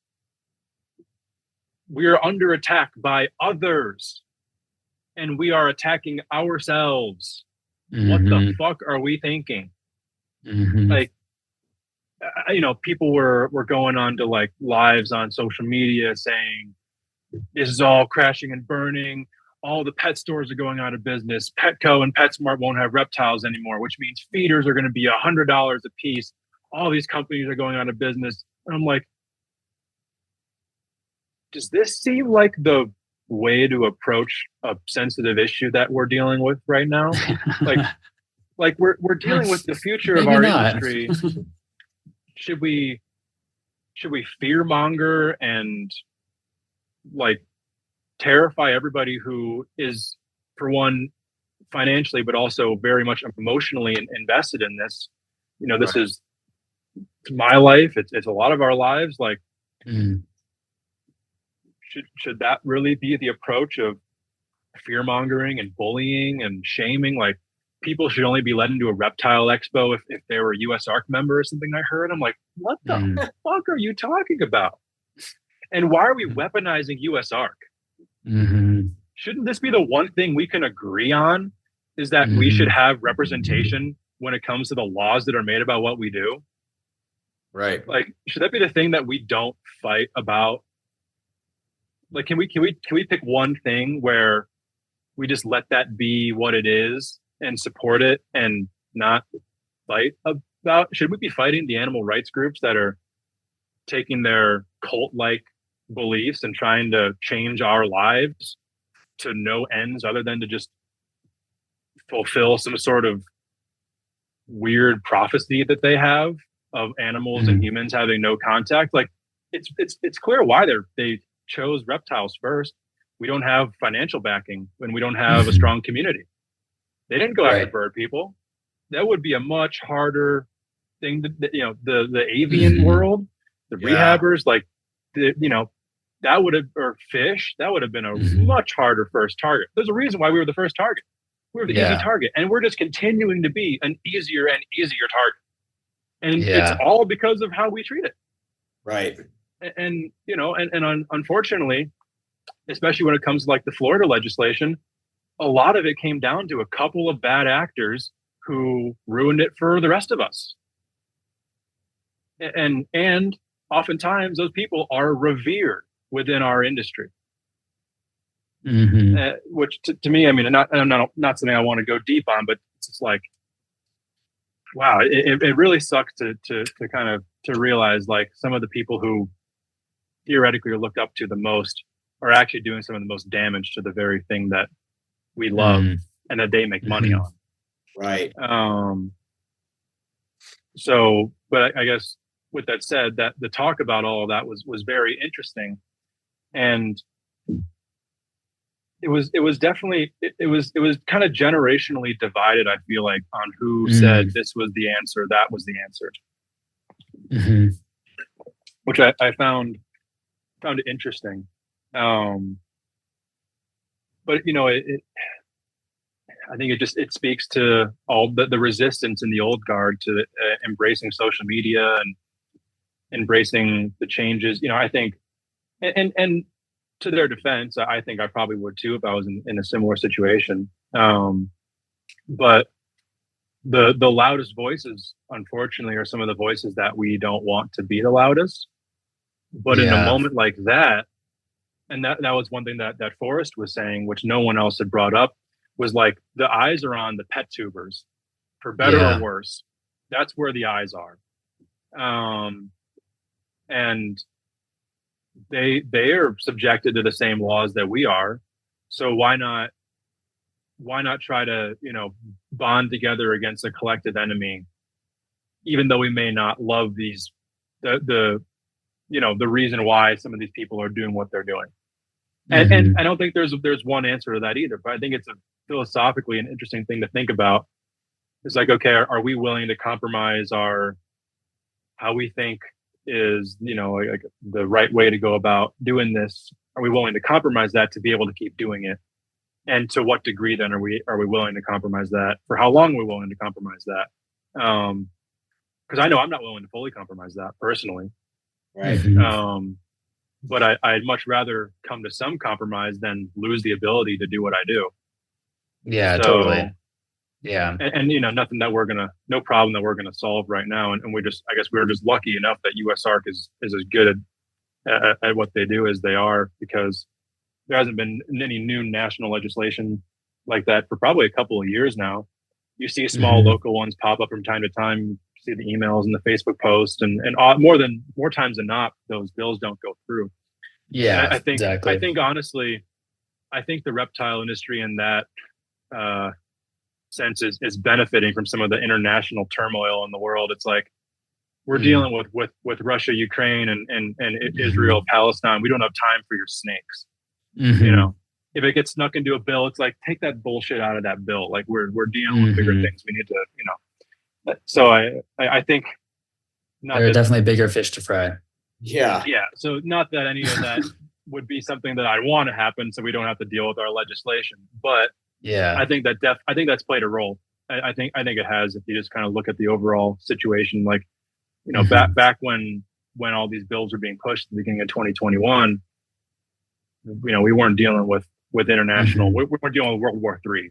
We are under attack by others, and we are attacking ourselves. What the fuck are we thinking? Like, you know, people were going on to like lives on social media saying this is all crashing and burning. All the pet stores are going out of business. Petco and PetSmart won't have reptiles anymore, which means feeders are going to be $100 a piece. All these companies are going out of business. And I'm like, does this seem like the way to approach a sensitive issue that we're dealing with right now? like we're dealing with the future of our industry. Should we fearmonger and like terrify everybody who is, for one, financially, but also very much emotionally invested in this? You know, this is my life. It's a lot of our lives. Like, should that really be the approach of fearmongering and bullying and shaming? Like, people should only be let into a reptile expo if they were a USARK member or something. I heard. I'm like, what the fuck are you talking about? And why are we weaponizing USARK? Shouldn't this be the one thing we can agree on, is that we should have representation when it comes to the laws that are made about what we do?
Right.
Like, should that be the thing that we don't fight about? Like, can we pick one thing where we just let that be what it is and support it and not fight about? Should we be fighting the animal rights groups that are taking their cult-like beliefs and trying to change our lives to no ends other than to just fulfill some sort of weird prophecy that they have of animals and humans having no contact? Like, it's clear why they chose reptiles first. We don't have financial backing, and we don't have a strong community. They didn't go after bird people. That would be a much harder thing to, you know, the avian world, the rehabbers, like, you know, that would have, or fish, that would have been a much harder first target. There's a reason why we were the first target. We were the easy target, and we're just continuing to be an easier and easier target. And it's all because of how we treat it.
Right.
And you know, and unfortunately, especially when it comes to like the Florida legislation, a lot of it came down to a couple of bad actors who ruined it for the rest of us. And oftentimes those people are revered. within our industry.
Mm-hmm.
Which to me, I mean, not something I want to go deep on, but it's just like, wow, it really sucks to kind of to realize like some of the people who theoretically are looked up to the most are actually doing some of the most damage to the very thing that we love and that they make money on.
Right.
So, but I guess with that said, that the talk about all of that was very interesting, and it was definitely it was kind of generationally divided. I feel like on who said this was the answer, that was the answer, which I found interesting. But you know, I think it speaks to all the resistance in the old guard to embracing social media and embracing the changes. You know, I think, and to their defense, I think I probably would too if I was in a similar situation. But the loudest voices, unfortunately, are some of the voices that we don't want to be the loudest. But in a moment like that, and that was one thing that Forrest was saying, which no one else had brought up, was like the eyes are on the pet tubers, for better or worse. That's where the eyes are. And they are subjected to the same laws that we are. So why not try to, you know, bond together against a collective enemy, even though we may not love the you know, the reason why some of these people are doing what they're doing. And I don't think there's one answer to that either, but I think it's a philosophically an interesting thing to think about. It's like, okay, are we willing to compromise how we think is, you know, like the right way to go about doing this? Are we willing to compromise that to be able to keep doing it? And to what degree then are we willing to compromise that? For how long are we willing to compromise that? Because I know I'm not willing to fully compromise that personally.
Right.
But I'd much rather come to some compromise than lose the ability to do what I do.
Yeah, so, totally. Yeah.
And you know, no problem that we're gonna solve right now. And I guess we're just lucky enough that USARC is as good at what they do as they are, because there hasn't been any new national legislation like that for probably a couple of years now. You see small local ones pop up from time to time. See the emails and the Facebook posts, and more times than not, those bills don't go through.
Yeah,
and I think
exactly.
I think honestly, the reptile industry in that sense is benefiting from some of the international turmoil in the world. It's like we're dealing with Russia, Ukraine, and Israel, Palestine. We don't have time for your snakes. You know, if it gets snuck into a bill, it's like, take that bullshit out of that bill. Like we're dealing with bigger things. We need to, you know. So I think
there are definitely bigger fish to fry.
Yeah. So not that any of that would be something that I want to happen, so we don't have to deal with our legislation. But
yeah,
I think that's played a role. I think it has. If you just kind of look at the overall situation, like, you know, back when all these bills were being pushed at the beginning of 2021, you know, we weren't dealing with international. We weren't dealing with World War III.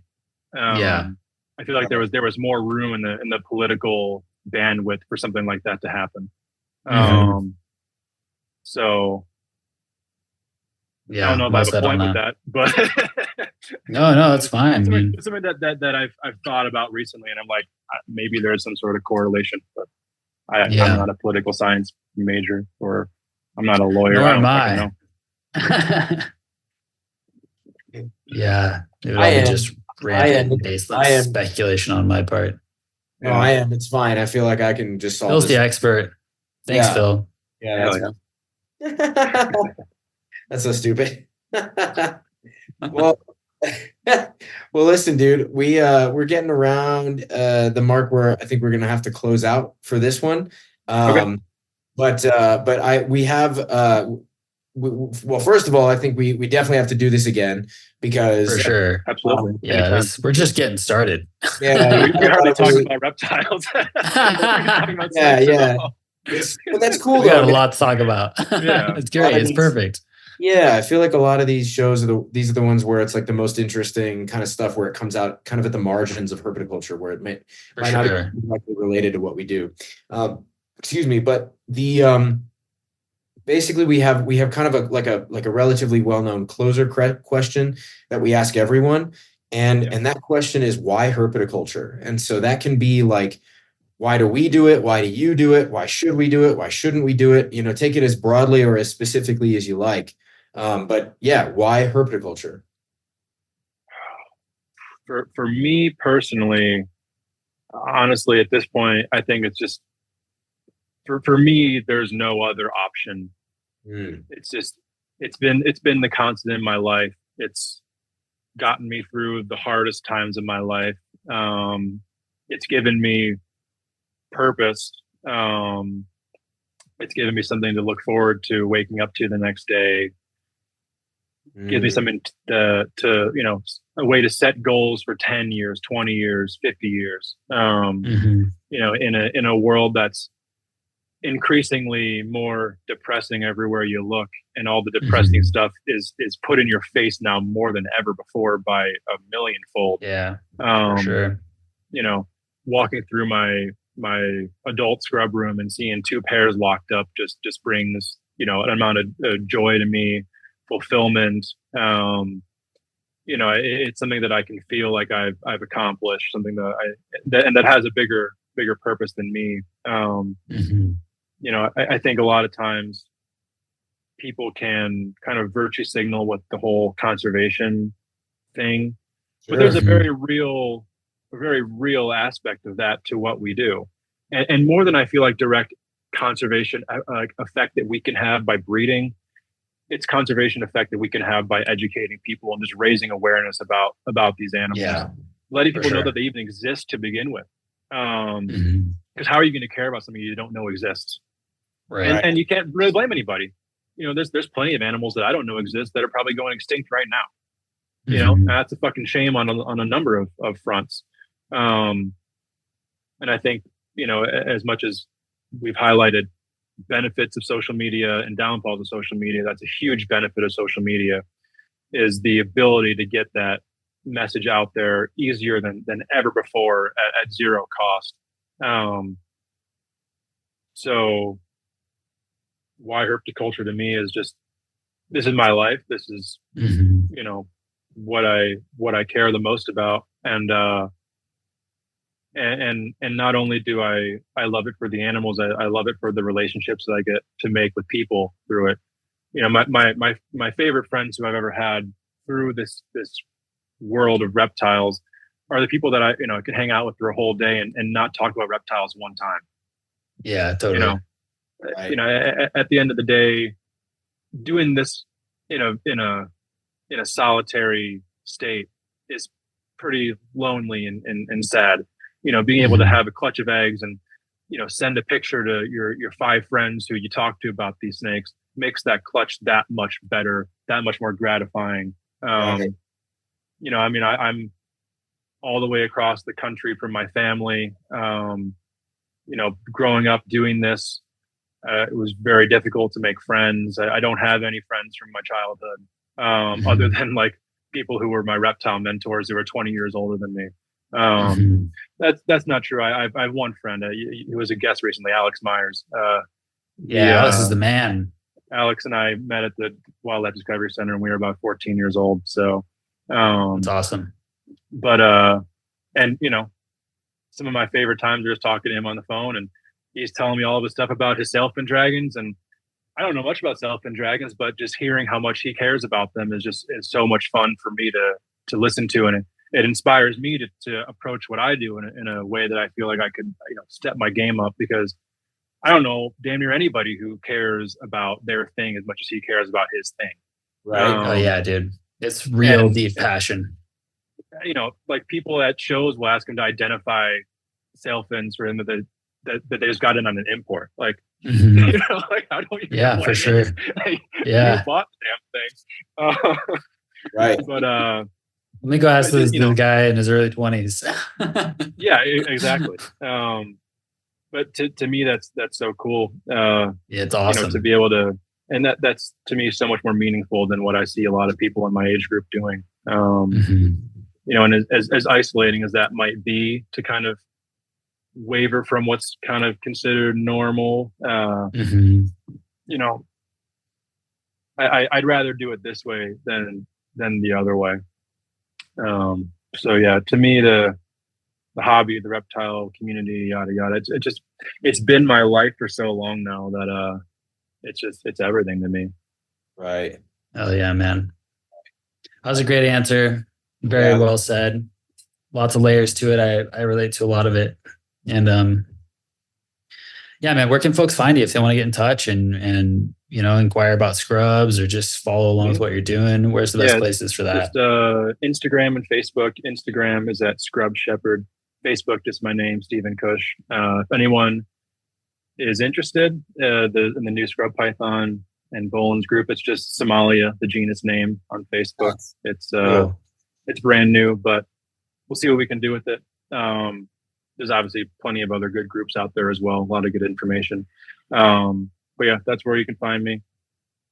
I feel like there was more room in the political bandwidth for something like that to happen. So I don't know if I have a point with that, but
no, it's fine.
Something that I've thought about recently, and I'm like, maybe there's some sort of correlation, but I'm not a political science major, or I'm not a lawyer.
Nor
I don't
am I. Yeah, it would be just random, baseless speculation on my part.
No, I am. It's fine. I feel like I can just solve
Phil's
this.
the expert. Thanks, Phil.
Yeah, that's so stupid. Well, listen, dude. We're getting around the mark where I think we're gonna have to close out for this one.
Okay.
But we have well, first of all, I think we definitely have to do this again, because
for sure,
absolutely,
we're just getting started.
Yeah, we hardly talk about reptiles.
But that's cool.
We got a lot to talk about.
Yeah,
it's great. It's perfect.
Yeah, I feel like a lot of these shows these are the ones where it's like the most interesting kind of stuff, where it comes out kind of at the margins of herpetoculture, where it might not be directly related to what we do. Excuse me, but the basically we have kind of a relatively well-known closer question that we ask everyone. And that question is, why herpetoculture? And so that can be like, why do we do it? Why do you do it? Why should we do it? Why shouldn't we do it? Take it as broadly or as specifically as you like. But yeah, why herpetoculture?
For me personally, honestly, at this point, I think it's just, for me, there's no other option. It's just, it's been the constant in my life. It's gotten me through the hardest times of my life. It's given me purpose. It's given me something to look forward to waking up to the next day. Gives me something to a way to set goals for 10 years, 20 years, 50 years. In a world that's increasingly more depressing everywhere you look, and all the depressing stuff is put in your face now more than ever before by a millionfold.
For sure.
Walking through my adult scrub room and seeing two pairs locked up just brings an amount of joy to me, fulfillment. It's something that I can feel like I've accomplished, something that has a bigger purpose than me. I think a lot of times people can kind of virtue signal with the whole conservation thing, but there's a very real aspect of that to what we do, and more than I feel like direct conservation effect that we can have by breeding, it's conservation effect that we can have by educating people and just raising awareness about these animals, letting people know that they even exist to begin with. Because how are you going to care about something you don't know exists?
Right.
And you can't really blame anybody. There's plenty of animals that I don't know exist that are probably going extinct right now. And that's a fucking shame on a number of fronts. And I think, as much as we've highlighted benefits of social media and downfalls of social media, that's a huge benefit of social media, is the ability to get that message out there easier than ever before at zero cost. So why herpetoculture to me is just, this is my life. This is, what I care the most about. And not only do I love it for the animals, I love it for the relationships that I get to make with people through it. My favorite friends who I've ever had through this world of reptiles are the people that I can hang out with for a whole day and not talk about reptiles one time.
Yeah, totally.
At the end of the day, doing this in a solitary state is pretty lonely and sad. Being able to have a clutch of eggs and send a picture to your 5 friends who you talk to about these snakes makes that clutch that much better, that much more gratifying. I'm all the way across the country from my family. Growing up doing this, it was very difficult to make friends. I don't have any friends from my childhood, other than like people who were my reptile mentors who were 20 years older than me. That's not true. I have one friend. He was a guest recently, Alex Myers.
Alex is the man.
Alex and I met at the Wildlife Discovery Center, and we were about 14 years old. So
that's awesome.
But some of my favorite times are just talking to him on the phone, and he's telling me all of his stuff about his sailfin dragons. And I don't know much about sailfin dragons, but just hearing how much he cares about them is so much fun for me to listen to, and it inspires me to approach what I do in a way that I feel like I could step my game up, because I don't know damn near anybody who cares about their thing as much as he cares about his thing.
Right.
Oh yeah, dude. It's real deep passion.
Like people at shows will ask him to identify sailfins for him that they just got in on an import. Like, how don't you?
Yeah, for sure.
You bought the damn thing.
Right.
But
let me go ask this guy in his early 20s.
Yeah, exactly. But to me, that's so cool.
It's awesome
to be able to, and that's to me so much more meaningful than what I see a lot of people in my age group doing. And as isolating as that might be, to kind of waver from what's kind of considered normal, I'd rather do it this way than the other way. So yeah, to me, the hobby, the reptile community, yada yada, it's been my life for so long now that it's everything to me.
Right.
Oh yeah, man. That was a great answer. Very well said. Lots of layers to it. I relate to a lot of it. And yeah, man, where can folks find you if they want to get in touch and inquire about scrubs or just follow along with what you're doing? Where's the best places for that?
Just Instagram and Facebook. Instagram is at Scrub Shepherd. Facebook, just my name, Steven Kush. If anyone is interested in the new Scrub Python and Bolin's group, it's just Somalia, the genus name on Facebook. It's brand new, but we'll see what we can do with it. There's obviously plenty of other good groups out there as well. A lot of good information. But yeah, that's where you can find me.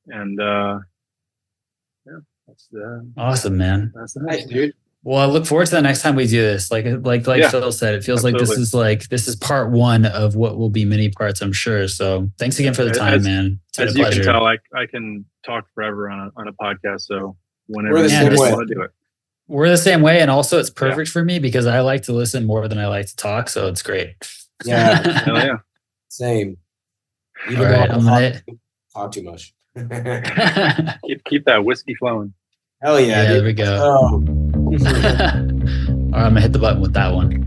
And that's
awesome, man.
That's nice, dude.
Well, I look forward to the next time we do this. Like Phil said, it feels
absolutely.
like this is part one of what will be many parts, I'm sure. So thanks again for the time, man. It's been a pleasure.
As you can tell, I can talk forever on a podcast. So whenever
you
want to do it.
We're the same way. And also it's perfect for me because I like to listen more than I like to talk. So it's great.
Yeah.
Hell yeah.
Same.
All right, I'm gonna
talk too much.
keep that whiskey flowing.
Hell yeah.
There we go. All right, I'm gonna hit the button with that one.